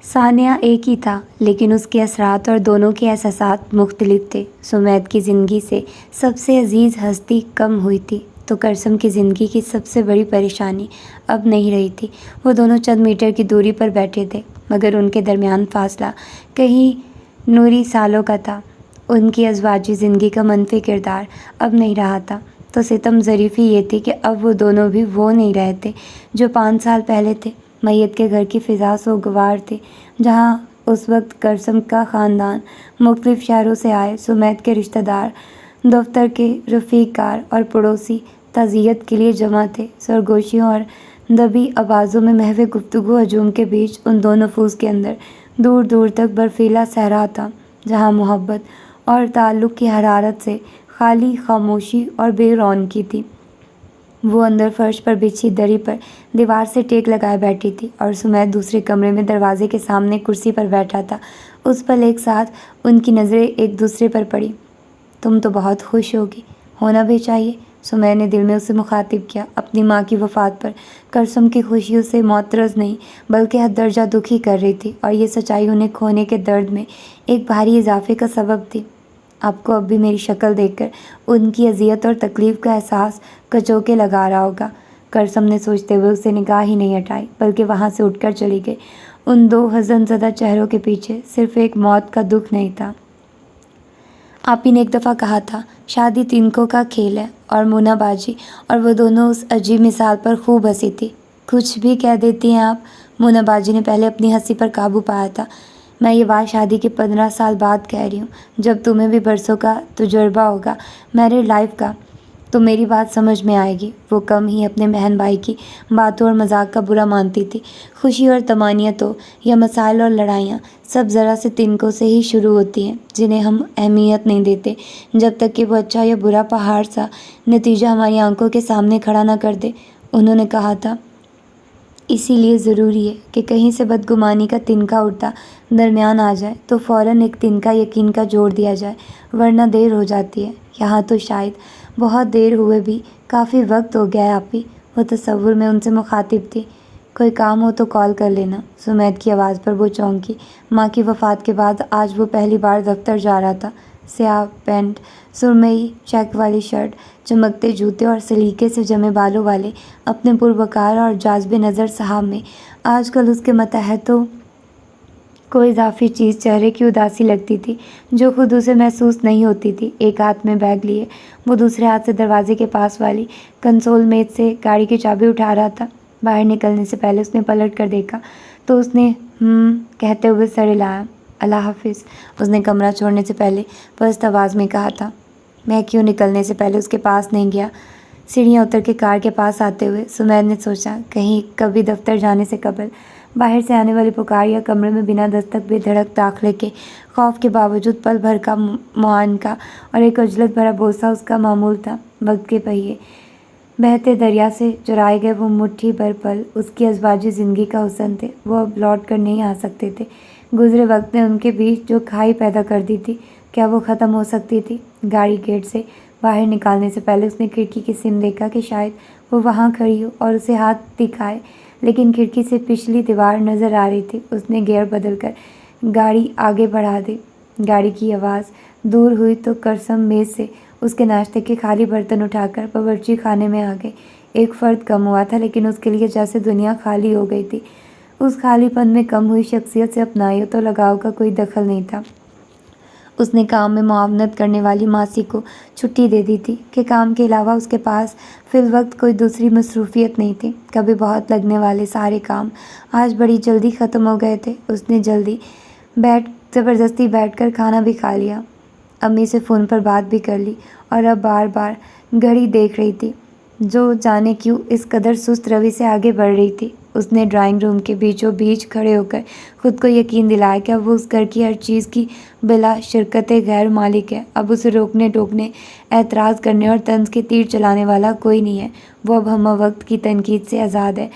ثانیہ ایک ہی تھا، لیکن اس کے اثرات اور دونوں کے احساسات مختلف تھے۔ سمیت کی زندگی سے سب سے عزیز ہستی کم ہوئی تھی تو کرسم کی زندگی کی سب سے بڑی پریشانی اب نہیں رہی تھی۔ وہ دونوں چند میٹر کی دوری پر بیٹھے تھے، مگر ان کے درمیان فاصلہ کئی نوری سالوں کا تھا۔ ان کی ازواجی زندگی کا منفی کردار اب نہیں رہا تھا، تو ستم ظریفی یہ تھی کہ اب وہ دونوں بھی وہ نہیں رہتے جو 5 سال پہلے تھے۔ میت کے گھر کی فضا سوگوار تھی، جہاں اس وقت کرسم کا خاندان مختلف شہروں سے آئے سمیت کے رشتہ دار، دفتر کے رفیق کار اور پڑوسی تعزیت کے لیے جمع تھے۔ سرگوشیوں اور دبی آوازوں میں محو گفتگو ہجوم کے بیچ ان دو نفوس کے اندر دور دور تک برفیلا صحرا تھا، جہاں محبت اور تعلق کی حرارت سے خالی خاموشی اور بے رونقی تھی۔ وہ اندر فرش پر بچھی دری پر دیوار سے ٹیک لگائے بیٹھی تھی اور سمیت دوسرے کمرے میں دروازے کے سامنے کرسی پر بیٹھا تھا۔ اس پل ایک ساتھ ان کی نظریں ایک دوسرے پر پڑی۔ تم تو بہت خوش ہوگی، ہونا بھی چاہیے، سمیت نے دل میں اسے مخاطب کیا۔ اپنی ماں کی وفات پر کرسم کی خوشی اسے معترض نہیں بلکہ حد درجہ دکھی کر رہی تھی، اور یہ سچائی انہیں کھونے کے درد میں ایک بھاری اضافے کا سبب تھی۔ آپ کو اب بھی میری شکل دیکھ کر ان کی اذیت اور تکلیف کا احساس کچوکے لگا رہا ہوگا۔ کرسم نے سوچتے ہوئے اسے نگاہ ہی نہیں ہٹائی، بلکہ وہاں سے اٹھ کر چلی گئی۔ ان دو حزن زدہ چہروں کے پیچھے صرف ایک موت کا دکھ نہیں تھا۔ آپ ہی نے ایک دفعہ کہا تھا، شادی تینکوں کا کھیل ہے، اور مونا باجی اور وہ دونوں اس عجیب مثال پر خوب ہنسی تھی۔ کچھ بھی کہہ دیتی ہیں آپ، مونا باجی نے پہلے اپنی ہنسی پر قابو پایا تھا۔ میں یہ بات شادی کے 15 سال بعد کہہ رہی ہوں، جب تمہیں بھی برسوں کا تجربہ ہوگا میرڈ لائف کا، تو میری بات سمجھ میں آئے گی۔ وہ کم ہی اپنے بہن بھائی کی باتوں اور مذاق کا برا مانتی تھی۔ خوشی اور طمانینتوں یا مسائل اور لڑائیاں سب ذرا سے تنکوں سے ہی شروع ہوتی ہیں، جنہیں ہم اہمیت نہیں دیتے جب تک کہ وہ اچھا یا برا پہاڑ سا نتیجہ ہماری آنکھوں کے سامنے کھڑا نہ کر دے۔ انہوں نے کہا تھا، اسی لیے ضروری ہے کہ کہیں سے بدگمانی کا تنکا اڑتا درمیان آ جائے تو فوراً ایک تنکا یقین کا جوڑ دیا جائے، ورنہ دیر ہو جاتی ہے۔ یہاں تو شاید بہت دیر ہوئے بھی کافی وقت ہو گیا ہے آپی، وہ تصور میں ان سے مخاطب تھی۔ کوئی کام ہو تو کال کر لینا۔ سمیت کی آواز پر وہ چونکی۔ ماں کی وفات کے بعد آج وہ پہلی بار دفتر جا رہا تھا۔ سیاہ پینٹ، سرمئی چیک والی شرٹ، چمکتے جوتے اور سلیقے سے جمے بالوں والے اپنے پروقار اور جاذب نظر صاحب میں آج کل اس کے ماتحتوں کو اضافی چیز چہرے کی اداسی لگتی تھی، جو خود اسے محسوس نہیں ہوتی تھی۔ ایک ہاتھ میں بیگ لیے وہ دوسرے ہاتھ سے دروازے کے پاس والی کنسول میز سے گاڑی کی چابی اٹھا رہا تھا۔ باہر نکلنے سے پہلے اس نے پلٹ کر دیکھا تو اس نے کہتے ہوئے سر ہلایا۔ اللہ حافظ، اس نے کمرہ چھوڑنے سے پہلے پست آواز میں کہا تھا۔ میں کیوں نکلنے سے پہلے اس کے پاس نہیں گیا؟ سیڑھیاں اتر کے کار کے پاس آتے ہوئے سمیت نے سوچا، کہیں کبھی دفتر جانے سے قبل باہر سے آنے والی پکار یا کمرے میں بنا دستک بے دھڑک داخلے کے خوف کے باوجود پل بھر کا معانقہ اور ایک عجلت بھرا بوسہ اس کا معمول تھا۔ وقت کے پہیے بہتے دریا سے چرائے گئے وہ مٹھی بھر پل اس کی ازواجی زندگی کا حسن تھے، وہ اب لوٹ کر نہیں آ سکتے تھے۔ گزرے وقت نے ان کے بیچ جو کھائی پیدا کر دی تھی، کیا وہ ختم ہو سکتی تھی؟ گاڑی گیٹ سے باہر نکالنے سے پہلے اس نے کھڑکی کی سم دیکھا کہ شاید وہ وہاں کھڑی ہو اور اسے ہاتھ دکھائے، لیکن کھڑکی سے پچھلی دیوار نظر آ رہی تھی۔ اس نے گیئر بدل کر گاڑی آگے بڑھا دی۔ گاڑی کی آواز دور ہوئی تو کرسم میز سے اس کے ناشتے کے خالی برتن اٹھا کر باورچی خانے میں آ گئی۔ ایک فرد کم ہوا تھا، لیکن اس کے لیے جیسے دنیا خالی ہو گئی تھی۔ اس خالی پن میں کم ہوئی شخصیت سے اپنائیت و لگاؤ کا کوئی دخل نہیں تھا۔ اس نے کام میں معاونت کرنے والی ماسی کو چھٹی دے دی تھی کہ کام کے علاوہ اس کے پاس فی الوقت کوئی دوسری مصروفیت نہیں تھی۔ کبھی بہت لگنے والے سارے کام آج بڑی جلدی ختم ہو گئے تھے۔ اس نے زبردستی بیٹھ کر کھانا بھی کھا لیا، امی سے فون پر بات بھی کر لی، اور اب بار بار گھڑی دیکھ رہی تھی، جو جانے کیوں اس قدر سست روی سے آگے بڑھ رہی تھی۔ اس نے ڈرائنگ روم کے بیچوں بیچ کھڑے ہو کر خود کو یقین دلایا کہ اب وہ اس گھر کی ہر چیز کی بلا شرکت غیر مالک ہے۔ اب اسے روکنے ٹوکنے، اعتراض کرنے اور طنز کے تیر چلانے والا کوئی نہیں ہے۔ وہ اب ہمہ وقت کی تنقید سے آزاد ہے۔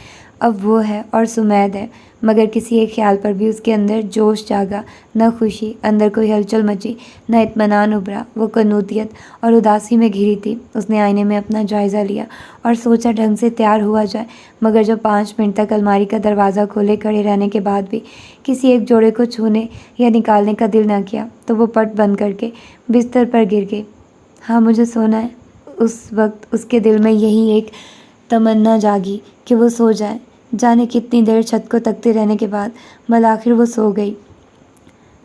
اب وہ ہے اور سمید ہے، مگر کسی ایک خیال پر بھی اس کے اندر جوش جاگا، نہ خوشی، اندر کوئی ہلچل مچی، نہ اطمینان ابھرا۔ وہ قنوطیت اور اداسی میں گھری تھی۔ اس نے آئینے میں اپنا جائزہ لیا اور سوچا ڈھنگ سے تیار ہوا جائے، مگر جب 5 منٹ تک الماری کا دروازہ کھولے کھڑے رہنے کے بعد بھی کسی ایک جوڑے کو چھونے یا نکالنے کا دل نہ کیا تو وہ پٹ بند کر کے بستر پر گر گئی۔ ہاں، مجھے سونا ہے۔ اس وقت اس کے دل میں یہی ایک تمنا جاگی کہ وہ سو جائے۔ جانے کتنی دیر چھت کو تکتے رہنے کے بعد بالآخر وہ سو گئی۔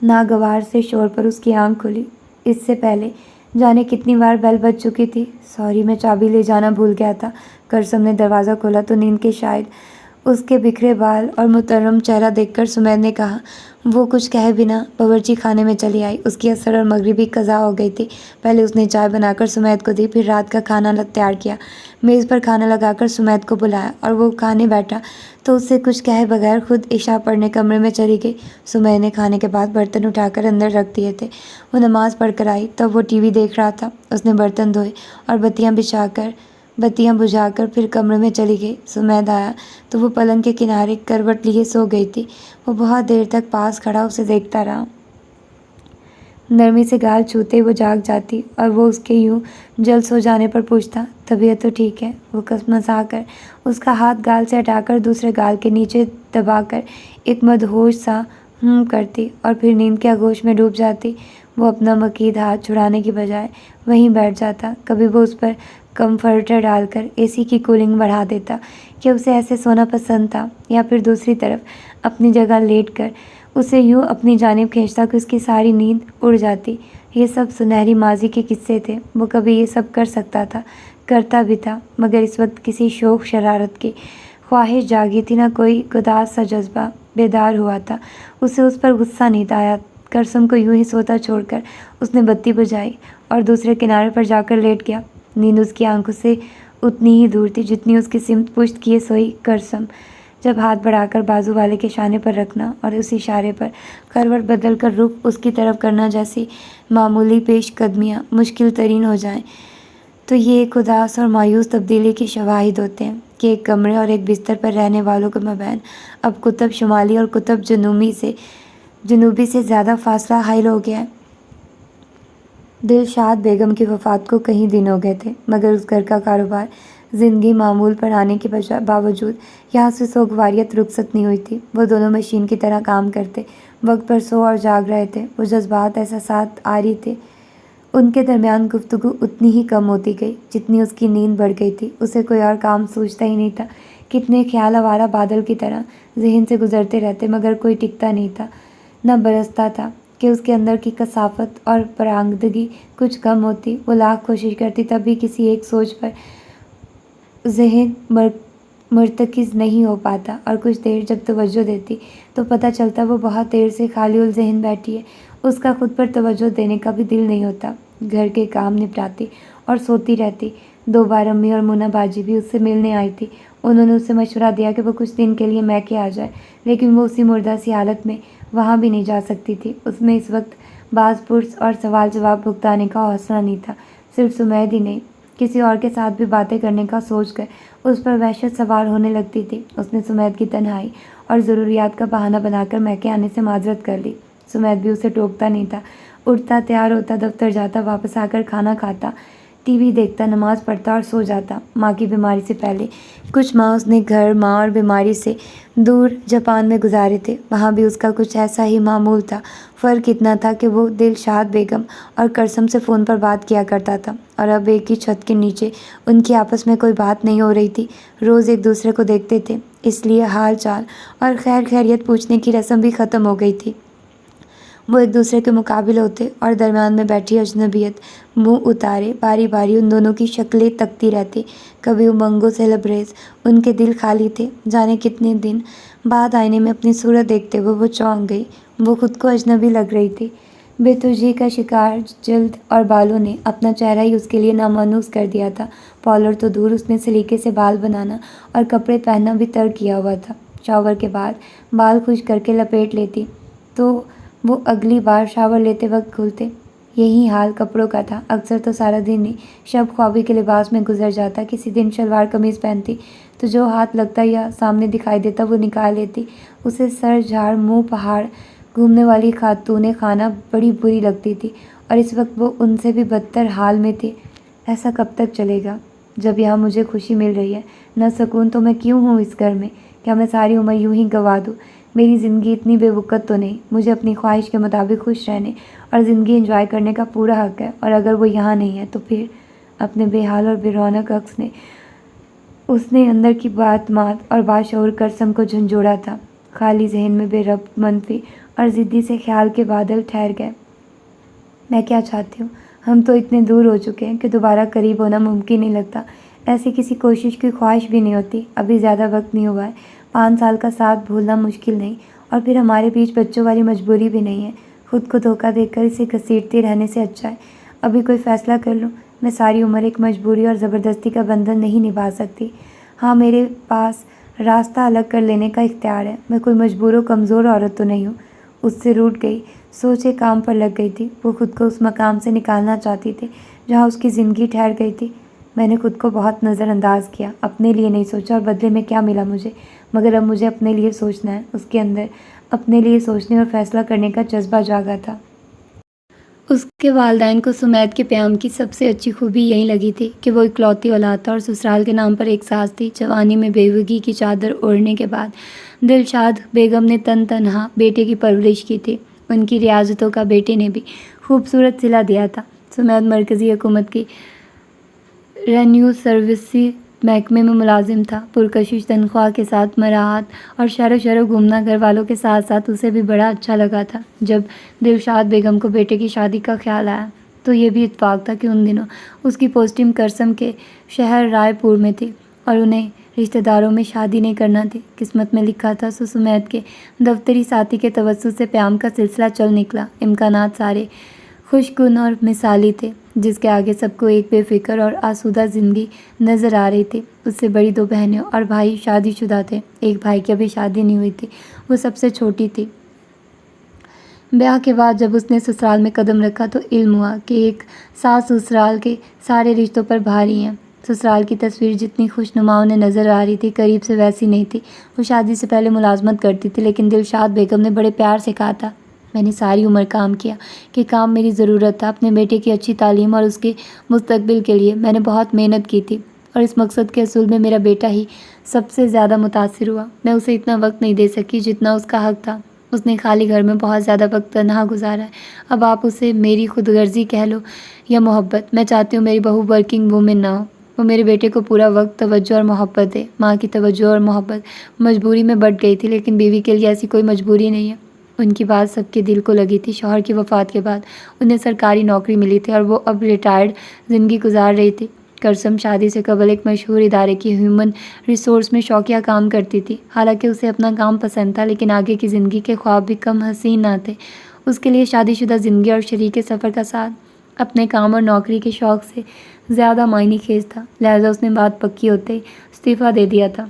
ناگوار سے شور پر اس کی آنکھ کھلی۔ اس سے پہلے جانے کتنی بار بیل بج چکی تھی۔ سوری، میں چابی لے جانا بھول گیا تھا۔ کرسم نے دروازہ کھولا تو نیند کے شاید اس کے بکھرے بال اور مترم چہرہ دیکھ کر سمید نے کہا۔ وہ کچھ کہے بنا باورچی خانے میں چلی آئی۔ اس کی عصر اور مغربی قضا ہو گئی تھی۔ پہلے اس نے چائے بنا کر سمید کو دی، پھر رات کا کھانا تیار کیا، میز پر کھانا لگا کر سمید کو بلایا اور وہ کھانے بیٹھا تو اس سے کچھ کہے بغیر خود عشاء پڑھنے کمرے میں چلی گئی۔ سمید نے کھانے کے بعد برتن اٹھا کر اندر رکھ دیے تھے۔ وہ نماز پڑھ کر آئی تب وہ ٹی وی دیکھ رہا تھا۔ اس نے برتن دھوئے اور بتیاں بجھا کر پھر کمرے میں چلی گئی۔ سمید آیا تو وہ پلنگ کے کنارے کروٹ لیے سو گئی تھی۔ وہ بہت دیر تک پاس کھڑا اسے دیکھتا رہا۔ نرمی سے گال چھوتے وہ جاگ جاتی اور وہ اس کے یوں جلد سو جانے پر پوچھتا، طبیعت تو ٹھیک ہے؟ وہ کسمسا کر اس کا ہاتھ گال سے ہٹا کر دوسرے گال کے نیچے دبا کر ایک مدہوش سا کرتی اور پھر نیند کے آغوش میں ڈوب جاتی۔ وہ اپنا مکید ہاتھ چھڑانے کی بجائے وہیں بیٹھ جاتا۔ کبھی وہ اس پر کمفرٹر ڈال کر اے سی کی کولنگ بڑھا دیتا کہ اسے ایسے سونا پسند تھا، یا پھر دوسری طرف اپنی جگہ لیٹ کر اسے یوں اپنی جانب کھینچتا کہ اس کی ساری نیند اڑ جاتی۔ یہ سب سنہری ماضی کے قصے تھے۔ وہ کبھی یہ سب کر سکتا تھا، کرتا بھی تھا، مگر اس وقت کسی شوق شرارت کی خواہش جاگی تھی، نہ کوئی گداز سا جذبہ بیدار ہوا تھا۔ اسے اس پر غصہ نہیں آیا۔ کرسم کو یوں ہی سوتا چھوڑ کر اس نے بتی بجھائی اور دوسرے کنارے پر جا کر لیٹ گیا۔ نیند اس کی آنکھوں سے اتنی ہی دور تھی جتنی اس کی سمت پشت کیے سوئی کرسم۔ جب ہاتھ بڑھا کر بازو والے کے شانے پر رکھنا اور اس اشارے پر کروٹ بدل کر رخ اس کی طرف کرنا جیسی معمولی پیش قدمیاں مشکل ترین ہو جائیں تو یہ ایک اداس اور مایوس تبدیلی کے شواہد ہوتے ہیں کہ ایک کمرے اور ایک بستر پر رہنے والوں کے مابین اب قطب شمالی اور قطب جنوبی سے زیادہ فاصلہ حائل ہو گیا ہے۔ دلشاد بیگم کی وفات کو کئی دن ہو گئے تھے، مگر اس گھر کا کاروبار زندگی معمول پر آنے کے باوجود یہاں سے سوگواریت رخصت نہیں ہوئی تھی۔ وہ دونوں مشین کی طرح کام کرتے، وقت پر سو اور جاگ رہے تھے۔ وہ جذبات، احساسات آری تھے، ان کے درمیان گفتگو اتنی ہی کم ہوتی گئی جتنی اس کی نیند بڑھ گئی تھی۔ اسے کوئی اور کام سوچتا ہی نہیں تھا۔ کتنے خیال آوارہ بادل کی طرح ذہن سے گزرتے رہتے، مگر کوئی ٹکتا نہیں تھا، نہ برستا تھا کہ اس کے اندر کی کثافت اور پرانگندگی کچھ کم ہوتی۔ وہ لاکھ کوشش کرتی تب بھی کسی ایک سوچ پر ذہن مرتکز نہیں ہو پاتا، اور کچھ دیر جب توجہ دیتی تو پتہ چلتا وہ بہت دیر سے خالی الذہن بیٹھی ہے۔ اس کا خود پر توجہ دینے کا بھی دل نہیں ہوتا۔ گھر کے کام نپٹاتی اور سوتی رہتی۔ 2 بار امی اور مونا باجی بھی اس سے ملنے آئی تھی۔ انہوں نے اسے مشورہ دیا کہ وہ کچھ دن کے لیے میکے آ جائے، لیکن وہ اسی مردہ سی حالت میں وہاں بھی نہیں جا سکتی تھی۔ اس میں اس وقت باز پرس اور سوال جواب بھگتانے کا حوصلہ نہیں تھا۔ صرف سمید ہی نہیں، کسی اور کے ساتھ بھی باتیں کرنے کا سوچ کر اس پر وحشت سوار ہونے لگتی تھی۔ اس نے سمید کی تنہائی اور ضروریات کا بہانہ بنا کر میکے آنے سے معذرت کر لی۔ سمید بھی اسے ٹوکتا نہیں تھا۔ اٹھتا، تیار ہوتا، دفتر جاتا، واپس آ کر کھانا کھاتا، ٹی وی دیکھتا، نماز پڑھتا اور سو جاتا۔ ماں کی بیماری سے پہلے کچھ ماہ اس نے گھر، ماں اور بیماری سے دور جاپان میں گزارے تھے۔ وہاں بھی اس کا کچھ ایسا ہی معمول تھا۔ فرق اتنا تھا کہ وہ دلشاد بیگم اور کرسم سے فون پر بات کیا کرتا تھا، اور اب ایک ہی چھت کے نیچے ان کی آپس میں کوئی بات نہیں ہو رہی تھی۔ روز ایک دوسرے کو دیکھتے تھے، اس لیے حال چال اور خیر خیریت پوچھنے کی رسم بھی ختم ہو گئی تھی۔ وہ ایک دوسرے کے مقابل ہوتے اور درمیان میں بیٹھی اجنبیت منہ اتارے باری باری ان دونوں کی شکلیں تکتی رہتی۔ کبھی امنگوں سے لبریز ان کے دل خالی تھے۔ جانے کتنے دن بعد آئینے میں اپنی صورت دیکھتے ہوئے وہ چونک گئی۔ وہ خود کو اجنبی لگ رہی تھی۔ بے توجہی کا شکار جلد اور بالوں نے اپنا چہرہ ہی اس کے لیے نامانوس کر دیا تھا۔ پارلر تو دور، اس نے سلیقے سے بال بنانا اور کپڑے پہننا بھی ترک کیا ہوا تھا۔ شاور کے بعد بال خشک کر کے لپیٹ لیتی تو وہ اگلی بار شاور لیتے وقت کھلتے۔ یہی حال کپڑوں کا تھا۔ اکثر تو سارا دن ہی شب خوابی کے لباس میں گزر جاتا۔ کسی دن شلوار قمیض پہنتی تو جو ہاتھ لگتا یا سامنے دکھائی دیتا وہ نکال لیتی۔ اسے سر جھاڑ منہ پہاڑ گھومنے والی خاتون خانہ بڑی بری لگتی تھی، اور اس وقت وہ ان سے بھی بدتر حال میں تھی۔ ایسا کب تک چلے گا؟ جب یہاں مجھے خوشی مل رہی ہے، نہ سکون، تو میں کیوں ہوں اس گھر میں؟ کیا میں ساری عمر یوں ہی گنوا دوں؟ میری زندگی اتنی بے وقت تو نہیں۔ مجھے اپنی خواہش کے مطابق خوش رہنے اور زندگی انجوائے کرنے کا پورا حق ہے، اور اگر وہ یہاں نہیں ہے تو پھر اپنے بے حال اور بے رونق عکس نے اس نے اندر کی بات مات اور باشعور کرسم کو جھنجھوڑا تھا۔ خالی ذہن میں بے ربط منفی اور ضدی سے خیال کے بادل ٹھہر گئے۔ میں کیا چاہتی ہوں؟ ہم تو اتنے دور ہو چکے ہیں کہ دوبارہ قریب ہونا ممکن نہیں لگتا۔ ایسی کسی کوشش کی خواہش بھی نہیں ہوتی۔ ابھی زیادہ وقت نہیں ہوا ہے۔ 5 سال کا ساتھ بھولنا مشکل نہیں، اور پھر ہمارے بیچ بچوں والی مجبوری بھی نہیں ہے۔ خود کو دھوکہ دے کر اسے گھسیٹتے رہنے سے اچھا ہے ابھی کوئی فیصلہ کر لوں۔ میں ساری عمر ایک مجبوری اور زبردستی کا بندھن نہیں نبھا سکتی۔ ہاں، میرے پاس راستہ الگ کر لینے کا اختیار ہے۔ میں کوئی مجبور و کمزور عورت تو نہیں ہوں۔ اس سے روٹھ گئی سوچ ایک کام پر لگ گئی تھی۔ وہ خود کو اس مقام سے نکالنا چاہتی تھی جہاں اس کی زندگی ٹھہر گئی تھی۔ میں نے خود کو بہت نظر انداز کیا، اپنے لیے نہیں سوچا، اور بدلے میں کیا ملا مجھے؟ مگر اب مجھے اپنے لیے سوچنا ہے۔ اس کے اندر اپنے لیے سوچنے اور فیصلہ کرنے کا جذبہ جاگا تھا۔ اس کے والدین کو سمیت کے پیام کی سب سے اچھی خوبی یہی لگی تھی کہ وہ اکلوتی اولاد تھا اور سسرال کے نام پر ایک ساس تھی۔ جوانی میں بیوگی کی چادر اوڑھنے کے بعد دلشاد بیگم نے تنہا بیٹے کی پرورش کی تھی۔ ان کی ریاضتوں کا بیٹے نے بھی خوبصورت صلہ دیا تھا۔ سمیت مرکزی حکومت کی ریونیو سروسز محکمے میں ملازم تھا۔ پرکشش تنخواہ کے ساتھ مراحت اور شہر گھومنا گھر والوں کے ساتھ ساتھ اسے بھی بڑا اچھا لگا تھا۔ جب دلشاد بیگم کو بیٹے کی شادی کا خیال آیا تو یہ بھی اتفاق تھا کہ ان دنوں اس کی پوسٹنگ کرسم کے شہر رائے پور میں تھی اور انہیں رشتہ داروں میں شادی نہیں کرنا تھی۔ قسمت میں لکھا تھا سو سمیت کے دفتری ساتھی کے توسط سے پیام کا سلسلہ چل نکلا۔ امکانات سارے خوشگن اور مثالی تھے، جس کے آگے سب کو ایک بے فکر اور آسودہ زندگی نظر آ رہی تھی۔ اس سے بڑی 2 بہنیں اور بھائی شادی شدہ تھے۔ ایک بھائی کی ابھی شادی نہیں ہوئی تھی، وہ سب سے چھوٹی تھی۔ بیاہ کے بعد جب اس نے سسرال میں قدم رکھا تو علم ہوا کہ ایک ساس سسرال کے سارے رشتوں پر بھاری ہیں۔ سسرال کی تصویر جتنی خوشنما انہیں نظر آ رہی تھی، قریب سے ویسی نہیں تھی۔ وہ شادی سے پہلے ملازمت کرتی تھی، لیکن دلشاد بیگم نے بڑے پیار سے کہا تھا، میں نے ساری عمر کام کیا کہ کام میری ضرورت تھا۔ اپنے بیٹے کی اچھی تعلیم اور اس کے مستقبل کے لیے میں نے بہت محنت کی تھی، اور اس مقصد کے حصول میں میرا بیٹا ہی سب سے زیادہ متاثر ہوا۔ میں اسے اتنا وقت نہیں دے سکی جتنا اس کا حق تھا۔ اس نے خالی گھر میں بہت زیادہ وقت تنہا گزارا ہے۔ اب آپ اسے میری خود غرضی کہہ لو یا محبت، میں چاہتی ہوں میری بہو ورکنگ وومن نہ ہو۔ وہ میرے بیٹے کو پورا وقت توجہ اور محبت دے۔ ماں کی توجہ اور محبت مجبوری میں بٹ گئی تھی، لیکن بیوی کے لیے ایسی کوئی مجبوری نہیں ہے۔ ان کی بات سب کے دل کو لگی تھی۔ شوہر کی وفات کے بعد انہیں سرکاری نوکری ملی تھی اور وہ اب ریٹائرڈ زندگی گزار رہی تھی۔ کرسم شادی سے قبل ایک مشہور ادارے کی ہیومن ریسورس میں شوقیہ کام کرتی تھی۔ حالانکہ اسے اپنا کام پسند تھا، لیکن آگے کی زندگی کے خواب بھی کم حسین نہ تھے۔ اس کے لیے شادی شدہ زندگی اور شریک سفر کا ساتھ اپنے کام اور نوکری کے شوق سے زیادہ معنی خیز تھا، لہذا اس نے بات پکی ہوتے ہی استعفیٰ دے دیا تھا،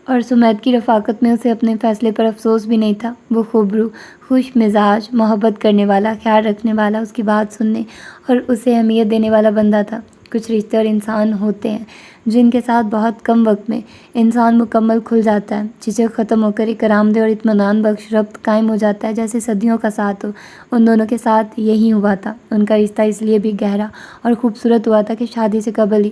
اور سمیت کی رفاقت میں اسے اپنے فیصلے پر افسوس بھی نہیں تھا۔ وہ خوبرو، خوش مزاج، محبت کرنے والا، خیال رکھنے والا، اس کی بات سننے اور اسے اہمیت دینے والا بندہ تھا۔ کچھ رشتے اور انسان ہوتے ہیں جن کے ساتھ بہت کم وقت میں انسان مکمل کھل جاتا ہے، جھجک ختم ہو کر ایک آرامدہ اور اطمینان بخش ربط قائم ہو جاتا ہے، جیسے صدیوں کا ساتھ ہو۔ ان دونوں کے ساتھ یہی ہوا تھا۔ ان کا رشتہ اس لیے بھی گہرا اور خوبصورت ہوا تھا کہ شادی سے قبل ہی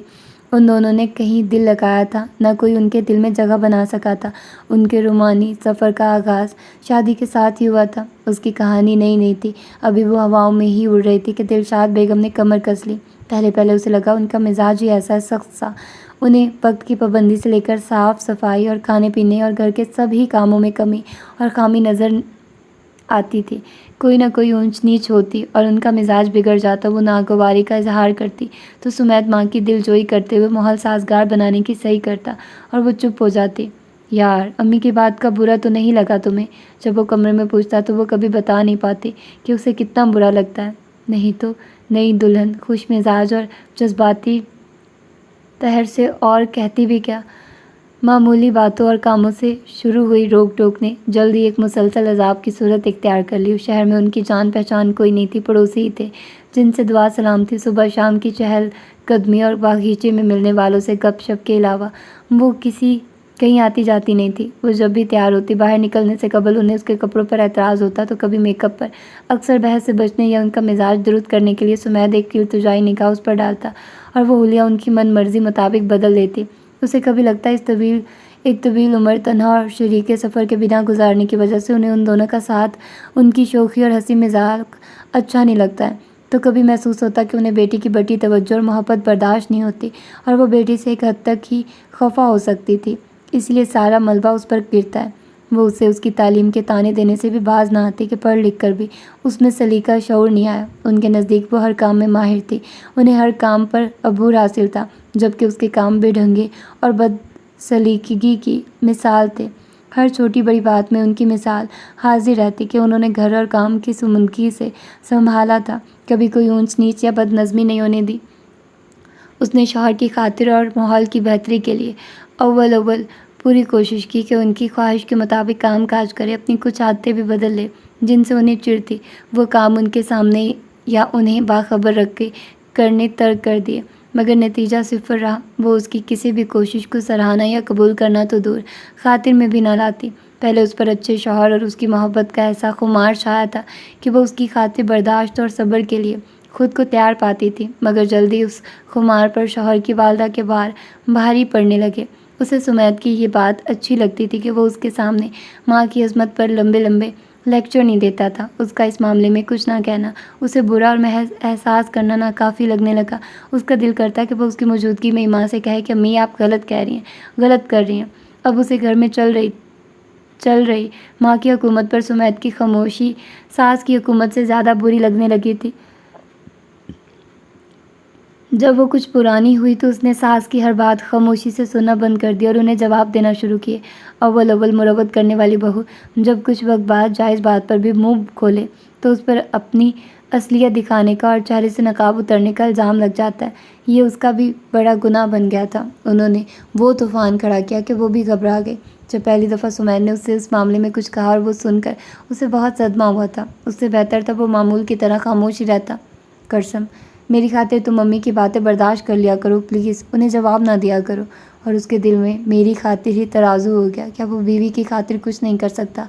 ان دونوں نے کہیں دل لگایا تھا، نہ کوئی ان کے دل میں جگہ بنا سکا تھا۔ ان کے رومانی سفر کا آغاز شادی کے ساتھ ہی ہوا تھا۔ اس کی کہانی نئی نہیں تھی، ابھی وہ ہواؤں میں ہی اڑ رہی تھی کہ دلشاد بیگم نے کمر کس لی۔ پہلے اسے لگا ان کا مزاج ہی ایسا سخت سا، انہیں وقت کی پابندی سے لے کر صاف صفائی اور کھانے پینے اور گھر کے سبھی کاموں میں کمی اور خامی نظر آتی تھی۔ کوئی نہ کوئی اونچ نیچ ہوتی اور ان کا مزاج بگڑ جاتا۔ وہ ناگواری کا اظہار کرتی تو سمیت ماں کی دل جوئی کرتے ہوئے ماحول سازگار بنانے کی صحیح کرتا، اور وہ چپ ہو جاتی۔ یار، امی کی بات کا برا تو نہیں لگا تمہیں؟ جب وہ کمرے میں پوچھتا تو وہ کبھی بتا نہیں پاتی کہ اسے کتنا برا لگتا ہے۔ نہیں تو نئی دلہن خوش مزاج اور جذباتی طہر سے اور کہتی بھی کیا۔ معمولی باتوں اور کاموں سے شروع ہوئی روک ٹوک نے جلد ہی ایک مسلسل عذاب کی صورت اختیار کر لی۔ اس شہر میں ان کی جان پہچان کوئی نہیں تھی، پڑوسی ہی تھے جن سے دعا سلام تھی، صبح شام کی چہل قدمی اور باغیچے میں ملنے والوں سے گپ شپ کے علاوہ وہ کہیں آتی جاتی نہیں تھی۔ وہ جب بھی تیار ہوتی، باہر نکلنے سے قبل انہیں اس کے کپڑوں پر اعتراض ہوتا تو کبھی میک اپ پر۔ اکثر بحث سے بچنے یا ان کا مزاج درست کرنے کے لیے سمیت ایک التجائی نگاہ اس پر ڈالتا اور وہ حلیہ ان کی من مرضی مطابق بدل دیتی۔ اسے کبھی لگتا ایک طویل عمر تنہا اور شریک سفر کے بنا گزارنے کی وجہ سے انہیں ان دونوں کا ساتھ، ان کی شوخی اور ہنسی مذاق اچھا نہیں لگتا ہے، تو کبھی محسوس ہوتا کہ انہیں بیٹی کی بڑی توجہ اور محبت برداشت نہیں ہوتی اور وہ بیٹی سے ایک حد تک ہی خفا ہو سکتی تھی، اس لیے سارا ملبہ اس پر گرتا ہے۔ وہ اسے اس کی تعلیم کے طعنے دینے سے بھی باز نہ آتی کہ پڑھ لکھ کر بھی اس میں سلیقہ شعور نہیں آیا۔ ان کے نزدیک وہ ہر کام میں ماہر تھی، انہیں ہر کام پر عبور حاصل تھا، جبکہ اس کے کام بے ڈھنگی اور بد سلیقگی کی مثال تھے۔ ہر چھوٹی بڑی بات میں ان کی مثال حاضر رہتی کہ انہوں نے گھر اور کام کی سمنگی سے سنبھالا تھا، کبھی کوئی اونچ نیچ یا بد نظمی نہیں ہونے دی۔ اس نے شوہر کی خاطر اور ماحول کی بہتری کے لیے اول پوری کوشش کی کہ ان کی خواہش کے مطابق کام کاج کرے، اپنی کچھ عادتیں بھی بدل لے جن سے انہیں چڑ تھی، وہ کام ان کے سامنے یا انہیں باخبر رکھ کے کرنے ترک کر دیے، مگر نتیجہ صفر رہا۔ وہ اس کی کسی بھی کوشش کو سراہنا یا قبول کرنا تو دور، خاطر میں بھی نہ لاتی۔ پہلے اس پر اچھے شوہر اور اس کی محبت کا ایسا خمار چھایا تھا کہ وہ اس کی خاطر برداشت اور صبر کے لیے خود کو تیار پاتی تھی، مگر جلدی اس خمار پر شوہر کی والدہ کے بار بھاری پڑنے لگے۔ اسے سمیت کی یہ بات اچھی لگتی تھی کہ وہ اس کے سامنے ماں کی عظمت پر لمبے لیکچر نہیں دیتا تھا۔ اس کا اس معاملے میں کچھ نہ کہنا اسے برا اور محض احساس کرنا ناکافی لگنے لگا۔ اس کا دل کرتا کہ وہ اس کی موجودگی میں ماں سے کہے کہ امی آپ غلط کہہ رہی ہیں، غلط کر رہی ہیں۔ اب اسے گھر میں چل رہی ماں کی حکومت پر سمیت کی خاموشی ساس کی حکومت سے زیادہ بری لگنے لگی تھی۔ جب وہ کچھ پرانی ہوئی تو اس نے ساس کی ہر بات خاموشی سے سننا بند کر دیا اور انہیں جواب دینا شروع کیے۔ اول مروت کرنے والی بہو جب کچھ وقت بعد جائز بات پر بھی منہ کھولے تو اس پر اپنی اصلیت دکھانے کا اور چہرے سے نقاب اترنے کا الزام لگ جاتا ہے۔ یہ اس کا بھی بڑا گناہ بن گیا تھا۔ انہوں نے وہ طوفان کھڑا کیا کہ وہ بھی گھبرا گئی۔ جب پہلی دفعہ سمیت نے اس سے اس معاملے میں کچھ کہا اور وہ سن کر اسے بہت صدمہ ہوا تھا، اس سے بہتر تھا وہ معمول کی طرح خاموش ہی رہتا۔ کرسم، میری خاطر تم امی کی باتیں برداشت کر لیا کرو پلیز، انہیں جواب نہ دیا کرو۔ اور اس کے دل میں میری خاطر ہی ترازو ہو گیا، کیا وہ بیوی کی خاطر کچھ نہیں کر سکتا؟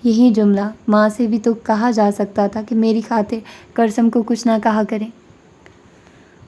یہی جملہ ماں سے بھی تو کہا جا سکتا تھا کہ میری خاطر کرسم کو کچھ نہ کہا کریں۔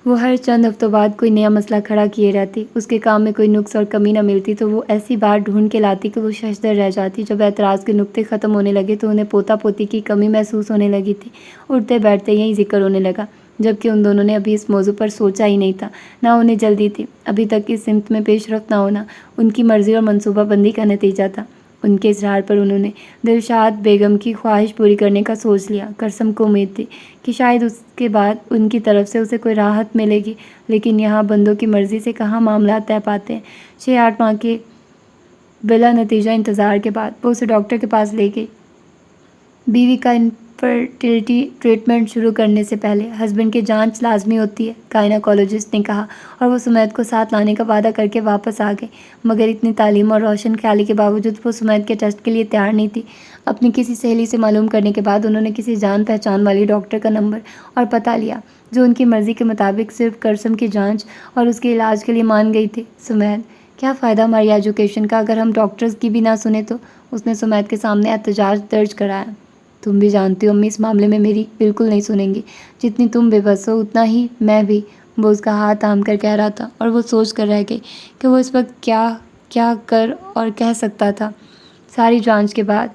وہ ہر چند ہفتوں بعد کوئی نیا مسئلہ کھڑا کیے رہتی، اس کے کام میں کوئی نقص اور کمی نہ ملتی تو وہ ایسی بات ڈھونڈ کے لاتی کہ وہ ششدر رہ جاتی۔ جب اعتراض کے نقطے ختم ہونے لگے تو انہیں پوتا پوتی کی کمی محسوس ہونے لگی تھی۔ اٹھتے بیٹھتے یہی ذکر ہونے لگا، جبکہ ان دونوں نے ابھی اس موضوع پر سوچا ہی نہیں تھا، نہ انہیں جلدی تھی۔ ابھی تک اس سمت میں پیش رفت نہ ہونا ان کی مرضی اور منصوبہ بندی کا نتیجہ تھا۔ ان کے اصرار پر انہوں نے دلشاد بیگم کی خواہش پوری کرنے کا سوچ لیا۔ کرسم کو امید تھی کہ شاید اس کے بعد ان کی طرف سے اسے کوئی راحت ملے گی، لیکن یہاں بندوں کی مرضی سے کہاں معاملات طے پاتے ہیں۔ 6-8 ماہ کے بلا نتیجہ انتظار کے بعد وہ اسے ڈاکٹر کے پاس لے گئی۔ بیوی کا انفرٹیلٹی ٹریٹمنٹ شروع کرنے سے پہلے ہسبینڈ کی جانچ لازمی ہوتی ہے، گائناکولوجسٹ نے کہا، اور وہ سمیت کو ساتھ لانے کا وعدہ کر کے واپس آ گئی، مگر اتنی تعلیم اور روشن خیالی کے باوجود وہ سمیت کے ٹیسٹ کے لیے تیار نہیں تھی۔ اپنی کسی سہیلی سے معلوم کرنے کے بعد انہوں نے کسی جان پہچان والی ڈاکٹر کا نمبر اور پتہ لیا جو ان کی مرضی کے مطابق صرف کرسم کی جانچ اور اس کے علاج کے لیے مان گئی تھی۔ سمیت، کیا فائدہ ہماری ایجوکیشن کا اگر ہم ڈاکٹرز کی بھی نہ سنیں تو؟ اس نے سمیت کے سامنے احتجاج درج کرایا۔ تم بھی جانتی ہو امی اس معاملے میں میری بالکل نہیں سنیں گی، جتنی تم بے بس ہو اتنا ہی میں بھی، وہ اس کا ہاتھ تھام کر کہہ رہا تھا، اور وہ سوچ کر رہ گئی کہ وہ اس وقت کیا کر اور کہہ سکتا تھا۔ ساری جانچ کے بعد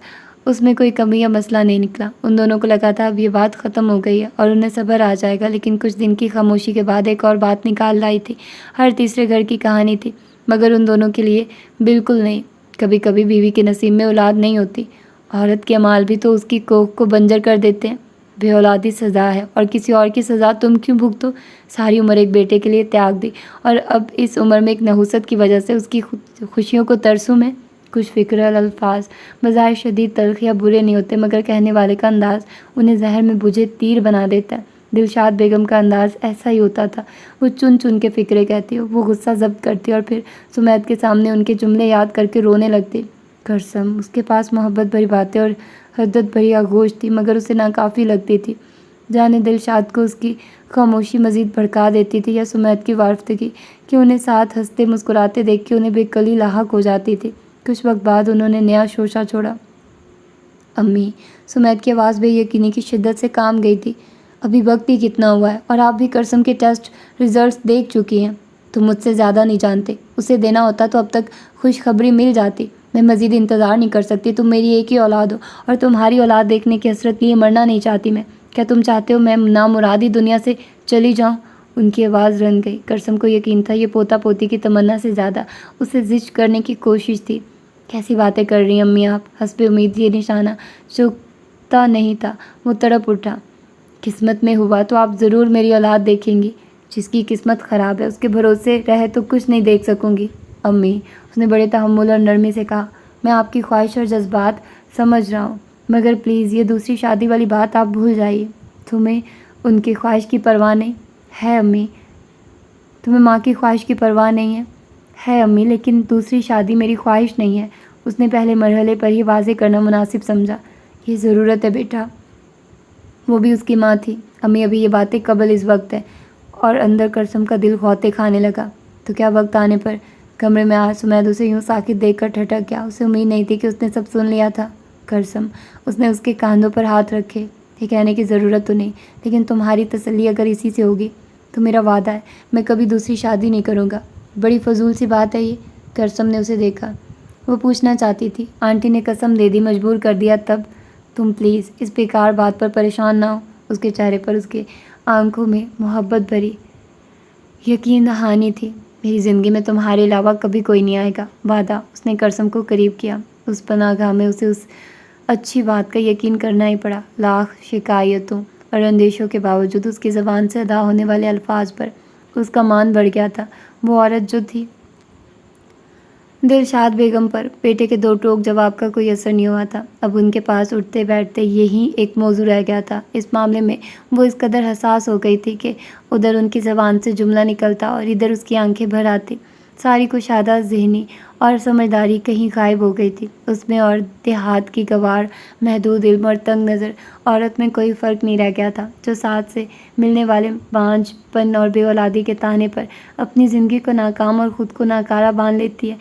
اس میں کوئی کمی یا مسئلہ نہیں نکلا۔ ان دونوں کو لگا تھا اب یہ بات ختم ہو گئی ہے اور انہیں صبر آ جائے گا، لیکن کچھ دن کی خاموشی کے بعد ایک اور بات نکال لائی تھی۔ ہر تیسرے گھر کی کہانی تھی، مگر ان دونوں کے لیے بالکل نہیں۔ کبھی کبھی بیوی کے نصیب میں اولاد نہیں ہوتی، عورت کے اعمال بھی تو اس کی کوکھ کو بنجر کر دیتے ہیں۔ بے اولادی سزا ہے، اور کسی اور کی سزا تم کیوں بھگتو؟ ساری عمر ایک بیٹے کے لیے تیاگ دی، اور اب اس عمر میں ایک نحوست کی وجہ سے اس کی خوشیوں کو ترسوں میں؟ کچھ فکر الفاظ بظاہر شدید تلخ یا برے نہیں ہوتے، مگر کہنے والے کا انداز انہیں زہر میں بجھے تیر بنا دیتا ہے۔ دلشاد بیگم کا انداز ایسا ہی ہوتا تھا، وہ چن چن کے فکریں کہتی، وہ غصہ ضبط کرتی اور پھر سمیت کے سامنے ان کے جملے یاد کر کے رونے لگتی۔ قسم، اس کے پاس محبت بھری باتیں اور حدت بھری آغوش تھی، مگر اسے ناکافی لگتی تھی۔ جانے دلشاد کو اس کی خاموشی مزید بھڑکا دیتی تھی یا سمیت کی وارفتگی کہ انہیں ساتھ ہنستے مسکراتے دیکھ کے انہیں بے کلی لاحق ہو جاتی تھی۔ کچھ وقت بعد انہوں نے نیا شوشہ چھوڑا۔ امی، سمیت کی آواز بے یقینی کی شدت سے کام گئی تھی، ابھی وقت ہی کتنا ہوا ہے اور آپ بھی کرسم کے ٹیسٹ ریزلٹس دیکھ چکی ہیں۔ تم مجھ سے زیادہ نہیں جانتے، اسے دینا ہوتا تو اب تک خوشخبری مل جاتی۔ میں مزید انتظار نہیں کر سکتی، تم میری ایک ہی اولاد ہو اور تمہاری اولاد دیکھنے کی حسرت لیے مرنا نہیں چاہتی میں۔ کیا تم چاہتے ہو میں نامرادی دنیا سے چلی جاؤں؟ ان کی آواز رن گئی۔ کرسم کو یقین تھا یہ پوتا پوتی کی تمنا سے زیادہ اسے زچ کرنے کی کوشش تھی۔ کیسی باتیں کر رہی ہیں امی آپ؟ حسب امید یہ نشانہ چکتا نہیں تھا، وہ تڑپ اٹھا۔ قسمت میں ہوا تو آپ ضرور میری اولاد دیکھیں گی، جس کی قسمت خراب ہے اس کے بھروسے رہے تو کچھ نہیں دیکھ سکوں گی۔ امی، اس نے بڑے تحمل اور نرمی سے کہا، میں آپ کی خواہش اور جذبات سمجھ رہا ہوں، مگر پلیز یہ دوسری شادی والی بات آپ بھول جائیے۔ تمہیں ان کی خواہش کی پرواہ نہیں ہے امی؟ تمہیں ماں کی خواہش کی پرواہ نہیں ہے؟ ہے امی، لیکن دوسری شادی میری خواہش نہیں ہے، اس نے پہلے مرحلے پر ہی واضح کرنا مناسب سمجھا۔ یہ ضرورت ہے بیٹا، وہ بھی اس کی ماں تھی۔ امی، ابھی یہ باتیں قبل اس وقت ہے۔ اور اندر کرسم کا دل غوطے کھانے لگا۔ تو کیا وقت آنے پر؟ کمرے میں آج سمیت اسے یوں ساکت دیکھ کر ٹھٹک گیا۔ اسے امید نہیں تھی کہ اس نے سب سن لیا تھا۔ کرسم، اس نے اس کے کاندھوں پر ہاتھ رکھے، یہ کہنے کی ضرورت تو نہیں، لیکن تمہاری تسلی اگر اسی سے ہوگی تو میرا وعدہ ہے میں کبھی دوسری شادی نہیں کروں گا۔ بڑی فضول سی بات ہے یہ۔ کرسم نے اسے دیکھا، وہ پوچھنا چاہتی تھی، آنٹی نے قسم دے دی، مجبور کر دیا، تب تم پلیز اس بیکار بات پر پریشان نہ ہو۔ اس کے چہرے پر، اس کے آنکھوں میں محبت بھری یقین دہانی تھی۔ میری زندگی میں تمہارے علاوہ کبھی کوئی نہیں آئے گا، وعدہ۔ اس نے کرسم کو قریب کیا۔ اس پناہ گاہ میں اسے اس اچھی بات کا یقین کرنا ہی پڑا۔ لاکھ شکایتوں اور اندیشوں کے باوجود اس کی زبان سے ادا ہونے والے الفاظ پر اس کا مان بڑھ گیا تھا۔ وہ عورت جو تھی دلشاد بیگم پر بیٹے کے دو ٹوک جواب کا کوئی اثر نہیں ہوا تھا۔ اب ان کے پاس اٹھتے بیٹھتے یہی ایک موضوع رہ گیا تھا۔ اس معاملے میں وہ اس قدر حساس ہو گئی تھی کہ ادھر ان کی زبان سے جملہ نکلتا اور ادھر اس کی آنکھیں بھر آتی۔ ساری کشادہ ذہنی اور سمجھداری کہیں غائب ہو گئی تھی۔ اس میں اور دیہات کی گوار، محدود علم اور تنگ نظر عورت میں کوئی فرق نہیں رہ گیا تھا، جو ساتھ سے ملنے والے بانجھ پن اور بے اولادی کے طعنے پر اپنی زندگی کو ناکام اور خود کو ناکارہ باندھ لیتی ہے۔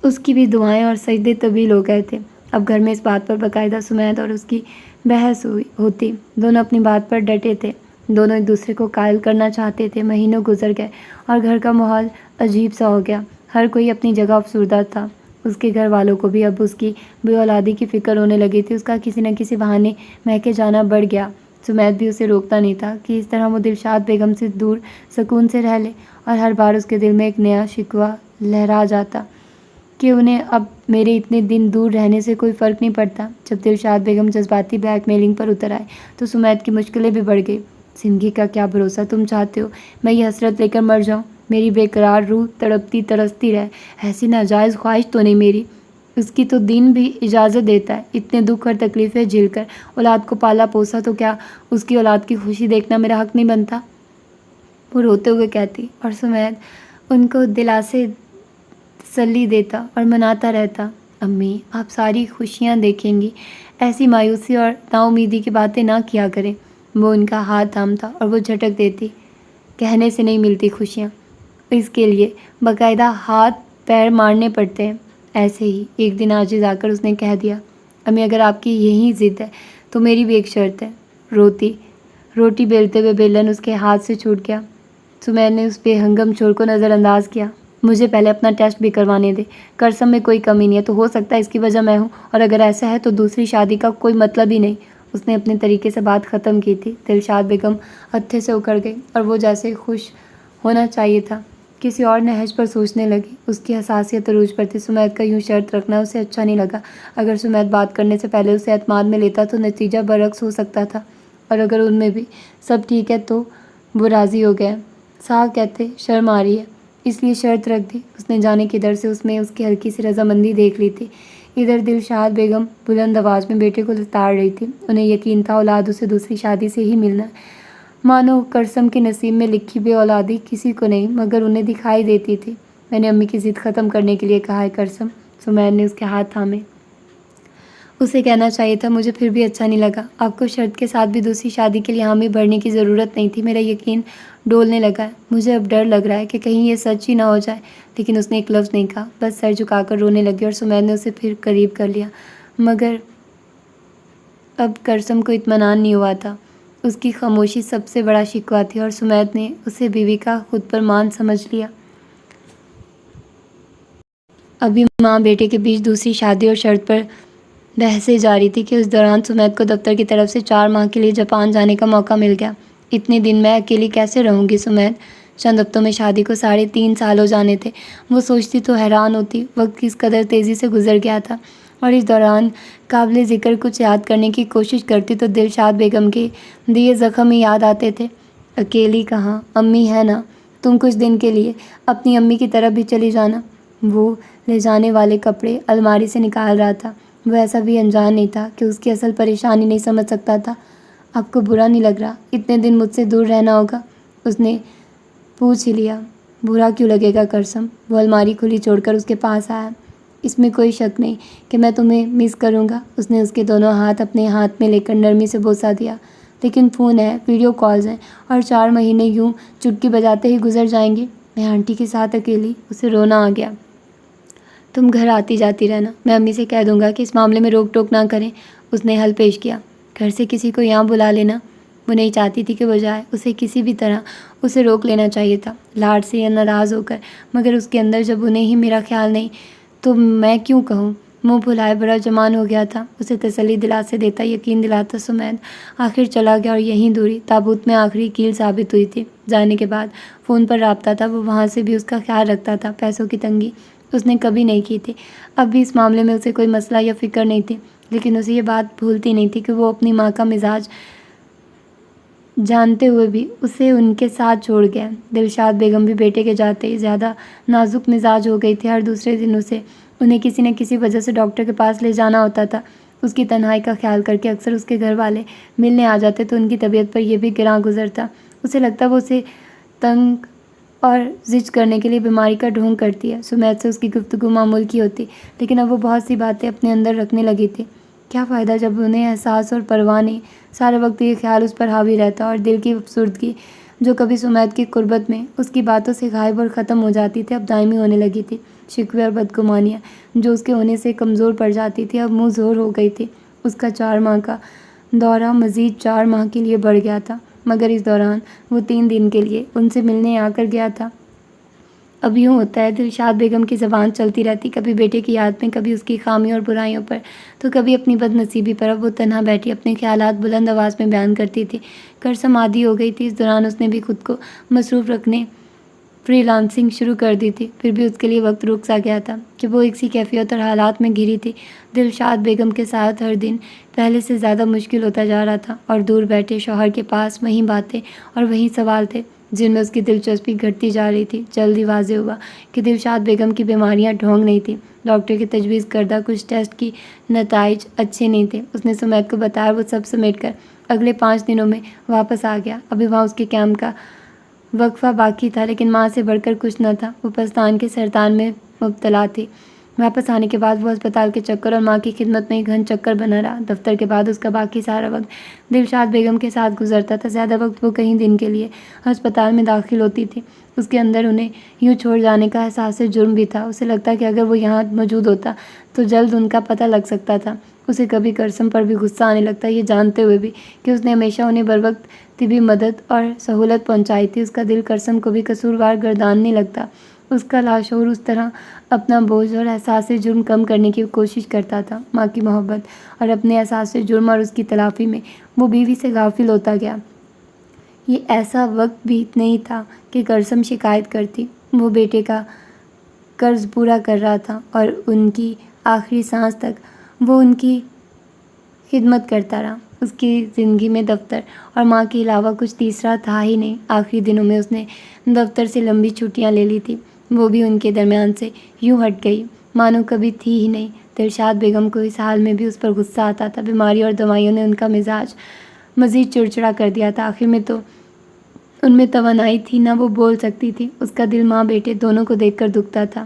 اس کی بھی دعائیں اور سجدے طویل ہو گئے تھے۔ اب گھر میں اس بات پر باقاعدہ سمیت اور اس کی بحث ہوتی۔ دونوں اپنی بات پر ڈٹے تھے، دونوں ایک دوسرے کو قائل کرنا چاہتے تھے۔ مہینوں گزر گئے اور گھر کا ماحول عجیب سا ہو گیا۔ ہر کوئی اپنی جگہ افسردہ تھا۔ اس کے گھر والوں کو بھی اب اس کی بے اولادی کی فکر ہونے لگی تھی۔ اس کا کسی نہ کسی بہانے مہکے جانا بڑھ گیا۔ سمیت بھی اسے روکتا نہیں تھا کہ اس طرح وہ دلشاد بیگم سے دور سکون سے رہ لے، اور ہر بار اس کے دل میں ایک نیا شکوہ لہرا جاتا کہ انہیں اب میرے اتنے دن دور رہنے سے کوئی فرق نہیں پڑتا۔ جب دلشاد بیگم جذباتی بلیک میلنگ پر اتر آئے تو سمیت کی مشکلیں بھی بڑھ گئی۔ زندگی کا کیا بھروسہ؟ تم چاہتے ہو میں یہ حسرت لے کر مر جاؤں؟ میری بے قرار روح تڑپتی ترستی رہے؟ ایسی ناجائز خواہش تو نہیں میری، اس کی تو دین بھی اجازت دیتا ہے۔ اتنے دکھ اور تکلیفیں جھیل کر اولاد کو پالا پوسا تو کیا اس کی اولاد کی خوشی دیکھنا میرا حق نہیں بنتا؟ وہ روتے ہوئے کہتی، اور سمیت ان کو دلاسے تسلی دیتا اور مناتا رہتا، امی آپ ساری خوشیاں دیکھیں گی، ایسی مایوسی اور نا امیدی کی باتیں نہ کیا کریں۔ وہ ان کا ہاتھ تھامتا اور وہ جھٹک دیتی، کہنے سے نہیں ملتی خوشیاں، اس کے لیے باقاعدہ ہاتھ پیر مارنے پڑتے ہیں۔ ایسے ہی ایک دن عاجز آ کر اس نے کہہ دیا، امی اگر آپ کی یہی ضد ہے تو میری بھی ایک شرط ہے۔ روٹی بیلتے ہوئے بیلن اس کے ہاتھ سے چھوٹ گیا۔ سمیت نے اس بے ہنگم چور کو نظر انداز کیا، مجھے پہلے اپنا ٹیسٹ بھی کروانے دے، کرسم میں کوئی کمی نہیں ہے تو ہو سکتا ہے اس کی وجہ میں ہوں، اور اگر ایسا ہے تو دوسری شادی کا کوئی مطلب ہی نہیں۔ اس نے اپنے طریقے سے بات ختم کی تھی۔ دلشاد بیگم ہتھے سے اکھڑ گئی اور وہ جیسے خوش ہونا چاہیے تھا کسی اور نہج پر سوچنے لگی۔ اس کی حساسیت عروج پر تھی۔ سمیت کا یوں شرط رکھنا اسے اچھا نہیں لگا۔ اگر سمیت بات کرنے سے پہلے اسے اعتماد میں لیتا تو نتیجہ برعکس ہو سکتا تھا، اور اگر ان میں بھی سب ٹھیک ہے تو وہ راضی ہو گئے۔ صاحب کہتے شرم آ رہی ہے، اس لیے شرط رکھ دی۔ اس نے جانے کی در سے اس میں اس کی ہلکی سی رضامندی دیکھ لی تھی۔ ادھر دلشاد بیگم بلند آواز میں بیٹے کو لتاڑ رہی تھی۔ انہیں یقین تھا اولاد اسے دوسری شادی سے ہی ملنا ہے، مانو کرسم کے نصیب میں لکھی بے اولادی کسی کو نہیں مگر انہیں دکھائی دیتی تھی۔ میں نے امی کی ضد ختم کرنے کے لیے کہا ہے کرسم۔ سمیت نے اس کے ہاتھ تھامے۔ اسے کہنا چاہیے تھا، مجھے پھر بھی اچھا نہیں لگا۔ آپ کو شرط کے ساتھ بھی دوسری شادی کے لیے حامی بھرنے کی ضرورت نہیں تھی۔ میرا یقین ڈولنے لگا ہے۔ مجھے اب ڈر لگ رہا ہے کہ کہیں یہ سچ ہی نہ ہو جائے۔ لیکن اس نے ایک لفظ نہیں کہا، بس سر جھکا کر رونے لگی اور سمیت نے اسے پھر قریب کر لیا۔ مگر اب کرسم کو اطمینان نہیں ہوا تھا۔ اس کی خاموشی سب سے بڑا شکوہ تھی اور سمیت نے اسے بیوی کا خود پر مان سمجھ لیا۔ ابھی ماں بیٹے کے بیچ دوسری شادی اور شرط پر بحثیں جاری تھی کہ اس دوران سمیت کو دفتر کی طرف سے 4 ماہ کے لیے جاپان جانے کا موقع مل گیا۔ اتنے دن میں اکیلی کیسے رہوں گی سمیت؟ چند ہفتوں میں شادی کو 3.5 سال ہو جانے تھے۔ وہ سوچتی تو حیران ہوتی، وقت کس قدر تیزی سے گزر گیا تھا۔ اور اس دوران قابل ذکر کچھ یاد کرنے کی کوشش کرتی تو دلشاد بیگم کے دیے زخم ہی یاد آتے تھے۔ اکیلی کہاں، امی ہے نا، تم کچھ دن کے لیے اپنی امی کی طرف بھی چلی جانا۔ وہ لے جانے والے کپڑے الماری سے نکال رہا تھا۔ وہ ایسا بھی انجان نہیں تھا کہ اس کی اصل پریشانی نہیں سمجھ سکتا تھا۔ آپ کو برا نہیں لگ رہا اتنے دن مجھ سے دور رہنا ہوگا؟ اس نے پوچھ ہی لیا۔ برا کیوں لگے گا کرسم؟ وہ الماری کھلی چھوڑ کر اس کے پاس آیا۔ اس میں کوئی شک نہیں کہ میں تمہیں مس کروں گا۔ اس نے اس کے دونوں ہاتھ اپنے ہاتھ میں لے کر نرمی سے بوسہ دیا۔ لیکن فون ہے، ویڈیو کالز ہیں، اور 4 مہینے یوں چٹکی بجاتے ہی گزر جائیں گے۔ میں آنٹی کے ساتھ اکیلی، اسے رونا آ گیا۔ تم گھر آتی جاتی رہنا، میں امی سے کہہ دوں گا کہ اس معاملے میں روک ٹوک نہ کریں۔ اس نے حل پیش کیا۔ گھر سے کسی کو یہاں بلا لینا۔ وہ نہیں چاہتی تھی کہ وہ جائے، اسے کسی بھی طرح اسے روک لینا چاہیے تھا، لاڈ سے یا ناراض ہو کر، مگر اس کے اندر جب انہیں ہی میرا خیال نہیں تو میں کیوں کہوں؟ منہ پھلائے بڑا جمان ہو گیا تھا۔ اسے تسلی دلاسے دیتا، یقین دلاتا سمیت آخر چلا گیا اور یہیں دوری تابوت میں آخری کیل ثابت ہوئی تھی۔ جانے کے بعد فون پر رابطہ تھا، وہ وہاں سے بھی اس کا خیال رکھتا تھا۔ پیسوں کی تنگی اس نے کبھی نہیں کی تھی، اب بھی اس معاملے میں اسے کوئی مسئلہ یا فکر نہیں تھی، لیکن اسے یہ بات بھولتی نہیں تھی کہ وہ اپنی ماں کا مزاج جانتے ہوئے بھی اسے ان کے ساتھ چھوڑ گیا۔ دلشاد بیگم بھی بیٹے کے جاتے ہی زیادہ نازک مزاج ہو گئی تھی۔ ہر دوسرے دن اسے انہیں کسی نہ کسی وجہ سے ڈاکٹر کے پاس لے جانا ہوتا تھا۔ اس کی تنہائی کا خیال کر کے اکثر اس کے گھر والے ملنے آ جاتے تو ان کی طبیعت پر یہ بھی گراں گزرتا۔ اسے لگتا وہ اسے تنگ اور زج کرنے کے لیے بیماری کا ڈھونگ کرتی ہے۔ سمیت سے اس کی گفتگو معمول کی ہوتی، لیکن اب وہ بہت سی باتیں اپنے اندر رکھنے لگی تھی۔ کیا فائدہ جب انہیں احساس اور پرواہ نہیں، سارا وقت یہ خیال اس پر حاوی رہتا، اور دل کی افسردگی جو کبھی سمیت کی قربت میں اس کی باتوں سے غائب اور ختم ہو جاتی تھی اب دائمی ہونے لگی تھی۔ شکوے اور بدگمانیاں جو اس کے ہونے سے کمزور پڑ جاتی تھی اب منہ زور ہو گئی تھی۔ اس کا 4 ماہ کا دورہ مزید 4 ماہ کے لیے بڑھ گیا تھا، مگر اس دوران وہ 3 دن کے لیے ان سے ملنے آ کر گیا تھا۔ اب یوں ہوتا ہے، دلشاد بیگم کی زبان چلتی رہتی، کبھی بیٹے کی یاد میں، کبھی اس کی خامیوں اور برائیوں پر، تو کبھی اپنی بد نصیبی پر۔ اب وہ تنہا بیٹھی اپنے خیالات بلند آواز میں بیان کرتی تھی۔ کرسم عادی ہو گئی تھی۔ اس دوران اس نے بھی خود کو مصروف رکھنے فری لانسنگ شروع کر دی تھی، پھر بھی اس کے لیے وقت رک سا گیا تھا کہ وہ ایک سی کیفیت اور حالات میں گھری تھی۔ دلشاد بیگم کے ساتھ ہر دن پہلے سے زیادہ مشکل ہوتا جا رہا تھا، اور دور بیٹھے شوہر کے پاس وہی باتیں اور وہی سوال تھے جن میں اس کی دلچسپی گھٹتی جا رہی تھی۔ جلد ہی واضح ہوا کہ دلشاد بیگم کی بیماریاں ڈھونگ نہیں تھیں۔ ڈاکٹر کی تجویز کردہ کچھ ٹیسٹ کی نتائج اچھے نہیں تھے۔ اس نے سمیت کو بتایا، وہ سب سمیٹ کر اگلے 5 دنوں میں واپس آ گیا۔ ابھی وہاں اس کے کیمپ کا وقفہ باقی تھا، لیکن ماں سے بڑھ کر کچھ نہ تھا۔ وہ پستان کے سرطان میں مبتلا تھی۔ واپس آنے کے بعد وہ ہسپتال کے چکر اور ماں کی خدمت میں ہی گھن چکر بنا رہا۔ دفتر کے بعد اس کا باقی سارا وقت دلشاد بیگم کے ساتھ گزرتا تھا۔ زیادہ وقت وہ کہیں دن کے لیے ہسپتال میں داخل ہوتی تھی۔ اس کے اندر انہیں یوں چھوڑ جانے کا احساس جرم بھی تھا۔ اسے لگتا کہ اگر وہ یہاں موجود ہوتا تو جلد ان کا پتہ لگ سکتا تھا۔ اسے کبھی کرسم پر بھی غصہ آنے لگتا، یہ جانتے ہوئے بھی کہ اس نے ہمیشہ انہیں بروقت طبی مدد اور سہولت پہنچائی تھی۔ اس کا دل کرسم کو بھی قصوروار گرداننے لگتا۔ اس کا لاشعور اس طرح اپنا بوجھ اور احساس جرم کم کرنے کی کوشش کرتا تھا۔ ماں کی محبت اور اپنے احساس جرم اور اس کی تلافی میں وہ بیوی سے غافل ہوتا گیا۔ یہ ایسا وقت بھی نہیں تھا کہ کرسم شکایت کرتی۔ وہ بیٹے کا قرض پورا کر رہا تھا اور ان کی آخری سانس تک وہ ان کی خدمت کرتا رہا۔ اس کی زندگی میں دفتر اور ماں کے علاوہ کچھ تیسرا تھا ہی نہیں۔ آخری دنوں میں اس نے دفتر سے لمبی چھٹیاں لے لی تھی، وہ بھی ان کے درمیان سے یوں ہٹ گئی مانو کبھی تھی ہی نہیں۔ دلشاد بیگم کو اس حال میں بھی اس پر غصہ آتا تھا۔ بیماری اور دوائیوں نے ان کا مزاج مزید چڑچڑا کر دیا تھا۔ آخر میں تو ان میں توانائی تھی، نہ وہ بول سکتی تھی۔ اس کا دل ماں بیٹے دونوں کو دیکھ کر دکھتا تھا۔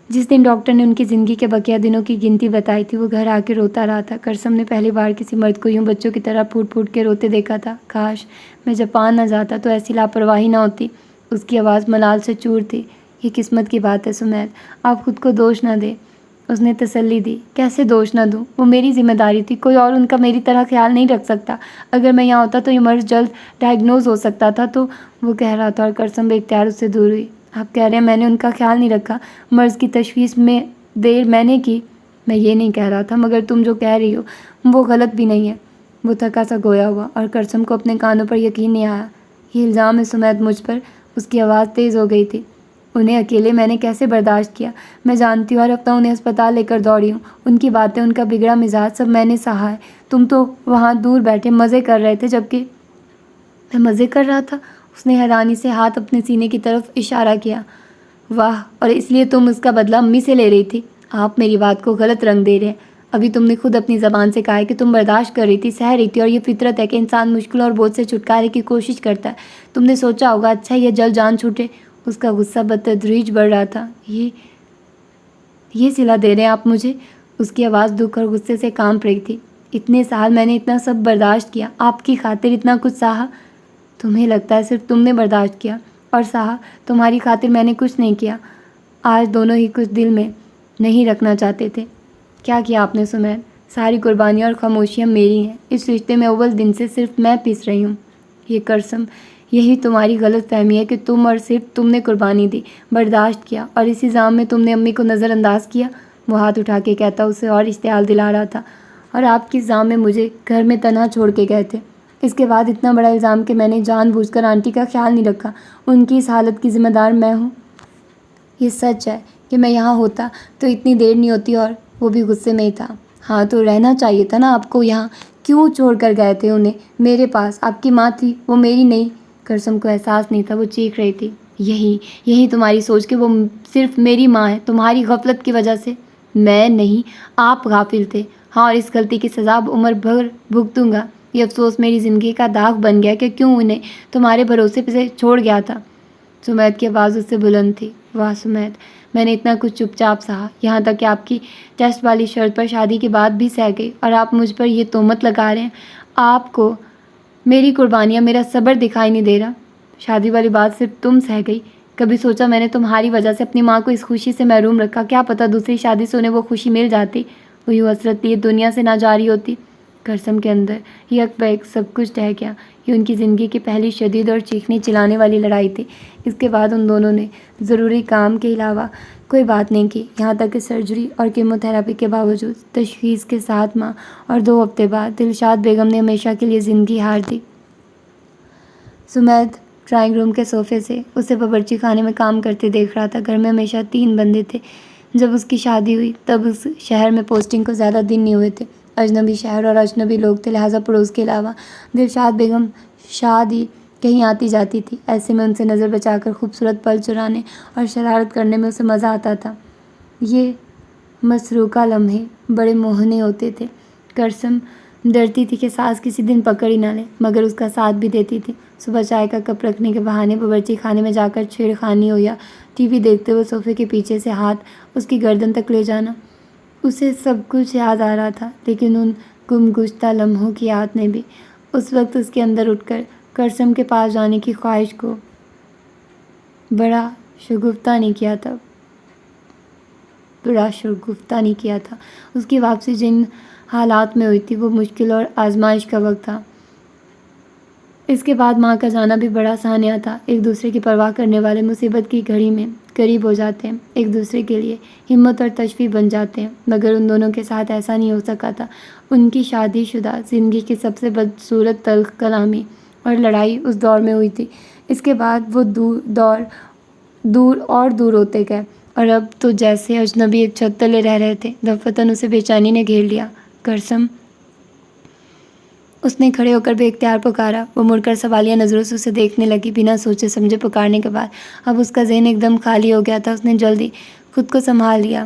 جس دن ڈاکٹر نے ان کی زندگی کے بقیہ دنوں کی گنتی بتائی تھی، وہ گھر آ کے روتا رہا تھا۔ کرسم نے پہلی بار کسی مرد کو یوں بچوں کی طرح پھوٹ پھوٹ کے روتے دیکھا تھا۔ کاش میں جاپان نہ جاتا تو ایسی لاپرواہی نہ ہوتی۔ اس کی آواز ملال سے چور تھی۔ یہ قسمت کی بات ہے سمیت، آپ خود کو دوش نہ دیں۔ اس نے تسلی دی۔ کیسے دوش نہ دوں؟ وہ میری ذمہ داری تھی، کوئی اور ان کا میری طرح خیال نہیں رکھ سکتا۔ اگر میں یہاں ہوتا تو یہ مرض جلد ڈائیگنوز ہو سکتا تھا۔ تو وہ کہہ رہا تھا اور کرسم بے اختیار اس سے دور ہوئی۔ آپ کہہ رہے ہیں میں نے ان کا خیال نہیں رکھا، مرض کی تشخیص میں دیر میں نے کی؟ میں یہ نہیں کہہ رہا تھا، مگر تم جو کہہ رہی ہو وہ غلط بھی نہیں ہے۔ وہ تھکا سا گویا ہوا اور کرسم کو اپنے کانوں پر یقین نہیں آیا۔ یہ الزام ہے سمیت مجھ پر؟ اس کی آواز تیز ہو گئی تھی۔ انہیں اکیلے میں نے کیسے برداشت کیا؟ میں جانتی ہوں، ہر ہفتہ انہیں اسپتال لے کر دوڑی ہوں۔ ان کی باتیں، ان کا بگڑا مزاج، سب میں نے سہا ہے۔ تم تو وہاں دور بیٹھے مزے کر رہے تھے، جبکہ میں مزے کر رہا تھا؟ اس نے حیرانی سے ہاتھ اپنے سینے کی طرف اشارہ کیا۔ واہ، اور اس لیے تم اس کا بدلہ امی سے لے رہی تھی؟ آپ میری بات کو غلط رنگ دے رہے ہیں۔ ابھی تم نے خود اپنی زبان سے کہا ہے کہ تم برداشت کر رہی تھی، سہ رہی تھی، اور یہ فطرت ہے کہ انسان مشکلوں اور بوجھ سے چھٹکارے کی کوشش کرتا ہے۔ تم نے سوچا ہوگا اچھا یہ جلد جان چھوٹے۔ اس کا غصہ بتدریج بڑھ رہا تھا۔ یہ صلہ دے رہے ہیں آپ مجھے؟ اس کی آواز دکھ اور غصے سے کانپ رہی تھی۔ اتنے سال میں نے اتنا سب برداشت کیا، آپ کی خاطر اتنا کچھ سہا۔ تمہیں لگتا ہے صرف تم نے برداشت کیا اور سہا؟ تمہاری خاطر میں نے کچھ نہیں کیا۔ آج دونوں ہی کچھ دل میں نہیں رکھنا چاہتے تھے۔ کیا کیا آپ نے سمیت؟ ساری قربانیاں اور خاموشیاں میری ہیں۔ اس رشتے میں اول دن سے صرف میں پس رہی ہوں۔ یہ کرسم، یہی تمہاری غلط فہمی ہے کہ تم اور صرف تم نے قربانی دی، برداشت کیا، اور اسی الزام میں تم نے امی کو نظر انداز کیا۔ وہ ہاتھ اٹھا کے کہتا اسے اور اشتعال دلا رہا تھا۔ اور آپ کے الزام میں مجھے گھر میں تنہا چھوڑ کے گئے تھے۔ اس کے بعد اتنا بڑا الزام کہ میں نے جان بوجھ کر آنٹی کا خیال نہیں رکھا۔ ان کی اس حالت کی ذمہ دار میں ہوں۔ یہ سچ ہے کہ میں یہاں ہوتا تو اتنی دیر نہیں ہوتی۔ اور وہ بھی غصے میں ہی تھا۔ ہاں تو رہنا چاہیے تھا نا آپ کو یہاں، کیوں چھوڑ کر گئے تھے انہیں میرے پاس؟ آپ کی ماں تھی، وہ میری نہیں۔ کرسم کو احساس نہیں تھا، وہ چیخ رہی تھی۔ یہی تمہاری سوچ کہ وہ صرف میری ماں ہے، تمہاری غفلت کی وجہ سے۔ میں نہیں، آپ غافل تھے۔ ہاں، اور اس غلطی کی سزا اب عمر بھر بھگتوں گا۔ یہ افسوس میری زندگی کا داغ بن گیا کہ کیوں انہیں تمہارے بھروسے پہ سے چھوڑ گیا تھا۔ سمیت کی آواز اس سے بلند تھی۔ واہ سمیت، میں نے اتنا کچھ چپ چاپ سہا، یہاں تک کہ آپ کی ٹیسٹ والی شرط پر شادی کی بات بھی سہ گئی، اور آپ مجھ پر یہ تہمت لگا رہے ہیں۔ آپ کو میری قربانیاں، میرا صبر دکھائی نہیں دے رہا؟ شادی والی بات صرف تم سہ گئی؟ کبھی سوچا میں نے تمہاری وجہ سے اپنی ماں کو اس خوشی سے محروم رکھا؟ کیا پتہ دوسری شادی سے انہیں وہ خوشی مل جاتی، وہ یوں حسرت لیے دنیا سے نہ جاری ہوتی۔ کرسم کے اندر یک بیک سب کچھ ڈہ گیا۔ یہ ان کی زندگی کی پہلی شدید اور چیخنے چلانے والی لڑائی تھی۔ اس کے بعد ان دونوں نے ضروری کام کے علاوہ کوئی بات نہیں کی، یہاں تک کہ سرجری اور کیمو تھراپی کے باوجود تشخیص کے 7 ماہ اور 2 ہفتے بعد دلشاد بیگم نے ہمیشہ کے لیے زندگی ہار دی۔ سمیت ڈرائنگ روم کے صوفے سے اسے باورچی خانے میں کام کرتے دیکھ رہا تھا۔ گھر میں ہمیشہ 3 بندے تھے۔ جب اس کی شادی ہوئی تب اس شہر میں پوسٹنگ کو زیادہ دن نہیں ہوئے تھے۔ اجنبی شہر اور اجنبی لوگ تھے، لہٰذا پڑوس کے علاوہ دلشاد بیگم شاد ہی کہیں آتی جاتی تھی۔ ایسے میں ان سے نظر بچا کر خوبصورت پل چرانے اور شرارت کرنے میں اسے مزہ آتا تھا۔ یہ مسروقہ لمحے بڑے موہنے ہوتے تھے۔ کرسم ڈرتی تھی کہ ساس کسی دن پکڑ ہی نہ لے، مگر اس کا ساتھ بھی دیتی تھی۔ صبح چائے کا کپ رکھنے کے بہانے باورچی خانے میں جا کر چھیڑخانی ہو یا ٹی وی دیکھتے ہوئے صوفے کے پیچھے سے ہاتھ اس کی گردن تک لے جانا، اسے سب کچھ یاد آ رہا تھا۔ لیکن ان گم گشتہ لمحوں کی یاد نے بھی اس وقت اس کے اندر اٹھ کر کرسم کے پاس جانے کی خواہش کو بڑا شگفتہ نہیں کیا تھا۔ اس کی واپسی جن حالات میں ہوئی تھی وہ مشکل اور آزمائش کا وقت تھا۔ اس کے بعد ماں کا جانا بھی بڑا سانحہ تھا۔ ایک دوسرے کی پرواہ کرنے والے مصیبت کی گھڑی میں قریب ہو جاتے ہیں، ایک دوسرے کے لیے ہمت اور تشفیع بن جاتے ہیں، مگر ان دونوں کے ساتھ ایسا نہیں ہو سکا تھا۔ ان کی شادی شدہ زندگی کی سب سے بدصورت تلخ کلامی اور لڑائی اس دور میں ہوئی تھی۔ اس کے بعد وہ دور ہوتے گئے، اور اب تو جیسے اجنبی ایک چھت تلے رہ رہے تھے۔ دفعتاً اسے بے چینی نے گھیر لیا۔ کرسم، اس نے کھڑے ہو کر بے اختیار پکارا۔ وہ مڑ کر سوالیہ نظروں سے اسے دیکھنے لگی۔ بنا سوچے سمجھے پکارنے کے بعد اب اس کا ذہن ایک دم خالی ہو گیا تھا۔ اس نے جلدی خود کو سنبھال لیا۔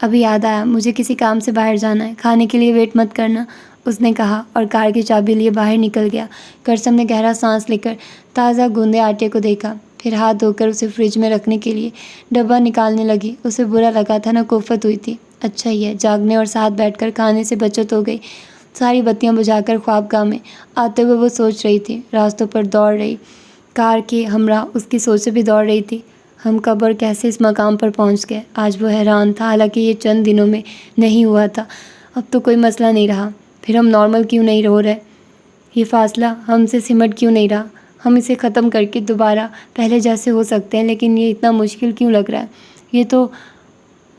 ابھی یاد آیا مجھے کسی کام سے باہر جانا ہے، کھانے کے لیے ویٹ مت کرنا، اس نے کہا اور کار کی چابی لیے باہر نکل گیا۔ کرسم نے گہرا سانس لے کر تازہ گوندے آٹے کو دیکھا، پھر ہاتھ دھو کر اسے فریج میں رکھنے کے لیے ڈبہ نکالنے لگی۔ اسے برا لگا تھا، نہ کوفت ہوئی تھی۔ اچھا ہی ہے، جاگنے اور ساتھ بیٹھ کر کھانے سے بچت ہو گئی۔ ساری بتیاں بجھا کر خوابگاہ میں آتے ہوئے وہ سوچ رہی تھی، راستوں پر دوڑ رہی کار کے ہمراہ اس کی سوچیں بھی دوڑ رہی تھی۔ ہم کب اور کیسے اس مقام پر پہنچ گئے؟ آج وہ حیران تھا، حالانکہ یہ چند دنوں میں نہیں ہوا تھا۔ اب تو کوئی مسئلہ نہیں رہا، پھر ہم نارمل کیوں نہیں ہو رہے؟ یہ فاصلہ ہم سے سمٹ کیوں نہیں رہا؟ ہم اسے ختم کر کے دوبارہ پہلے جیسے ہو سکتے ہیں، لیکن یہ اتنا مشکل کیوں لگ رہا ہے؟ یہ تو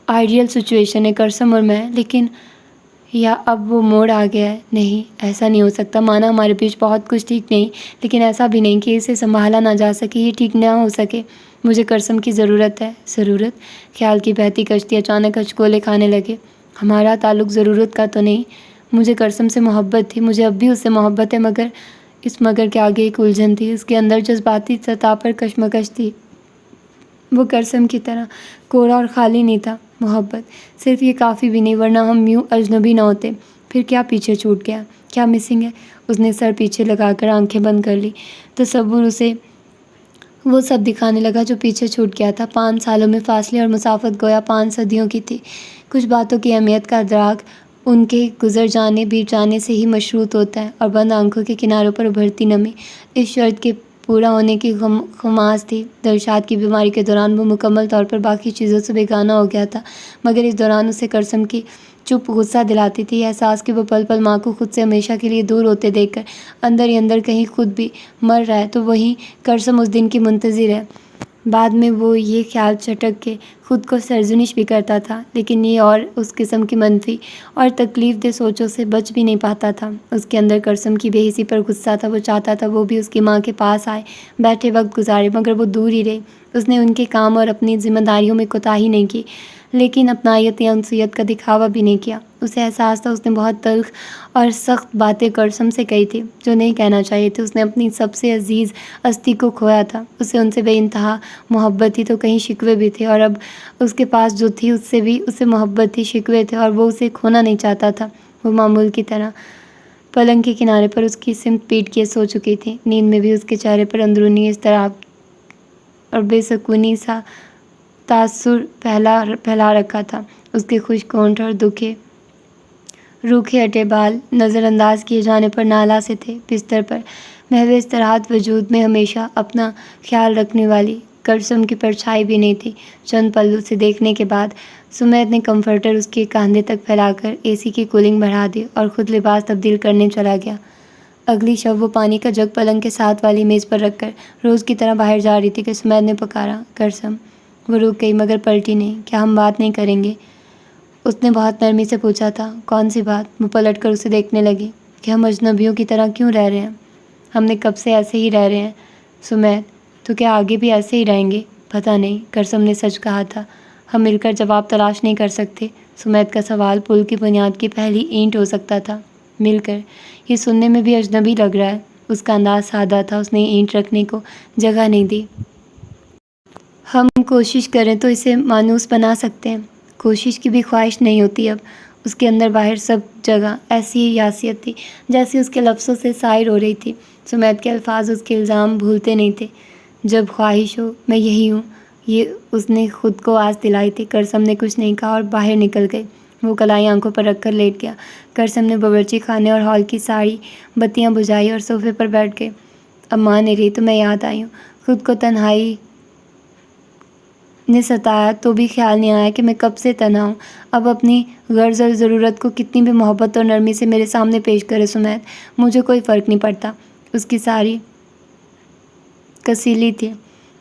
آئیڈیل سچویشن ہے کرسم اور میں، لیکن یا اب وہ موڑ آ گیا ہے؟ نہیں، ایسا نہیں ہو سکتا۔ مانا ہمارے بیچ بہت کچھ ٹھیک نہیں، لیکن ایسا بھی نہیں کہ اسے سنبھالا نہ جا سکے، یہ ٹھیک نہ ہو سکے۔ مجھے کرسم کی ضرورت ہے۔ ضرورت؟ خیال کی بہتی کشتی اچانک ہچکولے کھانے لگے۔ ہمارا تعلق ضرورت کا تو نہیں۔ مجھے کرسم سے محبت تھی، مجھے اب بھی اس سے محبت ہے، مگر اس مگر کے آگے ایک الجھن تھی۔ اس کے اندر جذباتی سطح پر کشمکش تھی۔ وہ کرسم کی طرح کوڑا اور خالی نہیں تھا۔ محبت صرف یہ کافی بھی نہیں، ورنہ ہم یوں اجنبی نہ ہوتے۔ پھر کیا پیچھے چھوٹ گیا؟ کیا مسنگ ہے؟ اس نے سر پیچھے لگا کر آنکھیں بند کر لی۔ تصور اسے وہ سب دکھانے لگا جو پیچھے چھوٹ گیا تھا۔ 5 سالوں میں فاصلے اور مسافت گویا 5 صدیوں کی تھی۔ کچھ باتوں کی اہمیت کا ادراک ان کے گزر جانے بیت جانے سے ہی مشروط ہوتا ہے، اور بند آنکھوں کے کناروں پر ابھرتی نمی اس شرط کے پورا ہونے کی خماس تھی۔ دلشاد کی بیماری کے دوران وہ مکمل طور پر باقی چیزوں سے بیگانہ ہو گیا تھا، مگر اس دوران اسے کرسم کی چپ غصہ دلاتی تھی۔ یہ احساس کہ وہ پل پل ماں کو خود سے ہمیشہ کے لیے دور ہوتے دیکھ کر اندر ہی اندر کہیں خود بھی مر رہا ہے، تو وہیں کرسم اس دن کی منتظر ہے۔ بعد میں وہ یہ خیال چٹک کے خود کو سرزنش بھی کرتا تھا، لیکن یہ اور اس قسم کی منفی اور تکلیف دہ سوچوں سے بچ بھی نہیں پاتا تھا۔ اس کے اندر کرسم کی بے حسی پر غصہ تھا۔ وہ چاہتا تھا وہ بھی اس کی ماں کے پاس آئے، بیٹھے وقت گزارے، مگر وہ دور ہی رہی۔ اس نے ان کے کام اور اپنی ذمہ داریوں میں کوتاہی نہیں کی، لیکن اپنائیت یا انسیت کا دکھاوا بھی نہیں کیا۔ اسے احساس تھا اس نے بہت تلخ اور سخت باتیں کرسم سے کہی تھی، جو نہیں کہنا چاہیے تھی۔ اس نے اپنی سب سے عزیز ہستی کو کھویا تھا۔ اسے ان سے بے انتہا محبت تھی، تو کہیں شکوے بھی تھے، اور اب اس کے پاس جو تھی اس سے بھی اسے محبت تھی، شکوے تھے، اور وہ اسے کھونا نہیں چاہتا تھا۔ وہ معمول کی طرح پلنگ کے کنارے پر اس کی سمت پیٹ کیے سو چکی تھی۔ نیند میں بھی اس کے چہرے پر اندرونی اضطراب اور بے سکونی سا تاثر پھیلا رکھا تھا۔ اس کے خشک ہونٹ اور روکھے ہٹے بال نظر انداز کیے جانے پر نالا سے تھے۔ بستر پر محو استراحت وجود میں ہمیشہ اپنا خیال رکھنے والی کرسم کی پرچھائی بھی نہیں تھی۔ چند پلو سے دیکھنے کے بعد سمیت نے کمفرٹر اس کے کاندھے تک پھیلا کر اے سی کی کولنگ بڑھا دی اور خود لباس تبدیل کرنے چلا گیا۔ اگلی شب وہ پانی کا جگ پلنگ کے ساتھ والی میز پر رکھ کر روز کی طرح باہر جا رہی تھی کہ سمیت نے پکارا، کرسم۔ وہ رک گئی مگر پلٹی نہیں۔ کیا ہم بات نہیں کریں گے؟ اس نے بہت نرمی سے پوچھا تھا۔ کون سی بات؟ وہ پلٹ کر اسے دیکھنے لگی۔ کہ ہم اجنبیوں کی طرح کیوں رہ رہے ہیں؟ ہم نے کب سے ایسے ہی رہ رہے ہیں سمیت، تو کیا آگے بھی ایسے ہی رہیں گے؟ پتہ نہیں، کرسم نے سچ کہا تھا۔ ہم مل کر جواب تلاش نہیں کر سکتے؟ سمیت کا سوال پل کی بنیاد کی پہلی اینٹ ہو سکتا تھا۔ مل کر؟ یہ سننے میں بھی اجنبی لگ رہا ہے۔ اس کا انداز سادہ تھا۔ اس نے اینٹ رکھنے کو جگہ نہیں دی۔ ہم کوشش کریں تو اسے مانوس بنا سکتے ہیں۔ کوشش کی بھی خواہش نہیں ہوتی اب۔ اس کے اندر باہر سب جگہ ایسی ہی یاسیت تھی جیسی اس کے لفظوں سے سائر ہو رہی تھی۔ سمیت کے الفاظ اس کے الزام بھولتے نہیں تھے۔ جب خواہش ہو میں یہی ہوں، یہ اس نے خود کو آس دلائی تھی۔ کرسم نے کچھ نہیں کہا اور باہر نکل گئی۔ وہ کلائی آنکھوں پر رکھ کر لیٹ گیا۔ کرسم نے باورچی خانے اور ہال کی ساری بتیاں بجھائی اور صوفے پر بیٹھ گئے۔ اب ماں نہیں رہی تو میں یاد آئی ہوں۔ خود کو تنہائی نے ستایا تو بھی خیال نہیں آیا کہ میں کب سے تنہا ہوں۔ اب اپنی غرض اور ضرورت کو کتنی بھی محبت اور نرمی سے میرے سامنے پیش کرے سمیت، مجھے کوئی فرق نہیں پڑتا۔ اس کی ساری کسیلی تھی۔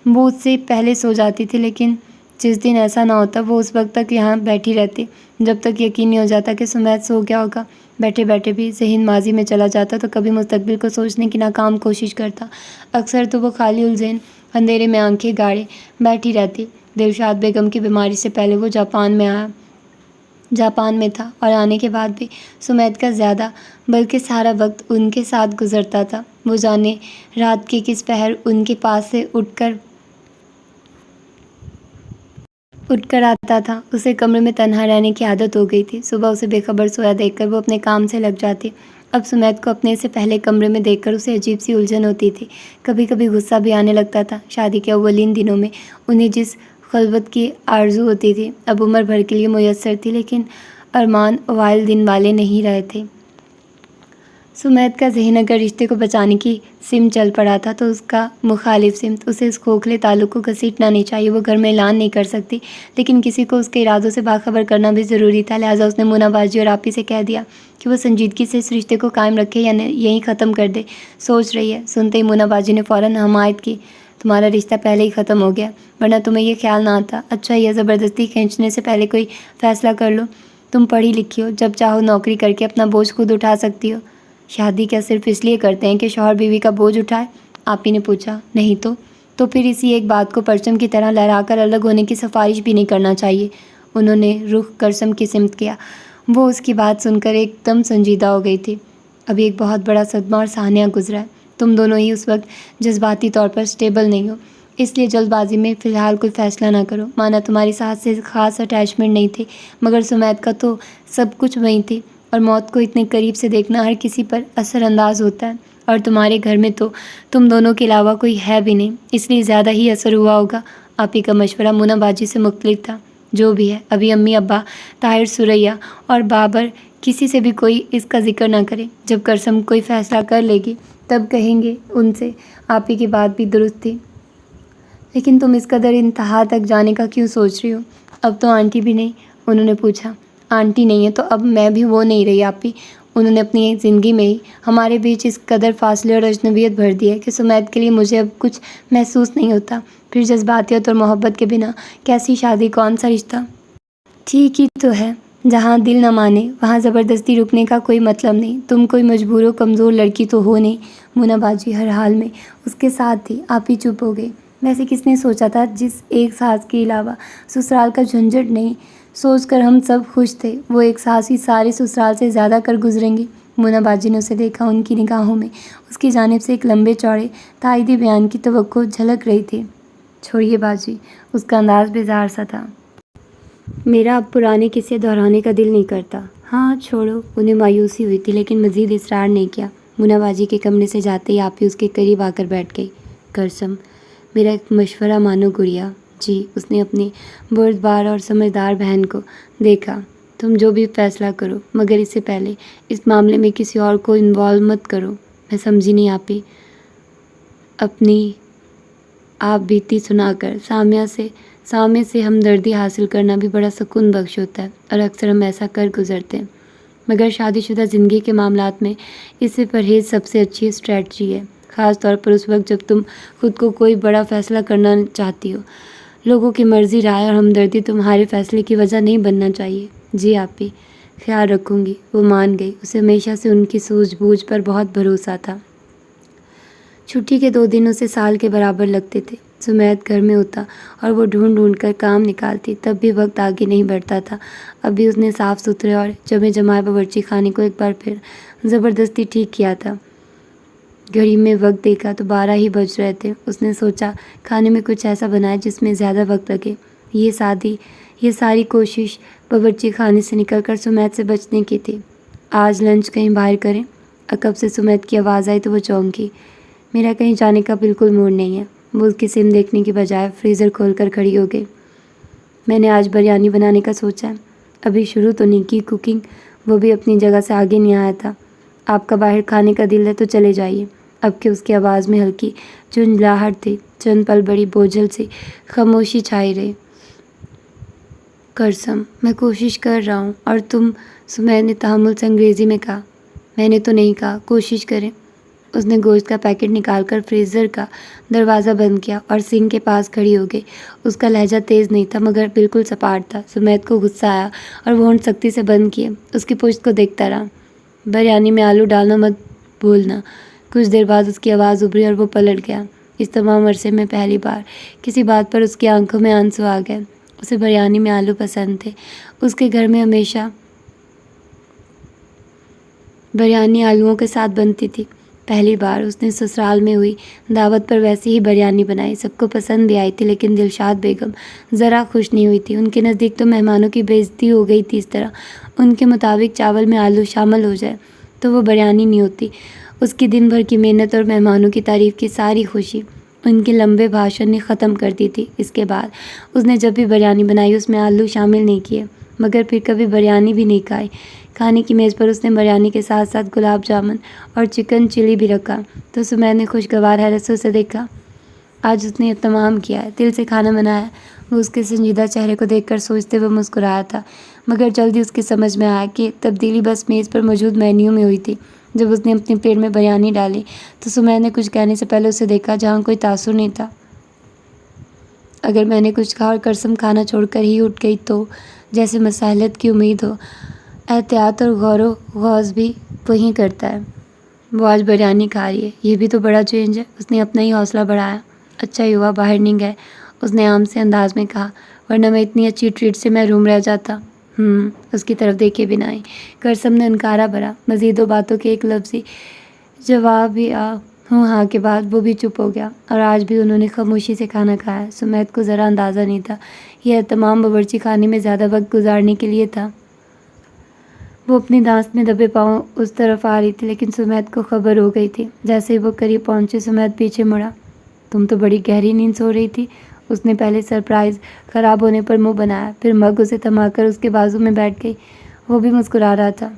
وہ اس سے پہلے سو جاتی تھی، لیکن جس دن ایسا نہ ہوتا وہ اس وقت تک یہاں بیٹھی رہتی جب تک یقین نہیں ہو جاتا کہ سمیت سو گیا ہوگا۔ بیٹھے بیٹھے بھی ذہن ماضی میں چلا جاتا تو کبھی مستقبل کو سوچنے کی ناکام کوشش کرتا۔ اکثر تو وہ خالی الذہن اندھیرے میں آنکھیں گاڑے بیٹھی رہتی۔ دلشاد بیگم کی بیماری سے پہلے وہ جاپان میں تھا، اور آنے کے بعد بھی سمیت کا زیادہ بلکہ سارا وقت ان کے ساتھ گزرتا تھا۔ وہ جانے رات کے کس پہر ان کے پاس سے اٹھ کر اٹھ کر آتا تھا۔ اسے کمرے میں تنہا رہنے کی عادت ہو گئی تھی۔ صبح اسے بے خبر سویا دیکھ کر وہ اپنے کام سے لگ جاتی۔ اب سمیت کو اپنے سے پہلے کمرے میں دیکھ کر اسے عجیب سی الجھن ہوتی تھی۔ کبھی کبھی غصہ بھی آنے لگتا تھا۔ شادی کے اولین دنوں میں انہیں جس خلوت کی آرزو ہوتی تھی اب عمر بھر کے لیے میسر تھی، لیکن ارمان اوائل دن والے نہیں رہے تھے۔ سمیت کا ذہن اگر رشتے کو بچانے کی سمت چل پڑا تھا تو اس کا مخالف سمت، اسے اس کھوکھلے تعلق کو گھسیٹنا نہیں چاہیے۔ وہ گھر میں اعلان نہیں کر سکتی، لیکن کسی کو اس کے ارادوں سے باخبر کرنا بھی ضروری تھا۔ لہٰذا اس نے مونا باجی اور آپی سے کہہ دیا کہ وہ سنجیدگی سے اس رشتے کو قائم رکھے یا یہیں ختم کر دے، سوچ رہی ہے۔ سنتے ہی مونا باجی نے فوراً حمایت کی، تمہارا رشتہ پہلے ہی ختم ہو گیا، ورنہ تمہیں یہ خیال نہ آتا۔ اچھا یہ زبردستی کھینچنے سے پہلے کوئی فیصلہ کر لو۔ تم پڑھی لکھی ہو، جب چاہو نوکری کر کے اپنا بوجھ خود اٹھا سکتی ہو۔ شادی کیا صرف اس لیے کرتے ہیں کہ شوہر بیوی کا بوجھ اٹھائے؟ آپی نے پوچھا۔ نہیں تو پھر اسی ایک بات کو پرچم کی طرح لہرا کر الگ ہونے کی سفارش بھی نہیں کرنا چاہیے۔ انہوں نے رخ کرسم کی سمت کیا۔ وہ اس کی بات سن کر ایک دم سنجیدہ ہو گئی تھی۔ ابھی ایک بہت بڑا صدمہ اور سانحہ گزرا ہے۔ تم دونوں ہی اس وقت جذباتی طور پر سٹیبل نہیں ہو، اس لیے جلد بازی میں فی الحال کوئی فیصلہ نہ کرو۔ مانا تمہاری ساتھ سے خاص اٹیچمنٹ نہیں تھی، مگر سمیت کا تو سب کچھ وہیں تھی، اور موت کو اتنے قریب سے دیکھنا ہر کسی پر اثر انداز ہوتا ہے، اور تمہارے گھر میں تو تم دونوں کے علاوہ کوئی ہے بھی نہیں، اس لیے زیادہ ہی اثر ہوا ہوگا۔ آپی کا مشورہ مونا باجی سے مختلف تھا۔ جو بھی ہے، ابھی امی ابا، طاہر، سریا اور بابر کسی سے بھی کوئی اس کا ذکر نہ کرے۔ جب کرسم کوئی فیصلہ کر لے گی تب کہیں گے ان سے۔ آپی کی بات بھی درست تھی، لیکن تم اس قدر انتہا تک جانے کا کیوں سوچ رہی ہو؟ اب تو آنٹی بھی نہیں، انہوں نے پوچھا۔ آنٹی نہیں ہے تو اب میں بھی وہ نہیں رہی آپی۔ انہوں نے اپنی زندگی میں ہی ہمارے بیچ اس قدر فاصلے اور اجنبیت بھر دی ہے کہ سمیت کے لیے مجھے اب کچھ محسوس نہیں ہوتا۔ پھر جذباتیت اور محبت کے بنا کیسی شادی، کون سا رشتہ؟ ٹھیک ہی تو ہے، جہاں دل نہ مانے وہاں زبردستی رکنے کا کوئی مطلب نہیں۔ تم کوئی مجبور و کمزور لڑکی تو ہو نہیں۔ مونا باجی ہر حال میں اس کے ساتھ تھی۔ آپی چپ ہو گئی۔ ویسے کس نے سوچا تھا جس ایک ساس کے علاوہ سسرال کا جھنجھٹ نہیں، سوچ کر ہم سب خوش تھے، وہ ایک ساس ہی سارے سسرال سے زیادہ کر گزریں گی۔ مونا باجی نے اسے دیکھا۔ ان کی نگاہوں میں اس کی جانب سے ایک لمبے چوڑے تائیدی بیان کی توقع جھلک رہی تھی۔ چھوڑیے باجی، اس کا انداز بیزار سا تھا۔ میرا اب پرانے قصے دہرانے کا دل نہیں کرتا۔ ہاں چھوڑو۔ انہیں مایوسی ہوئی تھی لیکن مزید اصرار نہیں کیا۔ مونا باجی کے کمرے سے جاتے ہی آپی اس کے قریب آ کر بیٹھ گئی۔ کرسم، میرا ایک مشورہ مانو گڑیا۔ جی۔ اس نے اپنی بردبار اور سمجھدار بہن کو دیکھا۔ تم جو بھی فیصلہ کرو، مگر اس سے پہلے اس معاملے میں کسی اور کو انوالو مت کرو۔ میں سمجھی نہیں آپی۔ اپنی آپ بیتی سنا کر سامنے سے ہمدردی حاصل کرنا بھی بڑا سکون بخش ہوتا ہے، اور اکثر ہم ایسا کر گزرتے ہیں، مگر شادی شدہ زندگی کے معاملات میں اس سے پرہیز سب سے اچھی اسٹریٹجی ہے، خاص طور پر اس وقت جب تم خود کو کوئی بڑا فیصلہ کرنا چاہتی ہو۔ لوگوں کی مرضی، رائے اور ہمدردی تمہارے فیصلے کی وجہ نہیں بننا چاہیے۔ جی آپی، خیال رکھوں گی۔ وہ مان گئی۔ اسے ہمیشہ سے ان کی سوجھ بوجھ پر بہت بھروسہ تھا۔ چھٹی کے 2 دن اسے سال کے برابر لگتے تھے۔ سمیت گھر میں ہوتا اور وہ ڈھونڈ کر کام نکالتی، تب بھی وقت آگے نہیں بڑھتا تھا۔ اب بھی اس نے صاف ستھرے اور جمے جمائے باورچی خانے کو ایک بار پھر زبردستی ٹھیک کیا تھا۔ گھڑی میں وقت دیکھا تو 12 ہی بج رہے تھے۔ اس نے سوچا کھانے میں کچھ ایسا بنائے جس میں زیادہ وقت لگے۔ یہ ساری کوشش باورچی خانے سے نکل کر سمیت سے بچنے کی تھی۔ آج لنچ کہیں باہر کریں؟ عقب سے سمیت کی آواز آئی تو وہ چونکی۔ میرا کہیں جانے کا بالکل موڈ نہیں ہے۔ وہ اس کی سم دیکھنے کی بجائے فریزر کھول کر کھڑی ہو گئی۔ میں نے آج بریانی بنانے کا سوچا ہے۔ ابھی شروع تو نہیں کی کوکنگ، وہ بھی اپنی جگہ سے آگے نہیں آیا تھا۔ آپ کا باہر کھانے کا دل ہے تو چلے جائیے۔ اب کہ اس کی آواز میں ہلکی جھنجھلاہٹ تھی۔ چند پل بڑی بوجھل سی خاموشی چھائی رہی۔ کرسم، میں کوشش کر رہا ہوں اور تم؟ سمیت نے تحمل سے انگریزی میں کہا۔ میں نے تو نہیں کہا کوشش کریں۔ اس نے گوشت کا پیکٹ نکال کر فریزر کا دروازہ بند کیا اور سنک کے پاس کھڑی ہو گئی۔ اس کا لہجہ تیز نہیں تھا مگر بالکل سپاٹ تھا۔ سمیت کو غصہ آیا اور وہ ہونٹ سختی سے بند کیے اس کی پشت کو دیکھتا رہا۔ بریانی میں آلو ڈالنا مت بھولنا۔ کچھ دیر بعد اس کی آواز ابھری اور وہ پلٹ گیا۔ اس تمام عرصے میں پہلی بار کسی بات پر اس کی آنکھوں میں آنسو آ گئے۔ اسے بریانی میں آلو پسند تھے۔ اس کے گھر میں ہمیشہ بریانی آلوؤں کے ساتھ بنتی تھی۔ پہلی بار اس نے سسرال میں ہوئی دعوت پر ویسی ہی بریانی بنائی، سب کو پسند بھی آئی تھی، لیکن دلشاد بیگم ذرا خوش نہیں ہوئی تھی۔ ان کے نزدیک تو مہمانوں کی بے عزتی ہو گئی تھی۔ اس طرح ان کے مطابق چاول میں آلو شامل ہو جائے تو وہ بریانی نہیں ہوتی۔ اس کی دن بھر کی محنت اور مہمانوں کی تعریف کی ساری خوشی ان کے لمبے بھاشن نے ختم کر دی تھی۔ اس کے بعد اس نے جب بھی بریانی بنائی اس میں آلو شامل نہیں کیے، مگر پھر کبھی بریانی بھی نہیں کھائی۔ کھانے کی میز پر اس نے بریانی کے ساتھ ساتھ گلاب جامن اور چکن چلی بھی رکھا تو سمیر نے خوشگوار حیرت سے اسے دیکھا۔ آج اس نے اہتمام کیا ہے، دل سے کھانا بنایا۔ وہ اس کے سنجیدہ چہرے کو دیکھ کر سوچتے ہوئے مسکرایا تھا، مگر جلدی اس کی سمجھ میں آیا کہ تبدیلی بس میز پر موجود مینیو میں ہوئی تھی۔ جب اس نے اپنے پیٹ میں بریانی ڈالی تو سمیر نے کچھ کہنے سے پہلے اسے دیکھا، جہاں کوئی تاثر نہیں تھا۔ اگر میں نے کچھ کہا اور کرسم کھانا چھوڑ کر ہی اٹھ گئی تو جیسے مساحلت کی امید ہو، احتیاط اور غور و خوض بھی وہی کرتا ہے۔ وہ آج بریانی کھا رہی ہے، یہ بھی تو بڑا چینج ہے۔ اس نے اپنا ہی حوصلہ بڑھایا۔ اچھا ہی ہوا باہر نہیں گئے، اس نے عام سے انداز میں کہا، ورنہ میں اتنی اچھی ٹریٹ سے محروم رہ جاتا۔ اس کی طرف دیکھے بنا ہی کرسم نے انکارا بھرا۔ مزید دو باتوں کے ایک لفظی جواب یا ہوں ہاں کے بعد وہ بھی چپ ہو گیا، اور آج بھی انہوں نے خاموشی سے کھانا کھایا۔ سمیت کو ذرا اندازہ نہیں تھا یہ تمام باورچی خانے میں زیادہ وقت گزارنے کے لیے تھا۔ وہ اپنی دانست میں دبے پاؤں اس طرف آ رہی تھی، لیکن سمیت کو خبر ہو گئی تھی۔ جیسے ہی وہ قریب پہنچے سمیت پیچھے مڑا۔ تم تو بڑی گہری نیند سو رہی تھی۔ اس نے پہلے سرپرائز خراب ہونے پر منہ بنایا، پھر مگ اسے تھما کر اس کے بازو میں بیٹھ گئی۔ وہ بھی مسکرا رہا تھا۔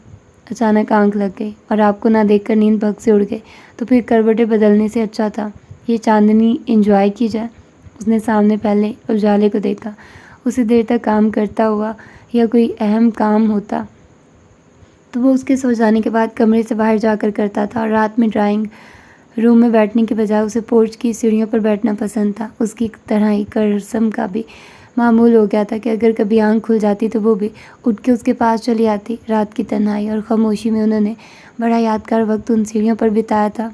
اچانک آنکھ لگ گئی اور آپ کو نہ دیکھ کر نیند بھگ سے اڑ گئی، تو پھر کروٹیں بدلنے سے اچھا تھا یہ چاندنی انجوائے کی جائے۔ اس نے سامنے پہلے اجالے کو دیکھا۔ اسی دیر تک کام کرتا ہوا یا کوئی اہم کام ہوتا تو وہ اس کے سو جانے کے بعد کمرے سے باہر جا کر کرتا تھا، اور رات میں ڈرائنگ روم میں بیٹھنے کے بجائے اسے پورچ کی سیڑھیوں پر بیٹھنا پسند تھا۔ اس کی طرح ہی کرسم کا بھی معمول ہو گیا تھا کہ اگر کبھی آنکھ کھل جاتی تو وہ بھی اٹھ کے اس کے پاس چلی آتی۔ رات کی تنہائی اور خاموشی میں انہوں نے بڑا یادگار وقت ان سیڑھیوں پر بتایا تھا۔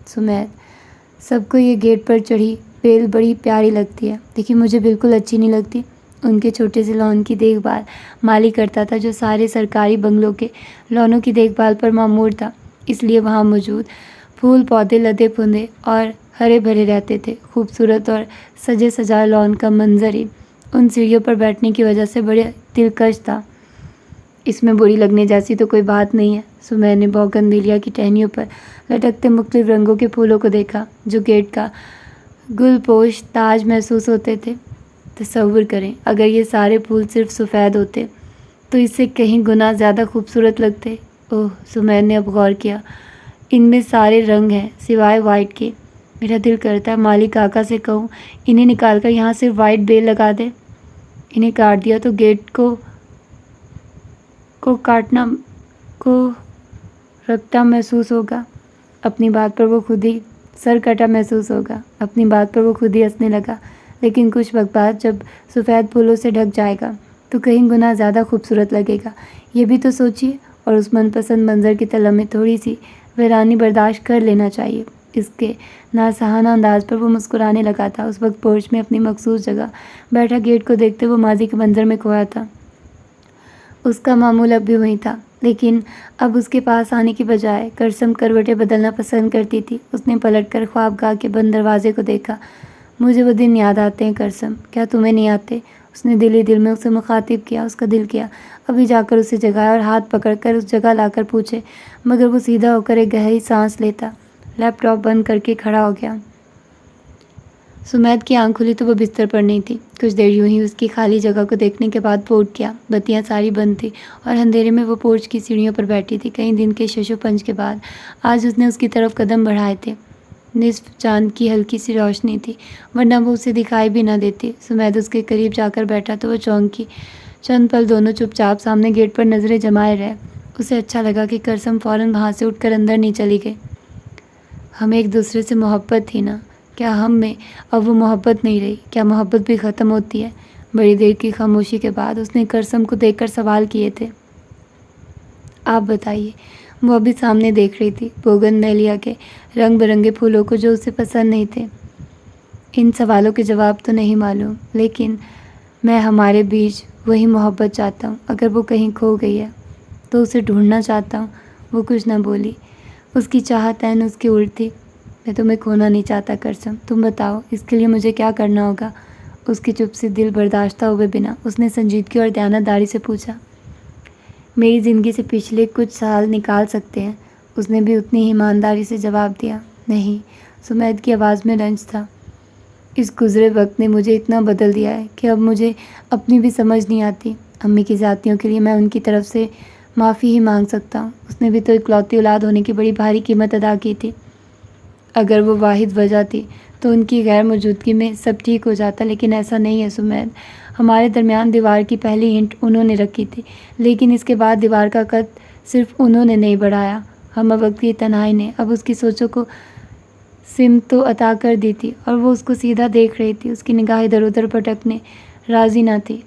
سمیت، سب کو یہ گیٹ پر چڑھی بیل بڑی پیاری لگتی ہے، لیکن مجھے بالکل اچھی نہیں لگتی۔ ان کے چھوٹے سے لان کی دیکھ بھال مالی کرتا تھا، جو سارے سرکاری بنگلوں کے لانوں کی دیکھ بھال پر مامور تھا، اس لیے وہاں موجود پھول پودے لدے پھندے اور ہرے بھرے رہتے تھے۔ خوبصورت اور سجے سجائے لان کا منظر ہی ان سیڑھیوں پر بیٹھنے کی وجہ سے بڑے دلکش تھا۔ اس میں بری لگنے جیسی تو کوئی بات نہیں ہے۔ سمیر نے بوگنویلیا کی ٹہنیوں پر لٹکتے مختلف رنگوں کے پھولوں کو دیکھا، جو گیٹ کا گل پوش تاج محسوس ہوتے تھے۔ تصور کریں اگر یہ سارے پھول صرف سفید ہوتے تو اس سے کہیں گنا زیادہ خوبصورت لگتے۔ اوہ، سمیر نے اب غور کیا، ان میں سارے رنگ ہیں سوائے وائٹ کے۔ میرا دل کرتا ہے مالک آقا سے کہوں انہیں نکال کر یہاں صرف وائٹ بیل لگا دے۔ انہیں کاٹ دیا تو گیٹ کو کاٹنا کو رکھتا محسوس ہوگا۔ اپنی بات پر وہ خود ہی سر کٹا محسوس ہوگا۔ اپنی بات پر وہ خود ہی ہنسنے لگا۔ لیکن کچھ وقت بعد جب سفید پھولوں سے ڈھک جائے گا تو کہیں گنا زیادہ خوبصورت لگے گا۔ یہ بھی تو سوچیے، اور اس من پسند منظر کی طلب میں تھوڑی سی ویرانی برداشت کر لینا چاہیے۔ اس کے ناصحانہ انداز پر وہ مسکرانے لگا تھا۔ اس وقت پورچ میں اپنی مخصوص جگہ بیٹھا گیٹ کو دیکھتے وہ ماضی کے منظر میں کھویا تھا۔ اس کا معمول اب بھی وہی تھا، لیکن اب اس کے پاس آنے کی بجائے کرسم کروٹیں بدلنا پسند کرتی تھی۔ اس نے پلٹ کر خوابگاہ کے بند دروازے کو دیکھا۔ مجھے وہ دن یاد آتے ہیں کرسم، کیا تمہیں نہیں آتے؟ اس نے دل ہی دل میں اسے مخاطب کیا۔ اس کا دل کیا ابھی جا کر اسے جگائے اور ہاتھ پکڑ کر اس جگہ لا کر پوچھے، مگر وہ سیدھا ہو کر ایک گہری سانس لیتا لیپ ٹاپ بند کر کے کھڑا ہو گیا۔ سمیت کی آنکھ کھلی تو وہ بستر پر نہیں تھی۔ کچھ دیر یوں ہی اس کی خالی جگہ کو دیکھنے کے بعد وہ اٹھ گیا۔ بتیاں ساری بند تھیں اور اندھیرے میں وہ پورچ کی سیڑھیوں پر بیٹھی تھی۔ کئی دن کے شش و پنج کے بعد آج اس نے اس کی طرف قدم بڑھائے تھے۔ نصف چاند کی ہلکی سی روشنی تھی، ورنہ وہ اسے دکھائی بھی نہ دیتی۔ سمیت اس کے قریب جا کر بیٹھا تو وہ چونکی۔ چند پل دونوں چپ چاپ سامنے گیٹ پر نظریں جمائے رہے۔ اسے اچھا لگا کہ کرسم فوراً وہاں سے اٹھ کر اندر نہیں چلی گئی۔ ہمیں ایک دوسرے سے محبت تھی نا، کیا ہم میں اب وہ محبت نہیں رہی؟ کیا محبت بھی ختم ہوتی ہے؟ بڑی دیر کی خاموشی کے بعد اس نے کرسم کو دیکھ کر سوال کیے تھے۔ آپ بتائیے۔ وہ ابھی سامنے دیکھ رہی تھی، بوگنویلیا کے رنگ برنگے پھولوں کو جو اسے پسند نہیں تھے۔ ان سوالوں کے جواب تو نہیں معلوم، لیکن میں ہمارے بیچ وہی محبت چاہتا ہوں۔ اگر وہ کہیں کھو گئی ہے تو اسے ڈھونڈنا چاہتا ہوں۔ وہ کچھ نہ بولی۔ اس کی چاہت عین اس کی الٹ تھی۔ میں تمہیں کھونا نہیں چاہتا کرسم، تم بتاؤ اس کے لیے مجھے کیا کرنا ہوگا؟ اس کی چپ سے دل برداشتہ ہوئے بنا اس نے سنجیدگی اور دیانتداری سے پوچھا۔ میری زندگی سے پچھلے کچھ سال نکال سکتے ہیں؟ اس نے بھی اتنی ایمانداری سے جواب دیا۔ نہیں، سمیت کی آواز میں رنج تھا۔ اس گزرے وقت نے مجھے اتنا بدل دیا ہے کہ اب مجھے اپنی بھی سمجھ نہیں آتی۔ امی کی زیادتیوں کے لیے میں ان کی طرف سے معافی ہی مانگ سکتا ہوں۔ اس نے بھی تو اکلوتی اولاد ہونے کی بڑی بھاری قیمت ادا کی تھی۔ اگر وہ واحد وجہ تھی تو ان کی غیر موجودگی میں سب ٹھیک ہو جاتا، لیکن ایسا نہیں ہے سمیت۔ ہمارے درمیان دیوار کی پہلی اینٹ انہوں نے رکھی تھی، لیکن اس کے بعد دیوار کا قد صرف انہوں نے نہیں بڑھایا، ہم وقت کی تنہائی نے۔ اب اس کی سوچوں کو سمت تو عطا کر دی تھی اور وہ اس کو سیدھا دیکھ رہی تھی، اس کی نگاہ ادھر ادھر بھٹکنے راضی نہ تھی۔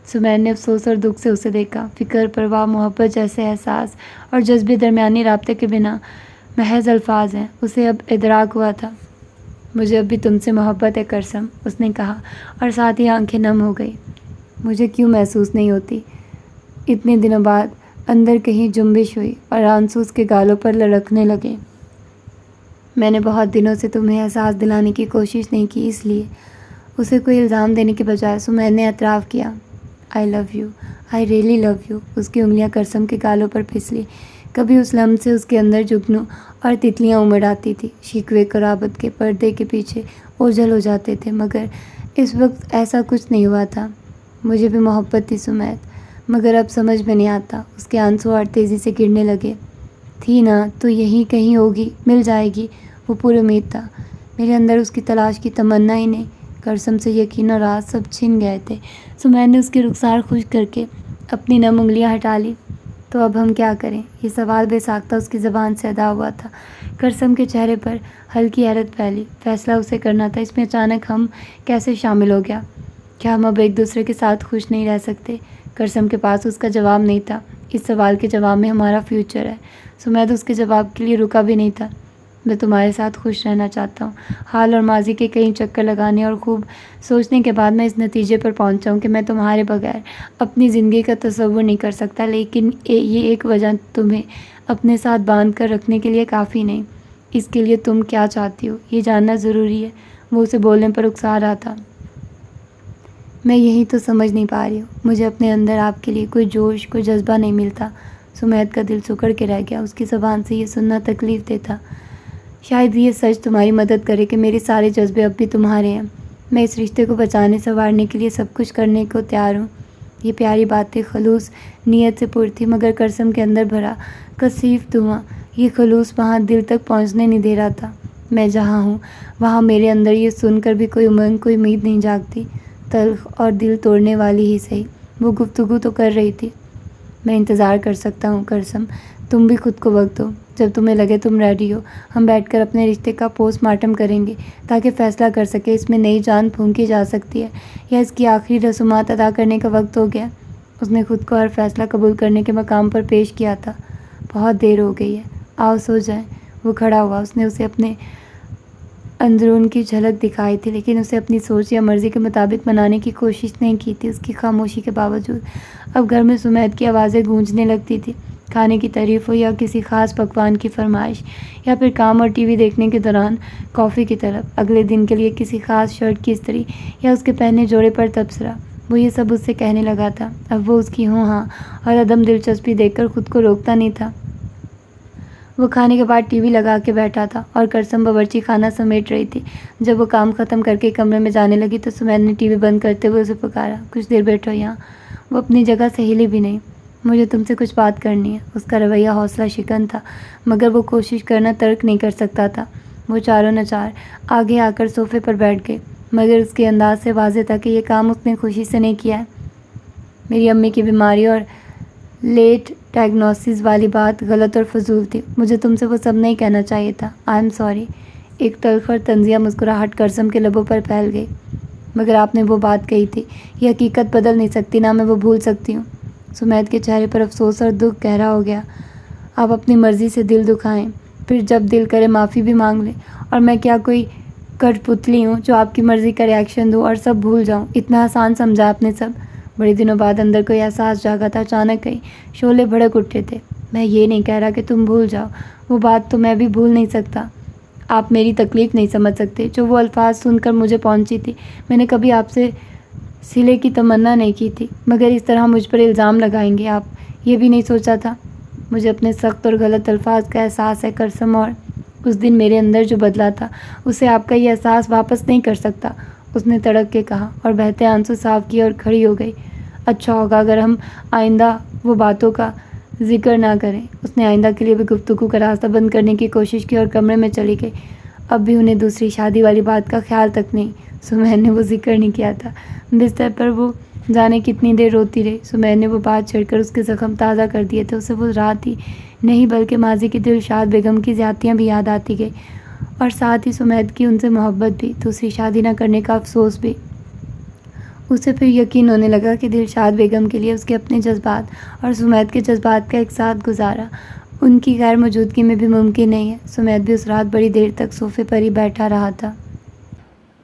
سمیت نے افسوس اور دکھ سے اسے دیکھا۔ فکر، پرواہ، محبت جیسے احساس اور جذبے درمیانی رابطے کے بنا محض الفاظ ہیں۔ اسے اب ادراک ہوا تھا۔ مجھے اب بھی تم سے محبت ہے کرسم، اس نے کہا اور ساتھ ہی آنکھیں نم ہو گئی۔ مجھے کیوں محسوس نہیں ہوتی؟ اتنے دنوں بعد اندر کہیں جنبش ہوئی اور آنسو اس کے گالوں پر لڑکنے لگے۔ میں نے بہت دنوں سے تمہیں احساس دلانے کی کوشش نہیں کی، اس لیے۔ اسے کوئی الزام دینے کے بجائے سمیت نے اعتراف کیا۔ I love you, I really love you. اس کی انگلیاں کرسم کے گالوں پر پھسلی۔ کبھی اس لمحے سے اس کے اندر جگنو اور تتلیاں امڑ آتی تھی، شکوے قرابت کے پردے کے پیچھے اوجھل ہو جاتے تھے، مگر اس وقت ایسا کچھ نہیں ہوا تھا۔ مجھے بھی محبت تھی سمیت، مگر اب سمجھ میں نہیں آتا۔ اس کے آنسو اور تیزی سے گرنے لگے۔ تھی نا تو یہیں کہیں ہوگی، مل جائے گی، وہ پوری امید تھا۔ میرے اندر اس کی تلاش کی تمنا ہی نہیں۔ کرسم سے یقین اور راز سب چھن گئے تھے۔ سمیت نے اس کی رخسار خشک کر کے اپنی نم انگلیاں ہٹا لی۔ تو اب ہم کیا کریں؟ یہ سوال بے ساختہ اس کی زبان سے ادا ہوا تھا۔ کرسم کے چہرے پر ہلکی حیرت پھیلی۔ فیصلہ اسے کرنا تھا، اس میں اچانک ہم کیسے شامل ہو گیا؟ کیا ہم اب ایک دوسرے کے ساتھ خوش نہیں رہ سکتے؟ کرسم کے پاس اس کا جواب نہیں تھا۔ اس سوال کے جواب میں ہمارا فیوچر ہے۔ سمیت اس کے جواب کے لیے رکا بھی نہیں تھا۔ میں تمہارے ساتھ خوش رہنا چاہتا ہوں۔ حال اور ماضی کے کئی چکر لگانے اور خوب سوچنے کے بعد میں اس نتیجے پر پہنچا ہوں کہ میں تمہارے بغیر اپنی زندگی کا تصور نہیں کر سکتا، لیکن یہ ایک وجہ تمہیں اپنے ساتھ باندھ کر رکھنے کے لیے کافی نہیں۔ اس کے لیے تم کیا چاہتی ہو یہ جاننا ضروری ہے۔ وہ اسے بولنے پر اکسا رہا تھا۔ میں یہی تو سمجھ نہیں پا رہی ہوں۔ مجھے اپنے اندر آپ کے لیے کوئی جوش، کوئی جذبہ نہیں ملتا۔ سمیت کا دل سکڑ کے رہ گیا۔ اس کی زبان سے یہ سننا تکلیف دہ تھا۔ شاید یہ سچ تمہاری مدد کرے کہ میرے سارے جذبے اب بھی تمہارے ہیں۔ میں اس رشتے کو بچانے سنوارنے کے لیے سب کچھ کرنے کو تیار ہوں۔ یہ پیاری باتیں خلوص نیت سے پر تھی، مگر کرسم کے اندر بھرا کثیف دھواں یہ خلوص وہاں دل تک پہنچنے نہیں دے رہا تھا۔ میں جہاں ہوں وہاں میرے اندر یہ سن کر بھی کوئی امنگ، کوئی امید نہیں جاگتی، تلخ اور دل توڑنے والی ہی صحیح۔ وہ گفتگو تو کر رہی تھی۔ میں انتظار کر سکتا ہوں کرسم، تم بھی خود کو وقت دو۔ جب تمہیں لگے تم ریڈی ہو، ہم بیٹھ کر اپنے رشتے کا پوسٹ مارٹم کریں گے تاکہ فیصلہ کر سکے اس میں نئی جان پھونکی جا سکتی ہے یا اس کی آخری رسومات ادا کرنے کا وقت ہو گیا۔ اس نے خود کو ہر فیصلہ قبول کرنے کے مقام پر پیش کیا تھا۔ بہت دیر ہو گئی ہے، آؤ سو جائیں۔ وہ کھڑا ہوا۔ اس نے اسے اپنے اندرون کی جھلک دکھائی تھی، لیکن اسے اپنی سوچ یا مرضی کے مطابق منانے کی کوشش نہیں کی تھی۔ اس کی خاموشی کے باوجود اب گھر میں سمیت کی آوازیں گونجنے لگتی تھی، کھانے کی تعریف ہو یا کسی خاص پکوان کی فرمائش، یا پھر کام اور ٹی وی دیکھنے کے دوران کافی کی طلب، اگلے دن کے لیے کسی خاص شرٹ کی استری یا اس کے پہنے جوڑے پر تبصرہ۔ وہ یہ سب اس سے کہنے لگا تھا۔ اب وہ اس کی ہوں ہاں اور عدم دلچسپی دیکھ کر خود کو روکتا نہیں تھا۔ وہ کھانے کے بعد ٹی وی لگا کے بیٹھا تھا اور کرسم باورچی خانہ سمیٹ رہی تھی۔ جب وہ کام ختم کر کے کمرے میں جانے لگی تو سمیت نے ٹی وی بند کرتے ہوئے اسے پکارا، کچھ دیر بیٹھو یہاں۔ وہ اپنی جگہ سے ہلی بھی نہیں۔ مجھے تم سے کچھ بات کرنی ہے۔ اس کا رویہ حوصلہ شکن تھا، مگر وہ کوشش کرنا ترک نہیں کر سکتا تھا۔ وہ چاروں نچار آگے آ کر صوفے پر بیٹھ گئے، مگر اس کے انداز سے واضح تھا کہ یہ کام اس نے خوشی سے نہیں کیا ہے۔ میری امی کی بیماری اور لیٹ ڈائگنوسس والی بات غلط اور فضول تھی۔ مجھے تم سے وہ سب نہیں کہنا چاہیے تھا۔ I am sorry. ایک تلخ اور طنزیہ مسکراہٹ کرسم کے لبوں پر پھیل گئی۔ مگر آپ نے وہ بات کہی تھی، یہ حقیقت بدل نہیں سکتی، نہ میں وہ بھول سکتی ہوں۔ سمیت کے چہرے پر افسوس اور دکھ گہرا ہو گیا۔ آپ اپنی مرضی سے دل دکھائیں، پھر جب دل کرے معافی بھی مانگ لیں، اور میں کیا کوئی کٹ پتلی ہوں جو آپ کی مرضی کا ریئیکشن دوں اور سب بھول جاؤں؟ اتنا آسان سمجھا آپ نے سب؟ بڑے دنوں بعد اندر کوئی احساس جاگا تھا۔ اچانک کئی شعلے بھڑک اٹھے تھے۔ میں یہ نہیں کہہ رہا کہ تم بھول جاؤ، وہ بات تو میں بھی بھول نہیں سکتا۔ آپ میری تکلیف نہیں سمجھ سکتے جو وہ الفاظ سن کر مجھے پہنچی تھی۔ میں نے کبھی آپ سے صلے کی تمنا نہیں کی تھی، مگر اس طرح مجھ پر الزام لگائیں گے آپ، یہ بھی نہیں سوچا تھا۔ مجھے اپنے سخت اور غلط الفاظ کا احساس ہے کرسم، اور اس دن میرے اندر جو بدلا تھا اسے آپ کا یہ احساس واپس نہیں کر سکتا، اس نے تڑپ کے کہا اور بہتے آنسو صاف کیے اور کھڑی ہو گئی۔ اچھا ہوگا اگر ہم آئندہ وہ باتوں کا ذکر نہ کریں۔ اس نے آئندہ کے لیے بھی گفتگو کا راستہ بند کرنے کی کوشش کی اور کمرے میں چلی گئی۔ اب بھی انہیں دوسری شادی والی بات کا خیال تک نہیں۔ سمیر نے وہ ذکر نہیں کیا تھا۔ بستر پر وہ جانے کتنی دیر روتی رہی۔ سمیر نے وہ بات چھیڑ کر اس کے زخم تازہ کر دیے تھے۔ اسے وہ رات ہی نہیں بلکہ ماضی کی دلشاد بیگم کی زیادتیاں بھی یاد آتی گئی، اور ساتھ ہی سمیت کی ان سے محبت بھی، دوسری شادی نہ کرنے کا افسوس بھی۔ اسے پھر یقین ہونے لگا کہ دلشاد بیگم کے لیے اس کے اپنے جذبات اور سمیت کے جذبات کا ایک ساتھ گزارا ان کی غیر موجودگی میں بھی ممکن نہیں ہے۔ سمیت بھی اس رات بڑی دیر تک صوفے پر ہی بیٹھا رہا تھا۔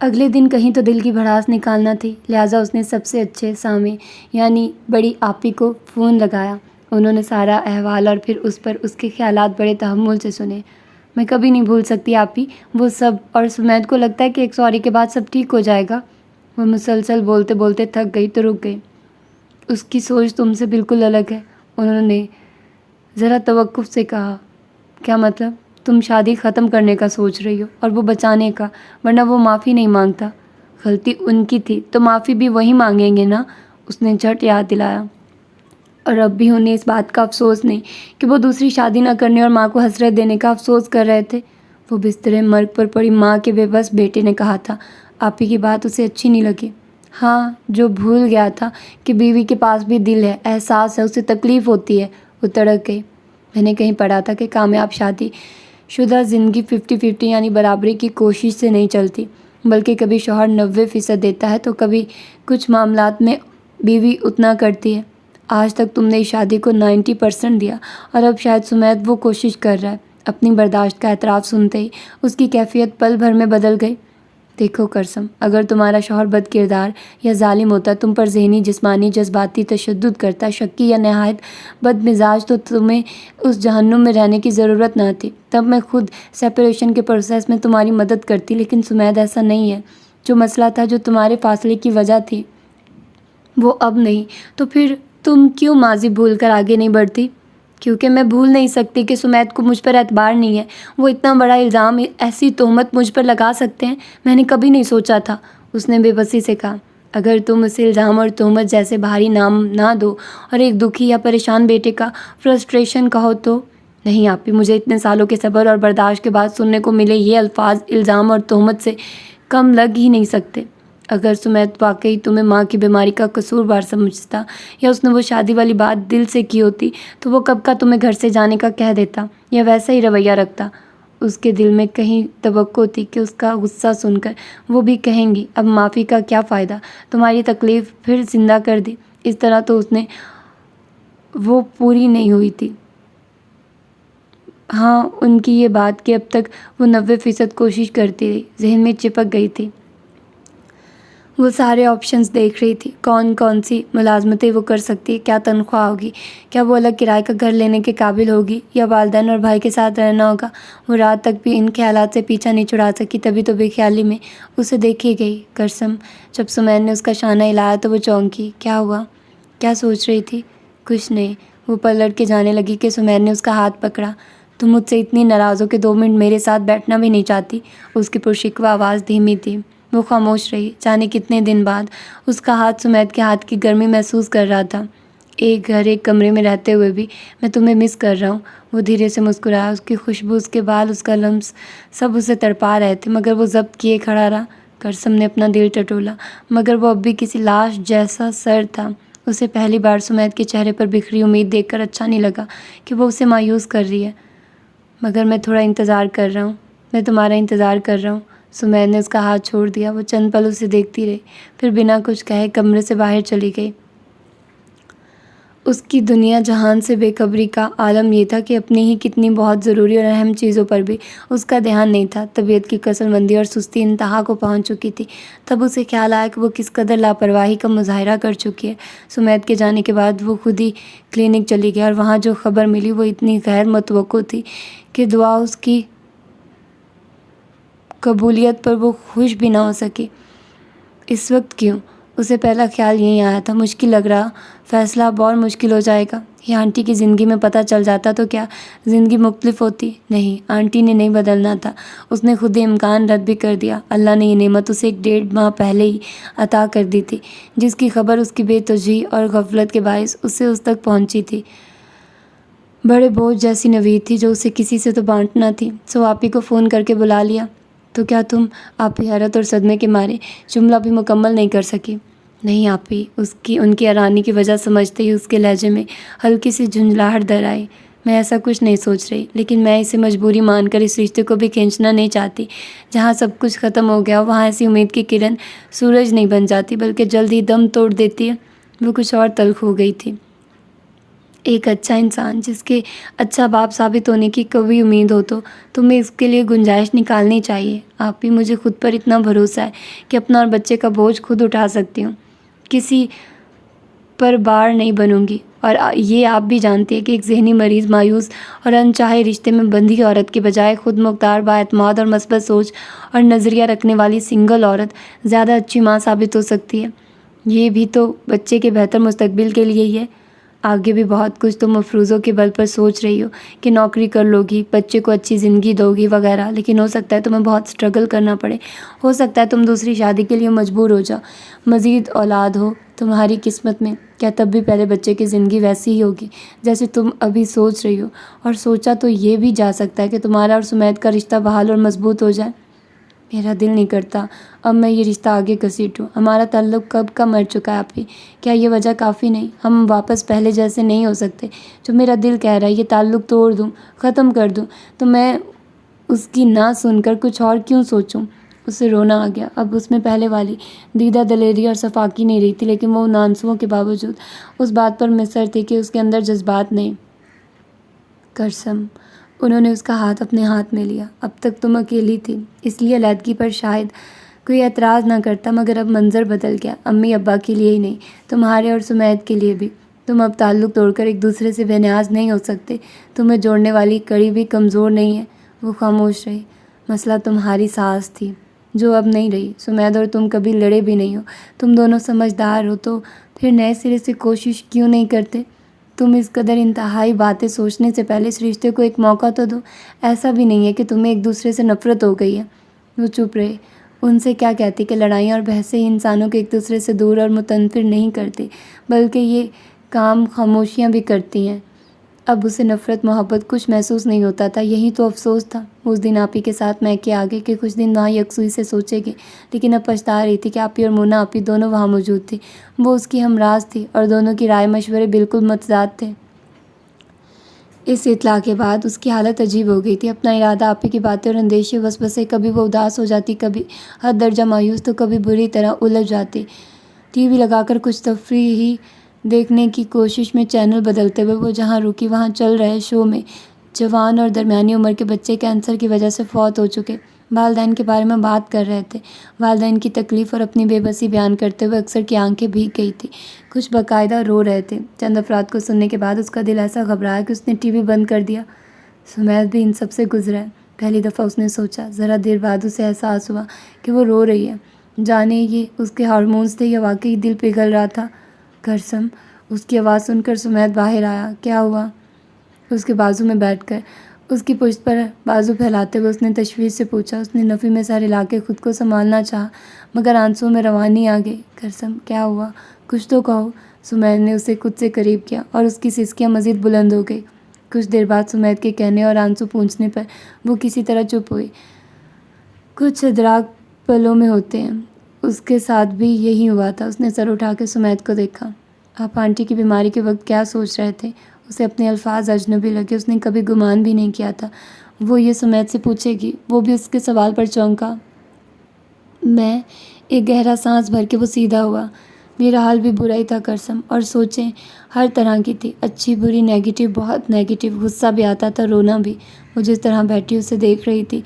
اگلے دن کہیں تو دل کی بھڑاس نکالنا تھی، لہٰذا اس نے سب سے اچھے سامع یعنی بڑی آپی کو فون لگایا۔ انہوں نے سارا احوال اور پھر اس پر اس کے خیالات بڑے تحمل سے سنے۔ میں کبھی نہیں بھول سکتی آپی وہ سب، اور سمیت کو لگتا ہے کہ ایک سوری کے بعد سب ٹھیک ہو جائے گا۔ وہ مسلسل بولتے بولتے تھک گئی تو رک گئی۔ اس کی سوچ تم سے بالکل الگ ہے، انہوں نے ذرا توقف سے کہا۔ کیا مطلب؟ تم شادی ختم کرنے کا سوچ رہی ہو اور وہ بچانے کا، ورنہ وہ معافی نہیں مانگتا۔ غلطی ان کی تھی تو معافی بھی وہی مانگیں گے نا، اس نے جھٹ یاد دلایا۔ اور اب بھی انہیں اس بات کا افسوس نہیں کہ وہ دوسری شادی نہ کرنے اور ماں کو حسرت دینے کا افسوس کر رہے تھے۔ وہ بسترے مرگ پر پڑی ماں کے بے بس بیٹے نے کہا تھا۔ آپی کی بات اسے اچھی نہیں لگی۔ ہاں، جو بھول گیا تھا کہ بیوی کے پاس بھی دل ہے، احساس ہے، اسے تکلیف ہوتی ہے، وہ تڑک گئی۔ میں نے کہیں پڑھا تھا کہ کامیاب شادی شدہ زندگی 50-50 یعنی برابری کی کوشش سے نہیں چلتی، بلکہ کبھی شوہر 90% دیتا ہے تو کبھی کچھ معاملات میں بیوی اتنا کرتی ہے۔ آج تک تم نے اس شادی کو 90% دیا، اور اب شاید سمیت وہ کوشش کر رہا ہے۔ اپنی برداشت کا اعتراف سنتے ہی اس کی کیفیت پل بھر میں بدل گئی۔ دیکھو کرسم، اگر تمہارا شوہر بد کردار یا ظالم ہوتا، تم پر ذہنی، جسمانی، جذباتی تشدد کرتا، شکی یا نہایت بد مزاج، تو تمہیں اس جہنم میں رہنے کی ضرورت نہ تھی۔ تب میں خود سیپریشن کے پروسیس میں تمہاری مدد کرتی، لیکن سمیت ایسا نہیں ہے۔ جو مسئلہ تھا، جو تمہارے فاصلے کی وجہ تھی، وہ اب نہیں۔ تو پھر تم کیوں ماضی بھول کر آگے نہیں بڑھتی؟ کیونکہ میں بھول نہیں سکتی کہ سمیت کو مجھ پر اعتبار نہیں ہے۔ وہ اتنا بڑا الزام، ایسی تہمت مجھ پر لگا سکتے ہیں، میں نے کبھی نہیں سوچا تھا، اس نے بے بسی سے کہا۔ اگر تم اسے الزام اور تہمت جیسے بھاری نام نہ دو اور ایک دکھی یا پریشان بیٹے کا فرسٹریشن کہو تو۔ نہیں آپی، مجھے اتنے سالوں کے صبر اور برداشت کے بعد سننے کو ملے یہ الفاظ الزام اور تہمت سے کم لگ ہی نہیں سکتے۔ اگر سمیت واقعی تمہیں ماں کی بیماری کا قصوروار سمجھتا یا اس نے وہ شادی والی بات دل سے کی ہوتی تو وہ کب کا تمہیں گھر سے جانے کا کہہ دیتا یا ویسا ہی رویہ رکھتا۔ اس کے دل میں کہیں توقع تھی کہ اس کا غصہ سن کر وہ بھی کہیں گی اب معافی کا کیا فائدہ، تمہاری تکلیف پھر زندہ کر دی۔ اس طرح تو اس نے وہ پوری نہیں ہوئی تھی۔ ہاں، ان کی یہ بات کہ اب تک وہ 90% کوشش کرتی رہی ذہن میں چپک گئی تھی۔ وہ سارے آپشنز دیکھ رہی تھی، کون کون سی ملازمتیں وہ کر سکتی ہے، کیا تنخواہ ہوگی، کیا وہ الگ کرائے کا گھر لینے کے قابل ہوگی یا والدین اور بھائی کے ساتھ رہنا ہوگا۔ وہ رات تک بھی ان خیالات سے پیچھا نہیں چھڑا سکی، تبھی تو بے خیالی میں اسے دیکھی گئی کرسم۔ جب سمیر نے اس کا شانہ ہلایا تو وہ چونکی۔ کیا ہوا؟ کیا سوچ رہی تھی؟ کچھ نہیں۔ وہ پلٹ کے جانے لگی کہ سمیر نے اس کا ہاتھ پکڑا۔ تم مجھ سے اتنی ناراض ہو کہ 2 منٹ میرے ساتھ بیٹھنا بھی نہیں چاہتی؟ اس کی پرشکوہ آواز دھیمی تھی۔ وہ خاموش رہی، جانے کتنے دن بعد اس کا ہاتھ سمیت کے ہاتھ کی گرمی محسوس کر رہا تھا۔ ایک گھر، ایک کمرے میں رہتے ہوئے بھی میں تمہیں مس کر رہا ہوں۔ وہ دھیرے سے مسکرایا۔ اس کی خوشبو، اس کے بال، اس کا لمس سب اسے تڑپا رہے تھے، مگر وہ ضبط کیے کھڑا رہا۔ کرسم نے اپنا دل ٹٹولا، مگر وہ اب بھی کسی لاش جیسا سرد تھا۔ اسے پہلی بار سمیت کے چہرے پر بکھری امید دیکھ کر اچھا نہیں لگا کہ وہ اسے مایوس کر رہی ہے۔ مگر میں تھوڑا انتظار کر رہا ہوں، میں تمہارا انتظار کر رہا ہوں۔ سمیر نے اس کا ہاتھ چھوڑ دیا۔ وہ چند پل اسے دیکھتی رہی، پھر بنا کچھ کہے کمرے سے باہر چلی گئی۔ اس کی دنیا جہان سے بے خبری کا عالم یہ تھا کہ اپنی ہی کتنی بہت ضروری اور اہم چیزوں پر بھی اس کا دھیان نہیں تھا۔ طبیعت کی کسل مندی اور سستی انتہا کو پہنچ چکی تھی۔ تب اسے خیال آیا کہ وہ کس قدر لاپرواہی کا مظاہرہ کر چکی ہے۔ سمیت کے جانے کے بعد وہ خود ہی کلینک چلی گئی اور وہاں جو خبر ملی وہ اتنی غیر متوقع تھی کہ دعا اس کی قبولیت پر وہ خوش بھی نہ ہو سکی۔ اس وقت کیوں؟ اسے پہلا خیال یہی آیا تھا۔ مشکل لگ رہا، فیصلہ اب اور مشکل ہو جائے گا۔ یہ آنٹی کی زندگی میں پتہ چل جاتا تو کیا زندگی مختلف ہوتی؟ نہیں، آنٹی نے نہیں بدلنا تھا۔ اس نے خود امکان رد بھی کر دیا۔ اللہ نے یہ نعمت اسے 1.5 ماہ پہلے ہی عطا کر دی تھی، جس کی خبر اس کی بے توجہی اور غفلت کے باعث اس تک پہنچی تھی۔ بڑے بوجھ جیسی نوید تھی جو اسے کسی سے تو بانٹنا تھی۔ سو آپی کو فون کر کے بلا لیا۔ تو کیا تم؟ آپی حیرت اور صدمے کے مارے جملہ بھی مکمل نہیں کر سکی۔ نہیں آپی، ان کی حیرانی کی وجہ سمجھتے ہی اس کے لہجے میں ہلکی سی جھنجھلاہٹ در آئی۔ میں ایسا کچھ نہیں سوچ رہی، لیکن میں اسے مجبوری مان کر اس رشتے کو بھی کھینچنا نہیں چاہتی۔ جہاں سب کچھ ختم ہو گیا وہاں ایسی امید کی کرن سورج نہیں بن جاتی بلکہ جلد ہی دم توڑ دیتی ہے۔ وہ کچھ اور تلخ ہو گئی تھی۔ ایک اچھا انسان جس کے اچھا باپ ثابت ہونے کی کبھی امید ہو تو تمہیں اس کے لیے گنجائش نکالنی چاہیے۔ آپ بھی مجھے خود پر اتنا بھروسہ ہے کہ اپنا اور بچے کا بوجھ خود اٹھا سکتی ہوں، کسی پر بار نہیں بنوں گی۔ اور یہ آپ بھی جانتے ہیں کہ ایک ذہنی مریض، مایوس اور انچاہے رشتے میں بندھی عورت کے بجائے خود مختار، بااعتماد اور مثبت سوچ اور نظریہ رکھنے والی سنگل عورت زیادہ اچھی ماں ثابت ہو سکتی ہے۔ یہ بھی تو بچے کے بہتر مستقبل کے لیے ہی ہے۔ آگے بھی بہت کچھ تم افروزوں کے بل پر سوچ رہی ہو کہ نوکری کر لو گی، بچے کو اچھی زندگی دو گی وغیرہ، لیکن ہو سکتا ہے تمہیں بہت سٹرگل کرنا پڑے، ہو سکتا ہے تم دوسری شادی کے لیے مجبور ہو جاؤ، مزید اولاد ہو تمہاری قسمت میں۔ کیا تب بھی پہلے بچے کی زندگی ویسی ہی ہوگی جیسے تم ابھی سوچ رہی ہو؟ اور سوچا تو یہ بھی جا سکتا ہے کہ تمہارا اور سمیت کا رشتہ بحال اور مضبوط ہو جائے۔ میرا دل نہیں کرتا اب میں یہ رشتہ آگے گھسیٹوں۔ ہمارا تعلق کب کا مر چکا ہے آپی۔ کیا یہ وجہ کافی نہیں؟ ہم واپس پہلے جیسے نہیں ہو سکتے؟ جو میرا دل کہہ رہا ہے یہ تعلق توڑ دوں، ختم کر دوں، تو میں اس کی نہ سن کر کچھ اور کیوں سوچوں؟ اسے رونا آ گیا۔ اب اس میں پہلے والی دیدہ دلیری اور صفاقی نہیں رہی تھی، لیکن وہ ان آنسوؤں کے باوجود اس بات پر مصر تھی کہ اس کے اندر جذبات نہیں۔ کرسم، انہوں نے اس کا ہاتھ اپنے ہاتھ میں لیا۔ اب تک تم اکیلی تھی، اس لیے علیحدگی پر شاید کوئی اعتراض نہ کرتا، مگر اب منظر بدل گیا۔ امی ابا کے لیے ہی نہیں، تمہارے اور سمیت کے لیے بھی۔ تم اب تعلق توڑ کر ایک دوسرے سے بے نیاز نہیں ہو سکتے۔ تمہیں جوڑنے والی کڑی بھی کمزور نہیں ہے۔ وہ خاموش رہی۔ مسئلہ تمہاری ساس تھی جو اب نہیں رہی۔ سمیت اور تم کبھی لڑے بھی نہیں ہو۔ تم دونوں سمجھدار ہو تو پھر نئے سرے سے کوشش کیوں نہیں کرتے؟ تم اس قدر انتہائی باتیں سوچنے سے پہلے اس رشتے کو ایک موقع تو دو۔ ایسا بھی نہیں ہے کہ تمہیں ایک دوسرے سے نفرت ہو گئی ہے۔ وہ چپ رہے۔ ان سے کیا کہتی کہ لڑائیاں اور بحثیں ہی انسانوں کو ایک دوسرے سے دور اور متنفر نہیں کرتی، بلکہ یہ کام خاموشیاں بھی کرتی ہیں۔ اب اسے نفرت محبت کچھ محسوس نہیں ہوتا تھا، یہی تو افسوس تھا۔ اس دن آپی کے ساتھ میکے آگے کہ کچھ دن وہاں یکسوئی سے سوچے گے، لیکن اب پچھتا رہی تھی کہ آپی اور مونا آپی دونوں وہاں موجود تھی۔ وہ اس کی ہمراز تھی اور دونوں کی رائے مشورے بالکل متضاد تھے۔ اس اطلاع کے بعد اس کی حالت عجیب ہو گئی تھی۔ اپنا ارادہ، آپی کی باتیں اور اندیشے وسوسے، کبھی وہ اداس ہو جاتی، کبھی حد درجہ مایوس، تو کبھی بری طرح الجھ جاتی۔ ٹی وی لگا کر کچھ تفریحی دیکھنے کی کوشش میں چینل بدلتے ہوئے وہ جہاں رکی وہاں چل رہے شو میں جوان اور درمیانی عمر کے بچے کینسر کی وجہ سے فوت ہو چکے والدین کے بارے میں بات کر رہے تھے۔ والدین کی تکلیف اور اپنی بے بسی بیان کرتے ہوئے اکثر کی آنکھیں بھیگ گئی تھی، کچھ باقاعدہ رو رہے تھے۔ چند افراد کو سننے کے بعد اس کا دل ایسا گھبرایا کہ اس نے ٹی وی بند کر دیا۔ سمیت بھی ان سب سے گزرا ہے، پہلی دفعہ اس نے سوچا۔ ذرا دیر بعد اسے احساس ہوا کہ وہ رو رہی ہے۔ جانے یہ اس کے ہارمونز تھے یا واقعی دل پگھل رہا تھا۔ کرسم، اس کی آواز سن کر سمیت باہر آیا۔ کیا ہوا؟ اس کے بازو میں بیٹھ کر اس کی پشت پر بازو پھیلاتے ہوئے اس نے تشویش سے پوچھا۔ اس نے نفی میں سر ہلا کے خود کو سنبھالنا چاہا، مگر آنسوؤں میں روانی آ گئی۔ کرسم، کیا ہوا؟ کچھ تو کہو۔ سمیت نے اسے خود سے قریب کیا اور اس کی سسکیاں مزید بلند ہو گئی۔ کچھ دیر بعد سمیت کے کہنے اور آنسو پونچھنے پر وہ کسی طرح چپ ہوئی۔ کچھ ادراک پلوں میں ہوتے ہیں، اس کے ساتھ بھی یہی ہوا تھا۔ اس نے سر اٹھا کے سمیت کو دیکھا۔ آپ آنٹی کی بیماری کے وقت کیا سوچ رہے تھے؟ اسے اپنے الفاظ اجنبی لگے، اس نے کبھی گمان بھی نہیں کیا تھا وہ یہ سمیت سے پوچھے گی۔ وہ بھی اس کے سوال پر چونکا۔ میں ایک گہرا سانس بھر کے وہ سیدھا ہوا۔ میرا حال بھی برا ہی تھا کرسم، اور سوچیں ہر طرح کی تھی، اچھی بری، نیگیٹو، بہت نیگیٹو، غصہ بھی آتا تھا، رونا بھی۔ وہ جس طرح بیٹھی اسے دیکھ رہی تھی،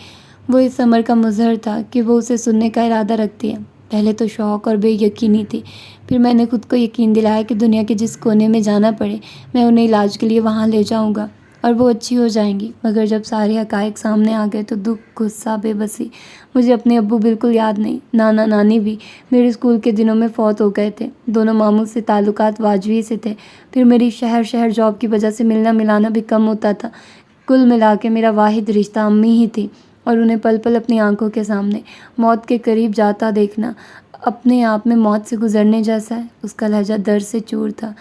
وہ اس عمر کا مظہر تھا کہ وہ اسے سننے کا ارادہ رکھتی ہے۔ پہلے تو شوق اور بے یقینی تھی، پھر میں نے خود کو یقین دلایا کہ دنیا کے جس کونے میں جانا پڑے میں انہیں علاج کے لیے وہاں لے جاؤں گا اور وہ اچھی ہو جائیں گی۔ مگر جب سارے حقائق سامنے آ گئے تو دکھ، غصہ، بے بسی۔ مجھے اپنے ابو بالکل یاد نہیں، نانا نانی بھی میرے اسکول کے دنوں میں فوت ہو گئے تھے۔ دونوں ماموں سے تعلقات واجبی سے تھے، پھر میری شہر جاب کی وجہ سے ملنا ملانا بھی کم ہوتا تھا۔ کل ملا کے میرا واحد رشتہ امی ہی تھی، اور انہیں پل پل اپنی آنکھوں کے سامنے موت کے قریب جاتا دیکھنا اپنے آپ میں موت سے گزرنے جیسا ہے۔ اس کا لہجہ درد سے چور تھا۔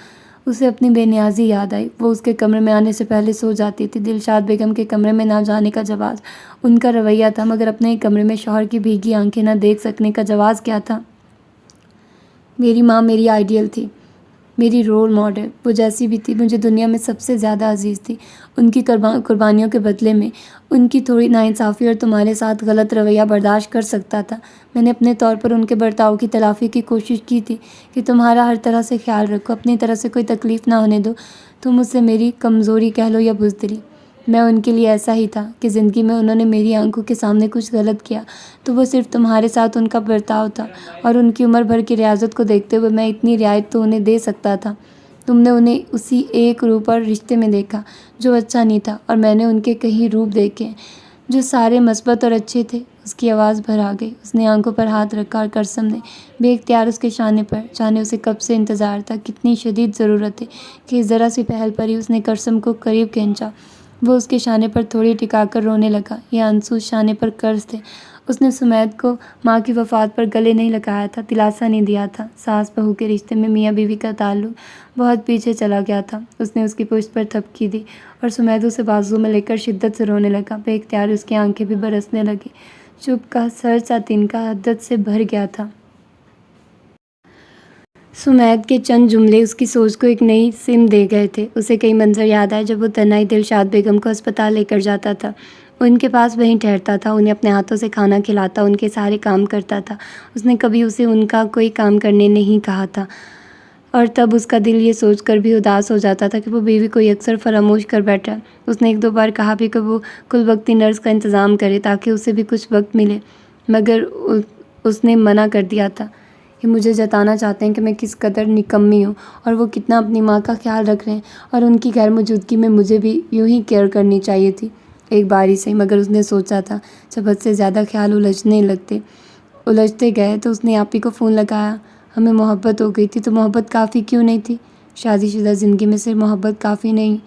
اسے اپنی بے نیازی یاد آئی۔ وہ اس کے کمرے میں آنے سے پہلے سو جاتی تھی۔ دلشاد بیگم کے کمرے میں نہ جانے کا جواز ان کا رویہ تھا، مگر اپنے ہی کمرے میں شوہر کی بھیگی آنکھیں نہ دیکھ سکنے کا جواز کیا تھا؟ میری ماں میری آئیڈیل تھی، میری رول ماڈل۔ وہ جیسی بھی تھی مجھے دنیا میں سب سے زیادہ عزیز تھی۔ ان کی قربانیوں کے بدلے میں ان کی تھوڑی ناانصافی اور تمہارے ساتھ غلط رویہ برداشت کر سکتا تھا۔ میں نے اپنے طور پر ان کے برتاؤ کی تلافی کی کوشش کی تھی کہ تمہارا ہر طرح سے خیال رکھو، اپنی طرف سے کوئی تکلیف نہ ہونے دو۔ تم اسے میری کمزوری کہہ لو یا بزدلی، میں ان کے لیے ایسا ہی تھا کہ زندگی میں انہوں نے میری آنکھوں کے سامنے کچھ غلط کیا تو وہ صرف تمہارے ساتھ ان کا برتاؤ تھا، اور ان کی عمر بھر کی ریاضت کو دیکھتے ہوئے میں اتنی رعایت تو انہیں دے سکتا تھا۔ تم نے انہیں اسی ایک روپ اور رشتے میں دیکھا جو اچھا نہیں تھا، اور میں نے ان کے کئی روپ دیکھے جو سارے مثبت اور اچھے تھے۔ اس کی آواز بھر آ گئی۔ اس نے آنکھوں پر ہاتھ رکھا اور کرسم نے بے اختیار اس کے شانے پر، جانے اسے کب سے انتظار تھا، کتنی شدید ضرورت تھی کہ اس ذرا سی پہل پر ہی اس نے کرسم کو قریب کھینچا۔ وہ اس کے شانے پر تھوڑی ٹکا کر رونے لگا۔ یہ آنسو اس شانے پر قرض تھے۔ اس نے سمیت کو ماں کی وفات پر گلے نہیں لگایا تھا، دلاسا نہیں دیا تھا۔ ساس بہو کے رشتے میں میاں بیوی کا تعلق بہت پیچھے چلا گیا تھا۔ اس نے اس کی پشت پر تھپکی دی اور سمیت اسے بازو میں لے کر شدت سے رونے لگا۔ بے اختیار اس کی آنکھیں بھی برسنے لگیں۔ چپ کا سر سا تنکا حدت سے بھر گیا تھا۔ سمیت کے چند جملے اس کی سوچ کو ایک نئی سمت دے گئے تھے۔ اسے کئی منظر یاد آئے جب وہ تنہائی دلشاد بیگم کو ہسپتال لے کر جاتا تھا، ان کے پاس وہیں ٹھہرتا تھا، انہیں اپنے ہاتھوں سے کھانا کھلاتا، ان کے سارے کام کرتا تھا۔ اس نے کبھی اسے ان کا کوئی کام کرنے نہیں کہا تھا، اور تب اس کا دل یہ سوچ کر بھی اداس ہو جاتا تھا کہ وہ بیوی کو اکثر فراموش کر بیٹھا۔ اس نے ایک دو بار کہا بھی کہ وہ کل وقتی نرس کا انتظام کرے تاکہ اسے بھی کچھ وقت ملے، مگر اس نے منع کر دیا تھا کہ مجھے جتانا چاہتے ہیں کہ میں کس قدر نکمی ہوں اور وہ کتنا اپنی ماں کا خیال رکھ رہے ہیں، اور ان کی غیر موجودگی میں مجھے بھی یوں ہی کیئر کرنی چاہیے تھی۔ ایک باری سے، مگر اس نے سوچا تھا جب حد سے زیادہ خیال الجھتے گئے تو اس نے آپ ہی کو فون لگایا۔ ہمیں محبت ہو گئی تھی تو محبت کافی کیوں نہیں تھی؟ شادی شدہ زندگی میں صرف محبت کافی نہیں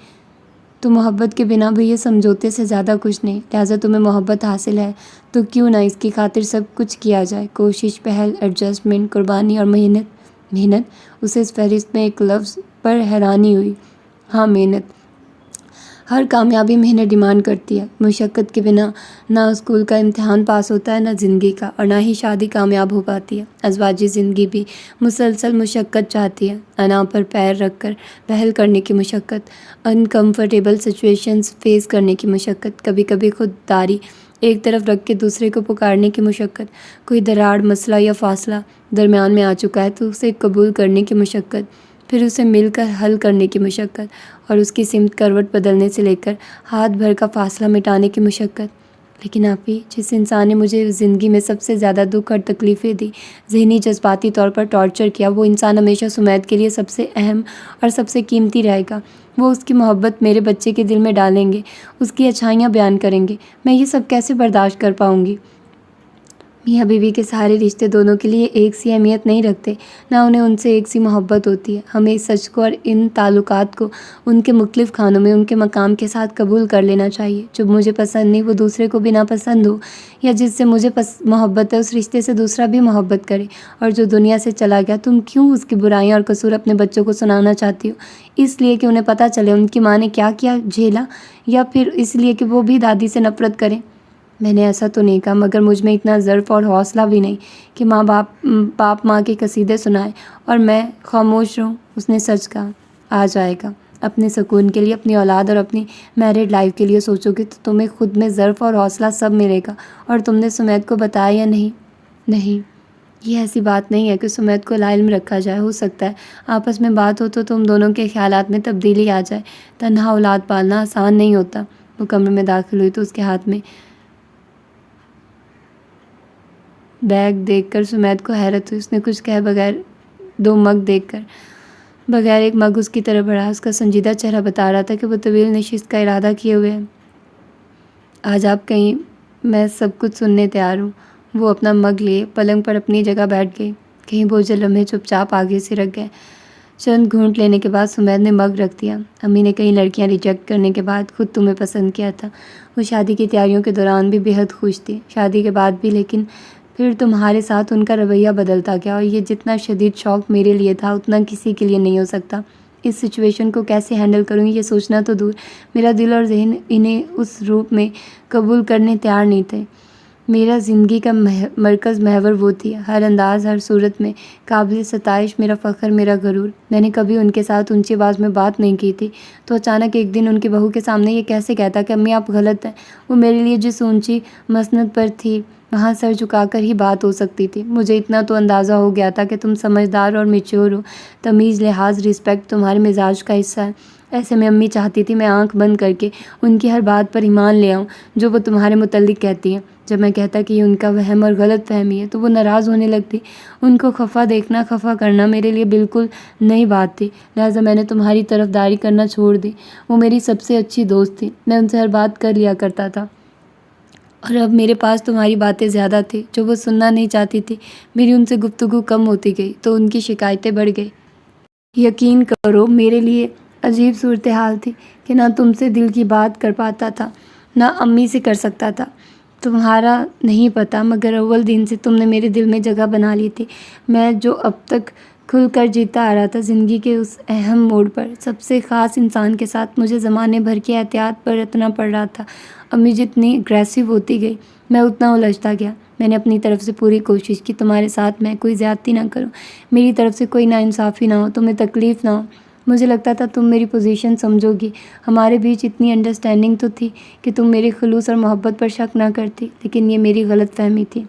تو محبت کے بنا بھی یہ سمجھوتے سے زیادہ کچھ نہیں۔ لہٰذا تمہیں محبت حاصل ہے تو کیوں نہ اس کی خاطر سب کچھ کیا جائے، کوشش، پہل، ایڈجسٹمنٹ، قربانی اور محنت۔ اسے اس فہرست میں ایک لفظ پر حیرانی ہوئی۔ ہاں، محنت۔ ہر کامیابی محنت ڈیمانڈ کرتی ہے۔ مشقت کے بنا نہ اسکول کا امتحان پاس ہوتا ہے، نہ زندگی کا، اور نہ ہی شادی کامیاب ہو پاتی ہے۔ ازواجی زندگی بھی مسلسل مشقت چاہتی ہے، انا پر پیر رکھ کر پہل کرنے کی مشقت، انکمفرٹیبل سچویشنز فیس کرنے کی مشقت، کبھی کبھی خود داری ایک طرف رکھ کے دوسرے کو پکارنے کی مشقت، کوئی دراڑ، مسئلہ یا فاصلہ درمیان میں آ چکا ہے تو اسے قبول کرنے کی مشقت، پھر اسے مل کر حل کرنے کی مشقت، اور اس کی سمت کروٹ بدلنے سے لے کر ہاتھ بھر کا فاصلہ مٹانے کی مشقت۔ لیکن آپ ہی، جس انسان نے مجھے زندگی میں سب سے زیادہ دکھ اور تکلیفیں دی، ذہنی جذباتی طور پر ٹارچر کیا، وہ انسان ہمیشہ سمیت کے لیے سب سے اہم اور سب سے قیمتی رہے گا۔ وہ اس کی محبت میرے بچے کے دل میں ڈالیں گے، اس کی اچھائیاں بیان کریں گے، میں یہ سب کیسے برداشت کر پاؤں گی؟ میاں بیوی کے سارے رشتے دونوں کے لیے ایک سی اہمیت نہیں رکھتے، نہ انہیں ان سے ایک سی محبت ہوتی ہے۔ ہمیں اس سچ کو اور ان تعلقات کو ان کے مختلف خانوں میں ان کے مقام کے ساتھ قبول کر لینا چاہیے۔ جو مجھے پسند نہیں وہ دوسرے کو بھی ناپسند ہو، یا جس سے مجھے محبت ہے اس رشتے سے دوسرا بھی محبت کرے، اور جو دنیا سے چلا گیا تم کیوں اس کی برائیاں اور قصور اپنے بچوں کو سنانا چاہتی ہو؟ اس لیے کہ انہیں پتہ چلے ان کی ماں نے کیا کیا جھیلا، یا پھر اس لیے کہ وہ بھی دادی سے نفرت کریں؟ میں نے ایسا تو نہیں کہا، مگر مجھ میں اتنا ظرف اور حوصلہ بھی نہیں کہ باپ ماں کے قصیدے سنائے اور میں خاموش رہوں۔ اس نے سچ کہا، آ جائے گا۔ اپنے سکون کے لیے، اپنی اولاد اور اپنی میرڈ لائف کے لیے سوچو گے تو تمہیں خود میں ظرف اور حوصلہ سب ملے گا۔ اور تم نے سمیت کو بتایا یا نہیں؟ نہیں، یہ ایسی بات نہیں ہے کہ سمیت کو لاعلم رکھا جائے، ہو سکتا ہے آپس میں بات ہو تو تم دونوں کے خیالات میں تبدیلی آ جائے۔ تنہا اولاد پالنا آسان نہیں ہوتا۔ وہ کمرے میں داخل ہوئی تو اس کے ہاتھ میں بیگ دیکھ کر سمیت کو حیرت ہوئی۔ اس نے کچھ کہے بغیر 2 مگ دیکھ کر بغیر ایک مگ اس کی طرف بڑھا۔ اس کا سنجیدہ چہرہ بتا رہا تھا کہ وہ طویل نشست کا ارادہ کیے ہوئے ہے۔ آج آپ کہیں، میں سب کچھ سننے تیار ہوں۔ وہ اپنا مگ لیے پلنگ پر اپنی جگہ بیٹھ گئی۔ کہیں بوجھل لمحے چپ چاپ آگے سے رکھ گئے۔ چند گھونٹ لینے کے بعد سمیت نے مگ رکھ دیا۔ امی نے کئی لڑکیاں ریجیکٹ کرنے کے بعد خود تمہیں پسند کیا تھا۔ وہ شادی کی تیاریوں کے دوران بھی بے حد خوش تھی، شادی کے بعد بھی، لیکن پھر تمہارے ساتھ ان کا رویہ بدلتا گیا، اور یہ جتنا شدید شوق میرے لیے تھا اتنا کسی کے لیے نہیں ہو سکتا۔ اس سچویشن کو کیسے ہینڈل کروں یہ سوچنا تو دور، میرا دل اور ذہن انہیں اس روپ میں قبول کرنے تیار نہیں تھے۔ میرا زندگی کا مرکز محور وہ تھی، ہر انداز، ہر صورت میں قابل ستائش، میرا فخر، میرا غرور۔ میں نے کبھی ان کے ساتھ اونچی آواز میں بات نہیں کی تھی، تو اچانک ایک دن ان کی بہو کے سامنے یہ کیسے کہتا کہ امی آپ غلط ہیں۔ وہ میرے لیے جس اونچی مسند پر تھی وہاں سر جھکا کر ہی بات ہو سکتی تھی۔ مجھے اتنا تو اندازہ ہو گیا تھا کہ تم سمجھدار اور میچور ہو، تمیز، لحاظ، رسپیکٹ تمہارے مزاج کا حصہ ہے۔ ایسے میں امی چاہتی تھی میں آنکھ بند کر کے ان کی ہر بات پر ایمان لے آؤں جو وہ تمہارے متعلق کہتی ہیں۔ جب میں کہتا کہ یہ ان کا وہم اور غلط فہمی ہے تو وہ ناراض ہونے لگتی۔ ان کو خفا دیکھنا، خفا کرنا میرے لیے بالکل نئی بات تھی، لہٰذا میں نے تمہاری طرفداری کرنا چھوڑ دی۔ وہ میری سب سے اچھی دوست تھی، میں ان سے ہر بات کر لیا کرتا تھا، اور اب میرے پاس تمہاری باتیں زیادہ تھی جو وہ سننا نہیں چاہتی تھی۔ میری ان سے گفتگو کم ہوتی گئی تو ان کی شکایتیں بڑھ گئی۔ یقین کرو میرے لیے عجیب صورتحال تھی کہ نہ تم سے دل کی بات کر پاتا تھا، نہ امی سے کر سکتا تھا۔ تمہارا نہیں پتا، مگر اول دن سے تم نے میرے دل میں جگہ بنا لی تھی۔ میں جو اب تک کھل کر جیتا آ رہا تھا زندگی کے اس اہم موڑ پر سب سے خاص انسان کے ساتھ، مجھے زمانے بھر کی احتیاط برتنا پڑ رہا تھا۔ امی جتنی اگریسو ہوتی گئی میں اتنا الجھتا گیا۔ میں نے اپنی طرف سے پوری کوشش کی تمہارے ساتھ میں کوئی زیادتی نہ کروں، میری طرف سے کوئی ناانصافی نہ ہو، تمہیں تکلیف نہ ہو۔ مجھے لگتا تھا تم میری پوزیشن سمجھو گی، ہمارے بیچ اتنی انڈرسٹینڈنگ تو تھی کہ تم میرے خلوص اور محبت پر شک نہ کرتی، لیکن یہ میری غلط فہمی تھی۔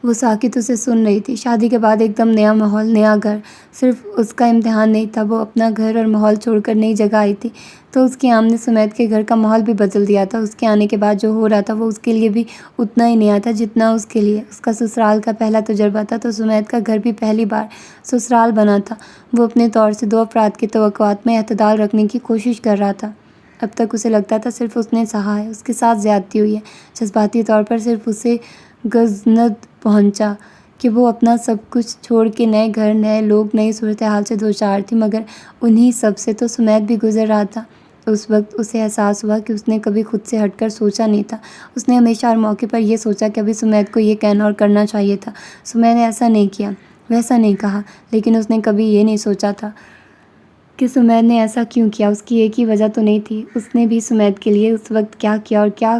وہ ساکت اسے سن رہی تھی۔ شادی کے بعد ایک دم نیا ماحول، نیا گھر۔ صرف اس کا امتحان نہیں تھا، وہ اپنا گھر اور ماحول چھوڑ کر نئی جگہ آئی تھی، تو اس کی آمد نے سمیت کے گھر کا ماحول بھی بدل دیا تھا۔ اس کے آنے کے بعد جو ہو رہا تھا وہ اس کے لیے بھی اتنا ہی نیا تھا جتنا اس کے لیے۔ اس کا سسرال کا پہلا تجربہ تھا، تو سمیت کا گھر بھی پہلی بار سسرال بنا تھا۔ وہ اپنے طور سے 2 افراد کی توقعات میں اعتدال رکھنے کی کوشش کر رہا تھا۔ اب تک اسے لگتا تھا صرف اس نے سہا ہے، اس کے ساتھ زیادتی ہوئی ہے، جذباتی طور پر صرف اسے گزند پہنچا کہ وہ اپنا سب کچھ چھوڑ کے نئے گھر، نئے لوگ، نئی صورتحال سے دوچار تھی، مگر انہی سب سے تو سمیت بھی گزر رہا تھا۔ اس وقت اسے احساس ہوا کہ اس نے کبھی خود سے ہٹ کر سوچا نہیں تھا۔ اس نے ہمیشہ ہر موقع پر یہ سوچا کہ ابھی سمیت کو یہ کہنا اور کرنا چاہیے تھا۔ سمیت نے ایسا نہیں کیا، ویسا نہیں کہا، لیکن اس نے کبھی یہ نہیں سوچا تھا کہ سمیت نے ایسا کیوں کیا۔ اس کی ایک ہی وجہ تو نہیں تھی، اس نے بھی سمیت کے لیے اس وقت کیا کیا اور کیا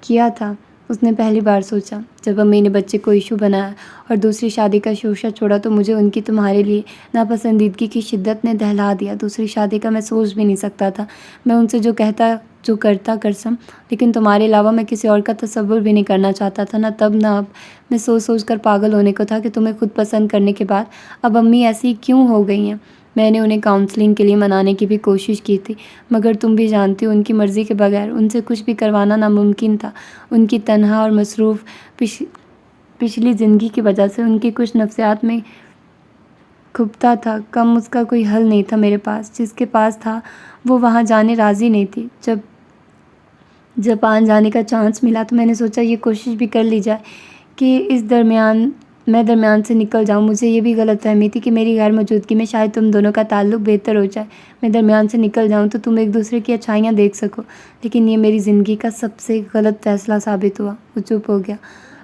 کیا تھا۔ اس نے پہلی بار سوچا جب امی نے بچے کو ایشو بنایا اور دوسری شادی کا شوشہ چھوڑا تو مجھے ان کی تمہارے لیے ناپسندیدگی کی شدت نے دہلا دیا۔ دوسری شادی کا میں سوچ بھی نہیں سکتا تھا، میں ان سے جو کہتا جو کرتا قسم، لیکن تمہارے علاوہ میں کسی اور کا تصور بھی نہیں کرنا چاہتا تھا، نہ تب نہ اب۔ میں سوچ سوچ کر پاگل ہونے کو تھا کہ تمہیں خود پسند کرنے کے بعد اب امی ایسی کیوں ہو گئی ہیں۔ میں نے انہیں کاؤنسلنگ کے لیے منانے کی بھی کوشش کی تھی، مگر تم بھی جانتی ہو ان کی مرضی کے بغیر ان سے کچھ بھی کروانا ناممکن تھا۔ ان کی تنہا اور مصروف پچھلی زندگی کی وجہ سے ان کی کچھ نفسیات میں کھپتا تھا، کم اس کا کوئی حل نہیں تھا میرے پاس۔ جس کے پاس تھا وہ وہاں جانے راضی نہیں تھی۔ جب جاپان جانے کا چانس ملا تو میں نے سوچا یہ کوشش بھی کر لی جائے کہ میں درمیان سے نکل جاؤں۔ مجھے یہ بھی غلط فہمی تھی کہ میری غیر موجودگی میں شاید تم دونوں کا تعلق بہتر ہو جائے، میں درمیان سے نکل جاؤں تو تم ایک دوسرے کی اچھائیاں دیکھ سکو، لیکن یہ میری زندگی کا سب سے غلط فیصلہ ثابت ہوا۔ وہ چپ ہو گیا۔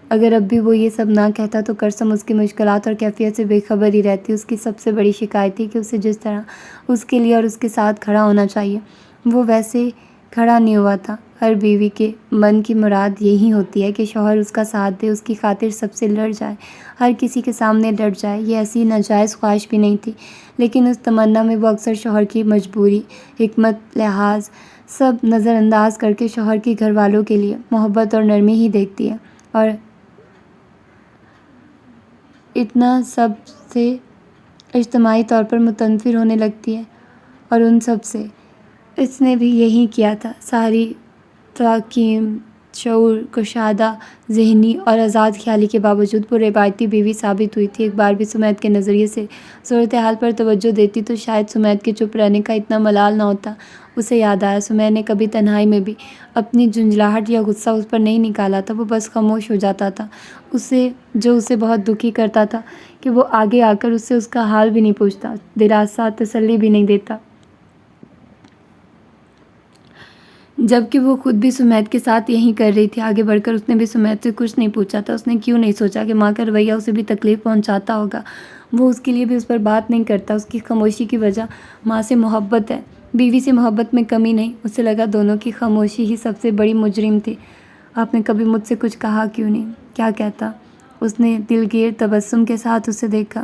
اگر اب بھی وہ یہ سب نہ کہتا تو کرسم اس کی مشکلات اور کیفیت سے بے خبر ہی رہتی۔ اس کی سب سے بڑی شکایت تھی کہ اسے جس طرح اس کے لیے اور اس کے ساتھ کھڑا ہونا چاہیے وہ ویسے کھڑا نہیں ہوا تھا۔ ہر بیوی کے من کی مراد یہی ہوتی ہے کہ شوہر اس کا ساتھ دے، اس کی خاطر سب سے لڑ جائے، ہر کسی کے سامنے ڈٹ جائے۔ یہ ایسی ناجائز خواہش بھی نہیں تھی، لیکن اس تمنا میں وہ اکثر شوہر کی مجبوری، حکمت، لحاظ سب نظر انداز کر کے شوہر کی گھر والوں کے لیے محبت اور نرمی ہی دیکھتی ہے، اور اتنا سب سے اجتماعی طور پر متنفر ہونے لگتی ہے، اور ان سب سے اس نے بھی یہی کیا تھا۔ ساری تحکیم، شعور، کشادہ ذہنی اور آزاد خیالی کے باوجود وہ روایتی بیوی ثابت ہوئی تھی۔ ایک بار بھی سمیت کے نظریے سے صورتحال پر توجہ دیتی تو شاید سمیت کے چپ رہنے کا اتنا ملال نہ ہوتا۔ اسے یاد آیا سمیت نے کبھی تنہائی میں بھی اپنی جھنجھلاہٹ یا غصہ اس پر نہیں نکالا تھا، وہ بس خاموش ہو جاتا تھا۔ اسے بہت دکھی کرتا تھا کہ وہ آگے آ کر اس سے اس کا حال بھی نہیں پوچھتا، دلاسا تسلی بھی نہیں دیتا، جبکہ وہ خود بھی سمیت کے ساتھ یہی کر رہی تھی۔ آگے بڑھ کر اس نے بھی سمیت سے کچھ نہیں پوچھا تھا۔ اس نے کیوں نہیں سوچا کہ ماں کا رویہ اسے بھی تکلیف پہنچاتا ہوگا؟ وہ اس کے لیے بھی اس پر بات نہیں کرتا۔ اس کی خاموشی کی وجہ ماں سے محبت ہے، بیوی سے محبت میں کمی نہیں۔ اسے لگا دونوں کی خاموشی ہی سب سے بڑی مجرم تھی۔ آپ نے کبھی مجھ سے کچھ کہا کیوں نہیں؟ کیا کہتا؟ اس نے دلگیر تبسم کے ساتھ اسے دیکھا۔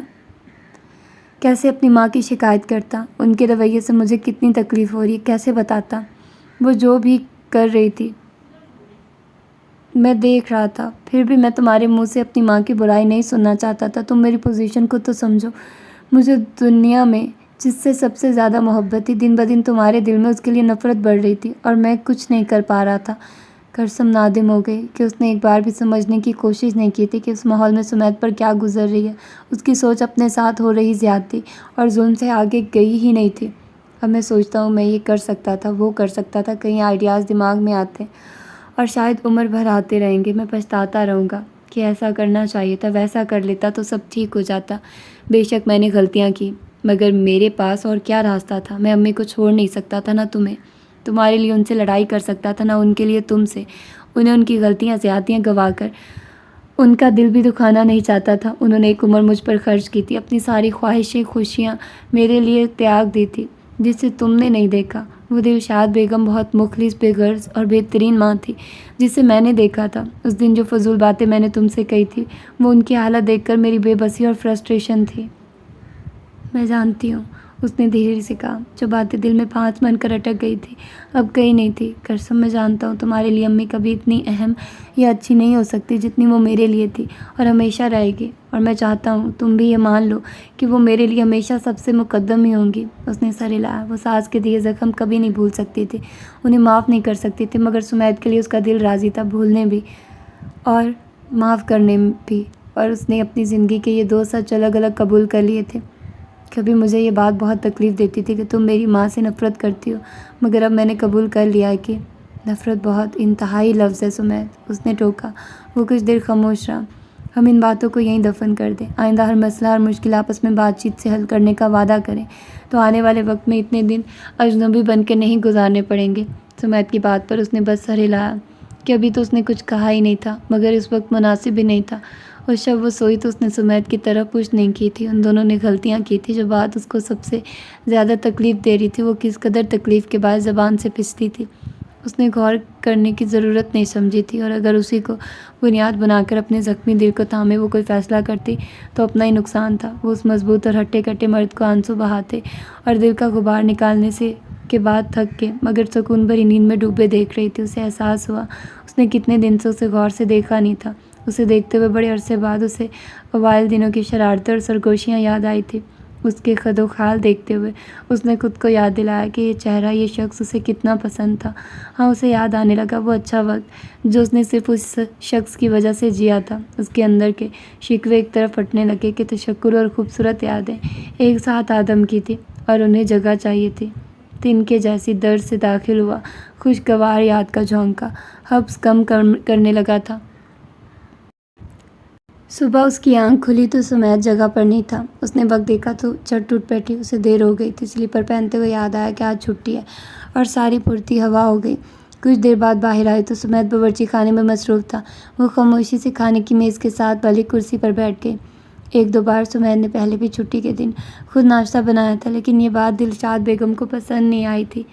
کیسے اپنی ماں کی شکایت کرتا؟ ان کے رویے سے مجھے کتنی تکلیف ہو رہی ہے کیسے بتاتا؟ وہ جو بھی کر رہی تھی میں دیکھ رہا تھا، پھر بھی میں تمہارے منہ سے اپنی ماں کی برائی نہیں سننا چاہتا تھا۔ تم میری پوزیشن کو تو سمجھو۔ مجھے دنیا میں جس سے سب سے زیادہ محبت تھی، دن بدن تمہارے دل میں اس کے لیے نفرت بڑھ رہی تھی، اور میں کچھ نہیں کر پا رہا تھا۔ کرسم نادم ہو گئی کہ اس نے ایک بار بھی سمجھنے کی کوشش نہیں کی تھی کہ اس ماحول میں سمیت پر کیا گزر رہی ہے۔ اس کی سوچ اپنے ساتھ ہو رہی زیادتی اور ظلم سے آگے گئی ہی نہیں تھی۔ اب میں سوچتا ہوں میں یہ کر سکتا تھا، وہ کر سکتا تھا، کئی آئیڈیاز دماغ میں آتے اور شاید عمر بھر آتے رہیں گے۔ میں پچھتاتا رہوں گا کہ ایسا کرنا چاہیے تھا، ویسا کر لیتا تو سب ٹھیک ہو جاتا۔ بے شک میں نے غلطیاں کی، مگر میرے پاس اور کیا راستہ تھا؟ میں امی کو چھوڑ نہیں سکتا تھا، نہ تمہیں۔ تمہارے لیے ان سے لڑائی کر سکتا تھا، نہ ان کے لیے تم سے۔ انہیں ان کی غلطیاں، زیادتیاں گوا کر ان کا دل بھی دکھانا نہیں چاہتا تھا۔ انہوں نے ایک عمر مجھ پر خرچ کی تھی، اپنی ساری خواہشیں، خوشیاں میرے لیے تیاگ دی تھی، جسے تم نے نہیں دیکھا۔ وہ دلشاد بیگم بہت مخلص، بے غرض اور بہترین ماں تھی، جسے میں نے دیکھا تھا۔ اس دن جو فضول باتیں میں نے تم سے کہی تھی، وہ ان کی حالت دیکھ کر میری بے بسی اور فرسٹریشن تھی۔ میں جانتی ہوں، اس نے دھیرے سے کہا۔ جو باتیں دل میں پھانس بن کر اٹک گئی تھی، اب کہیں نہیں تھی۔ کرسم میں جانتا ہوں تمہارے لیے امی کبھی اتنی اہم یا اچھی نہیں ہو سکتی جتنی وہ میرے لیے تھی، اور ہمیشہ رہے گی۔ اور میں چاہتا ہوں تم بھی یہ مان لو کہ وہ میرے لیے ہمیشہ سب سے مقدم ہی ہوں گی۔ اس نے سر ہلایا۔ وہ ساس کے دیے زخم کبھی نہیں بھول سکتی تھی، انہیں معاف نہیں کر سکتی تھی، مگر سمیت کے لیے اس کا دل راضی تھا، بھولنے بھی اور معاف کرنے بھی۔ اور اس نے اپنی زندگی کے یہ دو سچ الگ الگ قبول کر لیے تھے۔ کبھی مجھے یہ بات بہت تکلیف دیتی تھی کہ تم میری ماں سے نفرت کرتی ہو، مگر اب میں نے قبول کر لیا ہے کہ نفرت بہت انتہائی لفظ ہے سمیت۔ اس نے ٹوکا۔ وہ کچھ دیر خاموش رہا۔ ہم ان باتوں کو یہیں دفن کر دیں۔ آئندہ ہر مسئلہ، ہر مشکل آپس میں بات چیت سے حل کرنے کا وعدہ کریں، تو آنے والے وقت میں اتنے دن اجنبی بن کے نہیں گزارنے پڑیں گے۔ سمیت کی بات پر اس نے بس سر ہلایا کہ ابھی تو اس نے کچھ کہا ہی نہیں تھا، مگر اس وقت مناسب بھی نہیں تھا۔ اس شب وہ سوئی تو اس نے سمیت کی طرف پوچھ نہیں کی تھی۔ ان دونوں نے غلطیاں کی تھی۔ جو بات اس کو سب سے زیادہ تکلیف دے رہی تھی، وہ کس قدر تکلیف کے باعث زبان سے پھستی تھی، اس نے غور کرنے کی ضرورت نہیں سمجھی تھی، اور اگر اسی کو بنیاد بنا کر اپنے زخمی دل کو تھامے وہ کوئی فیصلہ کرتی تو اپنا ہی نقصان تھا۔ وہ اس مضبوط اور ہٹے کٹے مرد کو آنسو بہاتے اور دل کا غبار نکالنے سے کے بعد تھک کے مگر سکون بھری نیند میں ڈوبے دیکھ رہی تھی۔ اسے احساس ہوا اس نے کتنے دن سے اسے غور سے دیکھا نہیں تھا۔ اسے دیکھتے ہوئے بڑے عرصے بعد اسے اوائل دنوں کی شرارتیں اور سرگوشیاں یاد آئی تھی۔ اس کے خد و خال دیکھتے ہوئے اس نے خود کو یاد دلایا کہ یہ چہرہ، یہ شخص اسے کتنا پسند تھا۔ ہاں، اسے یاد آنے لگا وہ اچھا وقت جو اس نے صرف اس شخص کی وجہ سے جیا تھا۔ اس کے اندر کے شکوے ایک طرف پھٹنے لگے کہ تشکر اور خوبصورت یادیں ایک ساتھ آدم کی تھی اور انہیں جگہ چاہیے تھی۔ تنکے جیسی درد سے داخل ہوا خوشگوار یاد کا جھونکا حبس کم کرنے لگا تھا۔ صبح اس کی آنکھ کھلی تو سمیت جگہ پر نہیں تھا۔ اس نے وقت دیکھا تو جھٹ اٹھ بیٹھی۔ اسے دیر ہو گئی تھی۔ سلیپر پہنتے ہوئے یاد آیا کہ آج چھٹی ہے اور ساری پھرتی ہوا ہو گئی۔ کچھ دیر بعد باہر آئی تو سمیت باورچی خانے میں مصروف تھا۔ وہ خاموشی سے کھانے کی میز کے ساتھ والی کرسی پر بیٹھ گئی۔ ایک دو بار سمیت نے پہلے بھی چھٹی کے دن خود ناشتہ بنایا تھا، لیکن یہ بات دلشاد بیگم کو پسند نہیں آئی تھی۔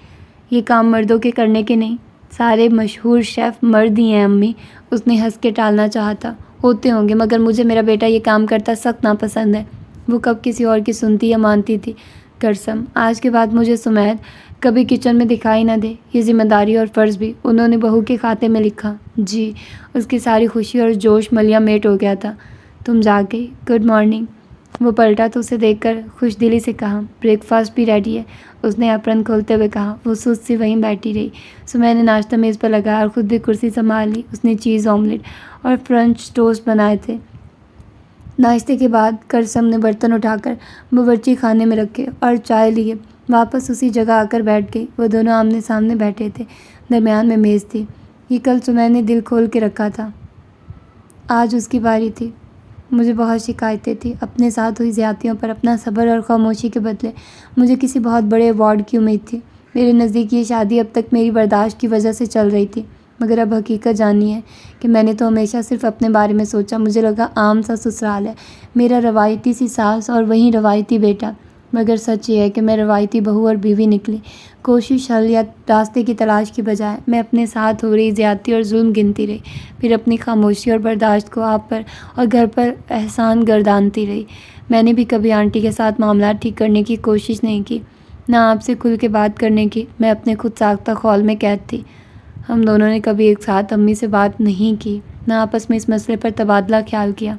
یہ کام مردوں کے کرنے کے نہیں، سارے مشہور شیف مرد ہی ہیں امی، اس نے ہنس کے ٹالنا چاہا تھا۔ ہوتے ہوں گے، مگر مجھے میرا بیٹا یہ کام کرتا سخت ناپسند ہے۔ وہ کب کسی اور کی سنتی یا مانتی تھی؟ کرسم، آج کے بعد مجھے سمیت کبھی کچن میں دکھائی نہ دے، یہ ذمہ داری اور فرض بھی۔ انہوں نے بہو کے کھاتے میں لکھا۔ جی، اس کی ساری خوشی اور جوش ملیا میٹ ہو گیا تھا۔ تم جاگ گئی، گڈ مارننگ۔ وہ پلٹا تو اسے دیکھ کر خوش دلی سے کہا، بریک فاسٹ بھی ریڈی ہے، اس نے اپرن کھولتے ہوئے کہا۔ وہ سست سی وہیں بیٹھی رہی۔ سمیہ نے ناشتہ میز پر لگایا اور خود بھی کرسی سنبھال لی۔ اس نے چیز آملیٹ اور فرنچ ٹوسٹ بنائے تھے۔ ناشتے کے بعد کرسم نے برتن اٹھا کر باورچی خانے میں رکھے اور چائے لیے واپس اسی جگہ آ کر بیٹھ گئی۔ وہ دونوں آمنے سامنے بیٹھے تھے، درمیان میں میز تھی۔ یہ کل سمیہ نے دل کھول کے رکھا تھا، آج اس کی باری تھی۔ مجھے بہت شکایتیں تھیں اپنے ساتھ ہوئی زیادتیوں پر، اپنا صبر اور خاموشی کے بدلے مجھے کسی بہت بڑے ایوارڈ کی امید تھی۔ میرے نزدیک یہ شادی اب تک میری برداشت کی وجہ سے چل رہی تھی، مگر اب حقیقت جانی ہے کہ میں نے تو ہمیشہ صرف اپنے بارے میں سوچا۔ مجھے لگا عام سا سسرال ہے، میرا روایتی سی ساس اور وہیں روایتی بیٹا، مگر سچ یہ ہے کہ میں روایتی بہو اور بیوی نکلی۔ کوشش، حل یا راستے کی تلاش کی بجائے میں اپنے ساتھ ہو رہی زیادتی اور ظلم گنتی رہی، پھر اپنی خاموشی اور برداشت کو آپ پر اور گھر پر احسان گردانتی رہی۔ میں نے بھی کبھی آنٹی کے ساتھ معاملات ٹھیک کرنے کی کوشش نہیں کی، نہ آپ سے کھل کے بات کرنے کی۔ میں اپنے خود ساختہ خول میں قید تھی۔ ہم دونوں نے کبھی ایک ساتھ امی سے بات نہیں کی، نہ آپس میں اس مسئلے پر تبادلہ خیال کیا،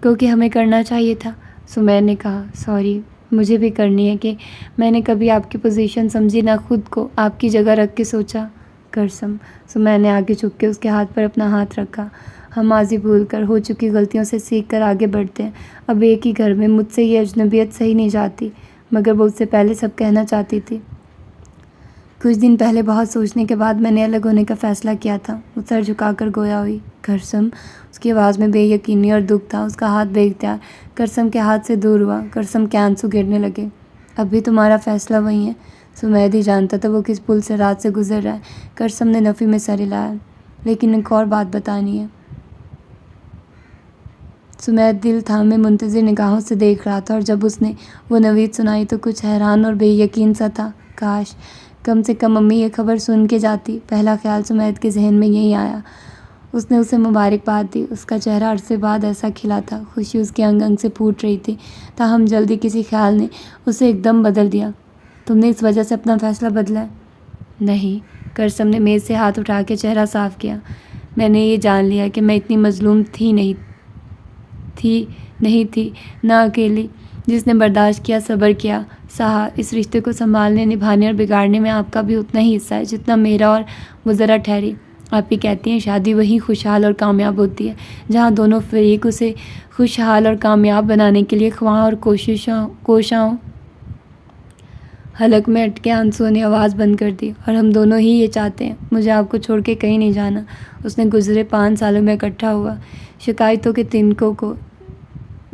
کیونکہ ہمیں کرنا چاہیے تھا۔ سمیہ نے کہا، سوری، مجھے بھی کرنی ہے کہ میں نے کبھی آپ کی پوزیشن سمجھی، نہ خود کو آپ کی جگہ رکھ کے سوچا۔ کرسم، سمیہ نے آگے جھک کے اس کے ہاتھ پر اپنا ہاتھ رکھا۔ ہم ماضی بھول کر، ہو چکی غلطیوں سے سیکھ کر آگے بڑھتے ہیں۔ اب ایک ہی گھر میں مجھ سے یہ اجنبیت سہی نہیں جاتی، مگر وہ اس سے پہلے سب کہنا چاہتی تھی۔ کچھ دن پہلے بہت سوچنے کے بعد میں نے الگ ہونے کا فیصلہ کیا تھا۔ وہ سر جھکا کر گویا ہوئی۔ کرسم، اس کی آواز میں بے یقینی اور دکھ تھا۔ اس کا ہاتھ بے اختیار کرسم کے ہاتھ سے دور ہوا۔ کرسم کے آنسو گرنے لگے۔ اب بھی تمہارا فیصلہ وہی ہے؟ سمیہ ہی جانتا تھا وہ کس پل سے رات سے گزر رہا ہے۔ کرسم نے نفی میں سر ہلایا۔ لیکن ایک اور بات بتانی ہے۔ سمیہ دل تھامے منتظر نگاہوں سے دیکھ رہا تھا، اور جب اس نے وہ نوید سنائی تو کچھ حیران اور بے یقین سا تھا۔ کاش کم سے کم امی یہ خبر سن کے جاتی۔ پہلا خیال سمیہ کے ذہن میں یہی آیا۔ اس نے اسے مبارکباد دی۔ اس کا چہرہ عرصے بعد ایسا کھلا تھا، خوشی اس کے انگ انگ سے پھوٹ رہی تھی۔ تاہم جلدی کسی خیال نے اسے ایک دم بدل دیا۔ تم نے اس وجہ سے اپنا فیصلہ بدلا ہے؟ نہیں، کرسم نے میز سے ہاتھ اٹھا کے چہرہ صاف کیا۔ میں نے یہ جان لیا کہ میں اتنی مظلوم نہیں تھی، نہ اکیلی، جس نے برداشت کیا، صبر کیا، سہا۔ اس رشتے کو سنبھالنے، نبھانے اور بگاڑنے میں آپ کا بھی اتنا ہی حصہ ہے جتنا میرا، اور وہ ذرا ٹھہری۔ آپ ہی کہتی ہیں شادی وہی خوشحال اور کامیاب ہوتی ہے جہاں دونوں فریق اسے خوشحال اور کامیاب بنانے کے لیے خواہاں اور کوشاں ہوں۔ حلق میں اٹکے آنسوؤں نے آواز بند کر دی۔ اور ہم دونوں ہی یہ چاہتے ہیں۔ مجھے آپ کو چھوڑ کے کہیں نہیں جانا۔ اس نے گزرے 5 سالوں میں اکٹھا ہوا شکایتوں کے تنکوں کو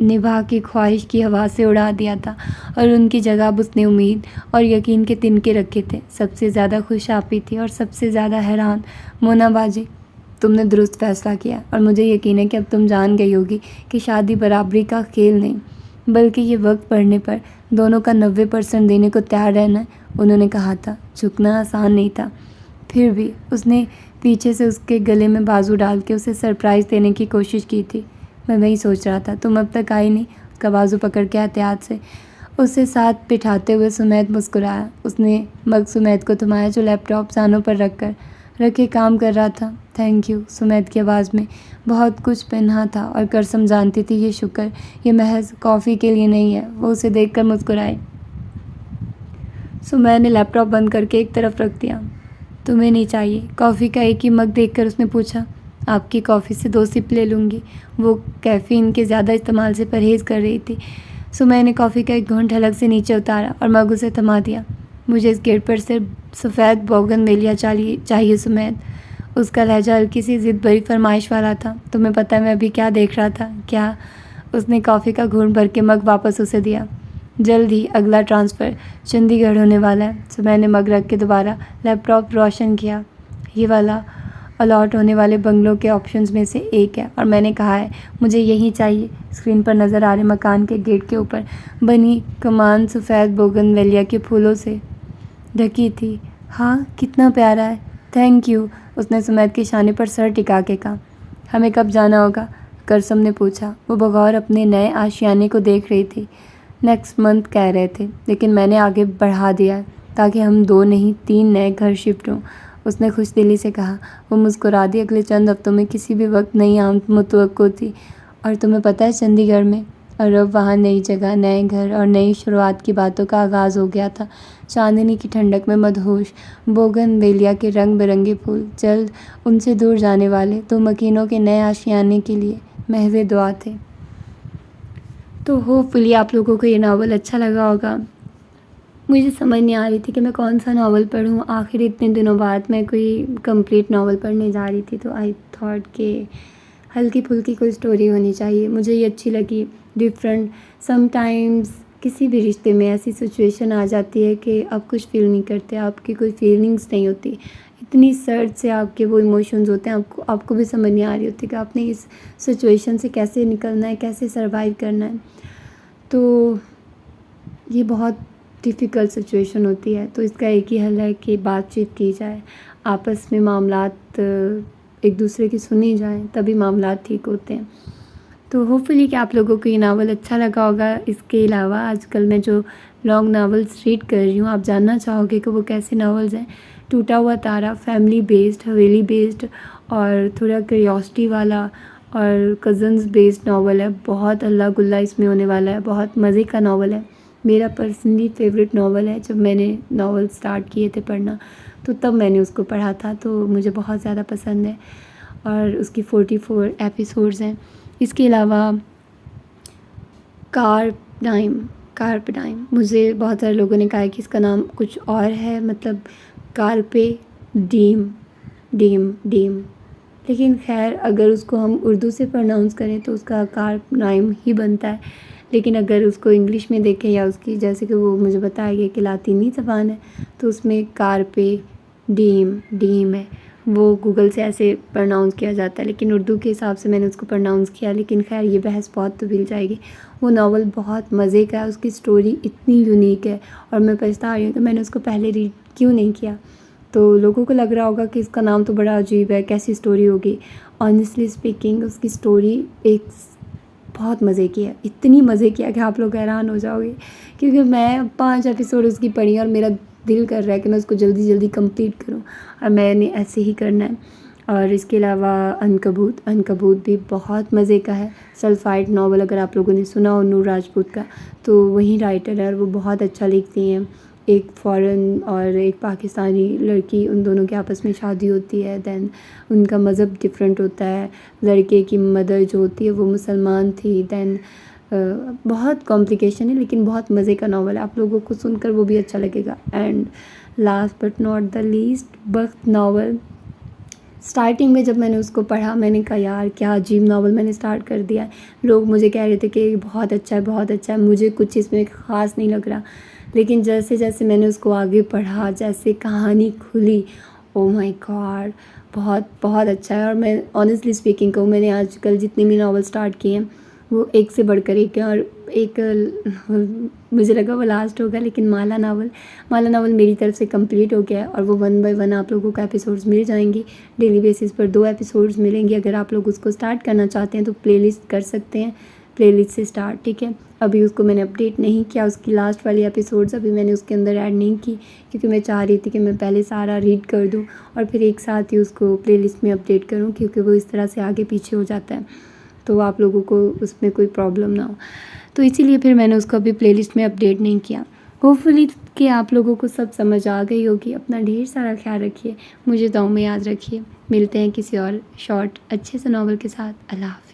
نبھا کی خواہش کی ہوا سے اڑا دیا تھا، اور ان کی جگہ اب اس نے امید اور یقین کے تنکے رکھے تھے۔ سب سے زیادہ خوش آپ ہی تھی، اور سب سے زیادہ حیران مونا باجی۔ تم نے درست فیصلہ کیا، اور مجھے یقین ہے کہ اب تم جان گئی ہوگی کہ شادی برابری کا کھیل نہیں، بلکہ یہ وقت پڑنے پر دونوں کا 90% دینے کو تیار رہنا ہے۔ انہوں نے کہا تھا، جھکنا آسان نہیں تھا۔ پھر بھی اس نے پیچھے سے اس کے گلے میں بازو ڈال کے اسے سرپرائز دینے کی کوشش کی تھی۔ میں وہی سوچ رہا تھا، تم اب تک آئی نہیں۔ اس کا بازو پکڑ کے احتیاط سے اسے ساتھ بٹھاتے ہوئے سمیت مسکرایا۔ اس نے مگ سمیت کو تھمایا جو لیپ ٹاپ زانوں پر رکھے کام کر رہا تھا۔ Thank you. سمیت کی آواز میں بہت کچھ پنہاں تھا، اور کرسم جانتی تھی یہ شکر یہ محض کافی کے لیے نہیں ہے۔ وہ اسے دیکھ کر مسکرائی۔ سمیہ نے لیپ ٹاپ بند کر کے ایک طرف رکھ دیا۔ تمہیں نہیں چاہیے؟ کافی کا ایک ہی مگ دیکھ کر اس نے پوچھا۔ آپ کی کافی سے 2 سپ لے لوں گی۔ وہ کیفین کے زیادہ استعمال سے پرہیز کر رہی تھی۔ سمیہ نے کافی کا ایک گھونٹ حلق سے نیچے اتارا اور مگ اسے تھما دیا۔ مجھے اس گیٹ پر صرف سفید بوگن ویلیا چاہیے سمیت۔ اس کا لہجہ ہلکی سی ضد بھری فرمائش والا تھا۔ تمہیں پتہ ہے میں ابھی کیا دیکھ رہا تھا؟ کیا؟ اس نے کافی کا گھونٹ بھر کے مگ واپس اسے دیا۔ جلد ہی اگلا ٹرانسفر چندی گڑھ ہونے والا ہے۔ سمیہ نے مگ رکھ کے دوبارہ لیپ ٹاپ روشن کیا۔ یہ والا الاٹ ہونے والے بنگلوں کے آپشنز میں سے ایک ہے، اور میں نے کہا ہے مجھے یہی چاہیے۔ اسکرین پر نظر آ رہے مکان کے گیٹ کے اوپر بنی کمان سفید بوگن ویلیا کے پھولوں سے ڈھکی تھی۔ ہاں، کتنا پیارا ہے۔ Thank you. اس نے سمیت کے شانے پر سر ٹکا کے کہا۔ ہمیں کب جانا ہوگا؟ کرسم نے پوچھا۔ وہ بغور اپنے نئے آشیانے کو دیکھ رہی تھی۔ نیکسٹ منتھ کہہ رہے تھے، لیکن میں نے آگے بڑھا دیا ہے تاکہ ہم 2 نہیں 3 نئے گھر شفٹ ہوں۔ اس نے خوش دلی سے کہا۔ وہ مسکرا دی۔ اگلے چند ہفتوں میں کسی بھی وقت نئی آمد متوقع تھی، اور تمہیں پتہ ہے چندی گڑھ میں اور اب وہاں نئی جگہ، نئے گھر اور نئی شروعات کی باتوں کا آغاز ہو گیا تھا۔ چاندنی کی ٹھنڈک میں مدہوش بوگن ویلیا کے رنگ برنگے پھول، جلد ان سے دور جانے والے تو مکینوں کے نئے آشیانے کے لیے محض دعا تھے۔ تو ہوپ فلی آپ لوگوں کو یہ ناول اچھا لگا ہوگا۔ مجھے سمجھ نہیں آ رہی تھی کہ میں کون سا ناول پڑھوں، آخر اتنے دنوں بعد میں کوئی کمپلیٹ ناول پڑھنے جا رہی تھی، تو آئی تھاٹ کہ ہلکی پھلکی کوئی سٹوری ہونی چاہیے۔ مجھے یہ اچھی لگی، ڈفرینٹ۔ سم ٹائمز کسی بھی رشتے میں ایسی سچویشن آ جاتی ہے کہ آپ کچھ فیل نہیں کرتے، آپ کی کوئی فیلنگز نہیں ہوتی، اتنی سرد سے آپ کے وہ ایموشنز ہوتے ہیں، آپ کو بھی سمجھ نہیں آ رہی ہوتی کہ آپ نے اس سچویشن سے کیسے نکلنا ہے، کیسے سروائیو کرنا ہے۔ تو یہ بہت ڈیفیکلٹ سچویشن ہوتی ہے، تو اس کا ایک ہی حل ہے کہ بات چیت کی جائے، آپس میں معاملات ایک دوسرے کی سنی جائیں، تبھی معاملات ٹھیک ہوتے ہیں۔ تو ہوپ فلی کہ آپ لوگوں کو یہ ناول اچھا لگا ہوگا۔ اس کے علاوہ آج کل میں جو لانگ ناولس ریڈ کر رہی ہوں، آپ جاننا چاہو گے کہ وہ کیسے ناولز ہیں۔ ٹوٹا ہوا تارا فیملی بیسڈ، حویلی بیسڈ اور تھوڑا کریوسٹی والا اور کزنز بیسڈ ناول ہے، بہت اللہ گلا اس میں ہونے والا ہے، بہت مزے کا ناول ہے، میرا پرسنلی فیوریٹ ناول ہے۔ جب میں نے ناول سٹارٹ کیے تھے پڑھنا تو تب میں نے اس کو پڑھا تھا، تو مجھے بہت زیادہ پسند ہے، اور اس کی 44 ایپیسوڈز ہیں۔ اس کے علاوہ کارپ ٹائم، مجھے بہت سارے لوگوں نے کہا ہے کہ اس کا نام کچھ اور ہے، مطلب کارپے ڈیم، لیکن خیر اگر اس کو ہم اردو سے پروناؤنس کریں تو اس کا کارپ نائم ہی بنتا ہے، لیکن اگر اس کو انگلش میں دیکھیں یا اس کی جیسے کہ وہ مجھے بتایا گیا کہ لاطینی زبان ہے، تو اس میں کارپے ڈیم ہے، وہ گوگل سے ایسے پروناؤنس کیا جاتا ہے، لیکن اردو کے حساب سے میں نے اس کو پروناؤنس کیا، لیکن خیر یہ بحث بہت طویل جائے گی۔ وہ ناول بہت مزے کا ہے، اس کی سٹوری اتنی یونیک ہے، اور میں پچھتا رہی ہوں کہ میں نے اس کو پہلے ریڈ کیوں نہیں کیا۔ تو لوگوں کو لگ رہا ہوگا کہ اس کا نام تو بڑا عجیب ہے، کیسی سٹوری ہوگی۔ آنیسٹلی اسپیکنگ اس کی سٹوری ایک بہت مزے کی ہے، اتنی مزے کی ہے کہ آپ لوگ حیران ہو جاؤ گے، کیونکہ میں 5 ایپیسوڈ اس کی پڑھی اور میرا دل کر رہا ہے کہ میں اس کو جلدی جلدی کمپلیٹ کروں، اور میں نے ایسے ہی کرنا ہے۔ اور اس کے علاوہ عنکبوت بھی بہت مزے کا ہے، سلفائڈ ناول اگر آپ لوگوں نے سنا ہو نور راجپوت کا، تو وہی رائٹر ہے اور وہ بہت اچھا لکھتی ہیں۔ ایک فورن اور ایک پاکستانی لڑکی، ان دونوں کے آپس میں شادی ہوتی ہے، دین ان کا مذہب ڈفرینٹ ہوتا ہے، لڑکے کی مدر جو ہوتی ہے وہ مسلمان تھی، دین بہت کمپلیکیشن ہے، لیکن بہت مزے کا ناول ہے، آپ لوگوں کو سن کر وہ بھی اچھا لگے گا۔ And last but not the least, Bakht novel. Starting میں جب میں نے اس کو پڑھا میں نے کہا یار کیا عجیب ناول میں نے سٹارٹ کر دیا ہے، لوگ مجھے کہہ رہے تھے کہ بہت اچھا ہے، مجھے کچھ اس میں خاص نہیں لگ رہا، لیکن جیسے جیسے میں نے اس کو آگے پڑھا، جیسے کہانی کھلی، او مائی گاڈ، بہت اچھا ہے۔ اور میں آنیسٹلی اسپیکنگ کہوں، میں نے آج کل جتنے بھی ناول سٹارٹ کیے ہیں وہ ایک سے بڑھ کر ایک ہیں، اور ایک مجھے لگا وہ لاسٹ ہوگا، لیکن مالا ناول میری طرف سے کمپلیٹ ہو گیا ہے، اور وہ 1 بائی 1 آپ لوگوں کو ایپیسوڈز مل جائیں گی، ڈیلی بیسس پر 2 ایپیسوڈز ملیں گے۔ اگر آپ لوگ اس کو سٹارٹ کرنا چاہتے ہیں تو پلے لسٹ کر سکتے ہیں، پلے لسٹ سے سٹارٹ، ٹھیک ہے۔ ابھی اس کو میں نے اپڈیٹ نہیں کیا، اس کی لاسٹ والی ایپیسوڈز ابھی میں نے اس کے اندر ایڈ نہیں کی، کیونکہ میں چاہ رہی تھی کہ میں پہلے سارا ریڈ کر دوں اور پھر ایک ساتھ ہی اس کو پلے لسٹ میں اپڈیٹ کروں، کیونکہ وہ اس طرح سے آگے پیچھے ہو جاتا ہے تو آپ لوگوں کو اس میں کوئی پرابلم نہ ہو، تو اسی لیے پھر میں نے اس کو ابھی پلے لسٹ میں اپڈیٹ نہیں کیا۔ ہوپ فلی کہ آپ لوگوں کو سب سمجھ آ گئی ہوگی۔ اپنا ڈھیر سارا خیال رکھیے، مجھے دعاؤں میں یاد رکھیے۔ ملتے ہیں کسی اور شارٹ اچھے سے ناول کے ساتھ۔ اللہ حافظ۔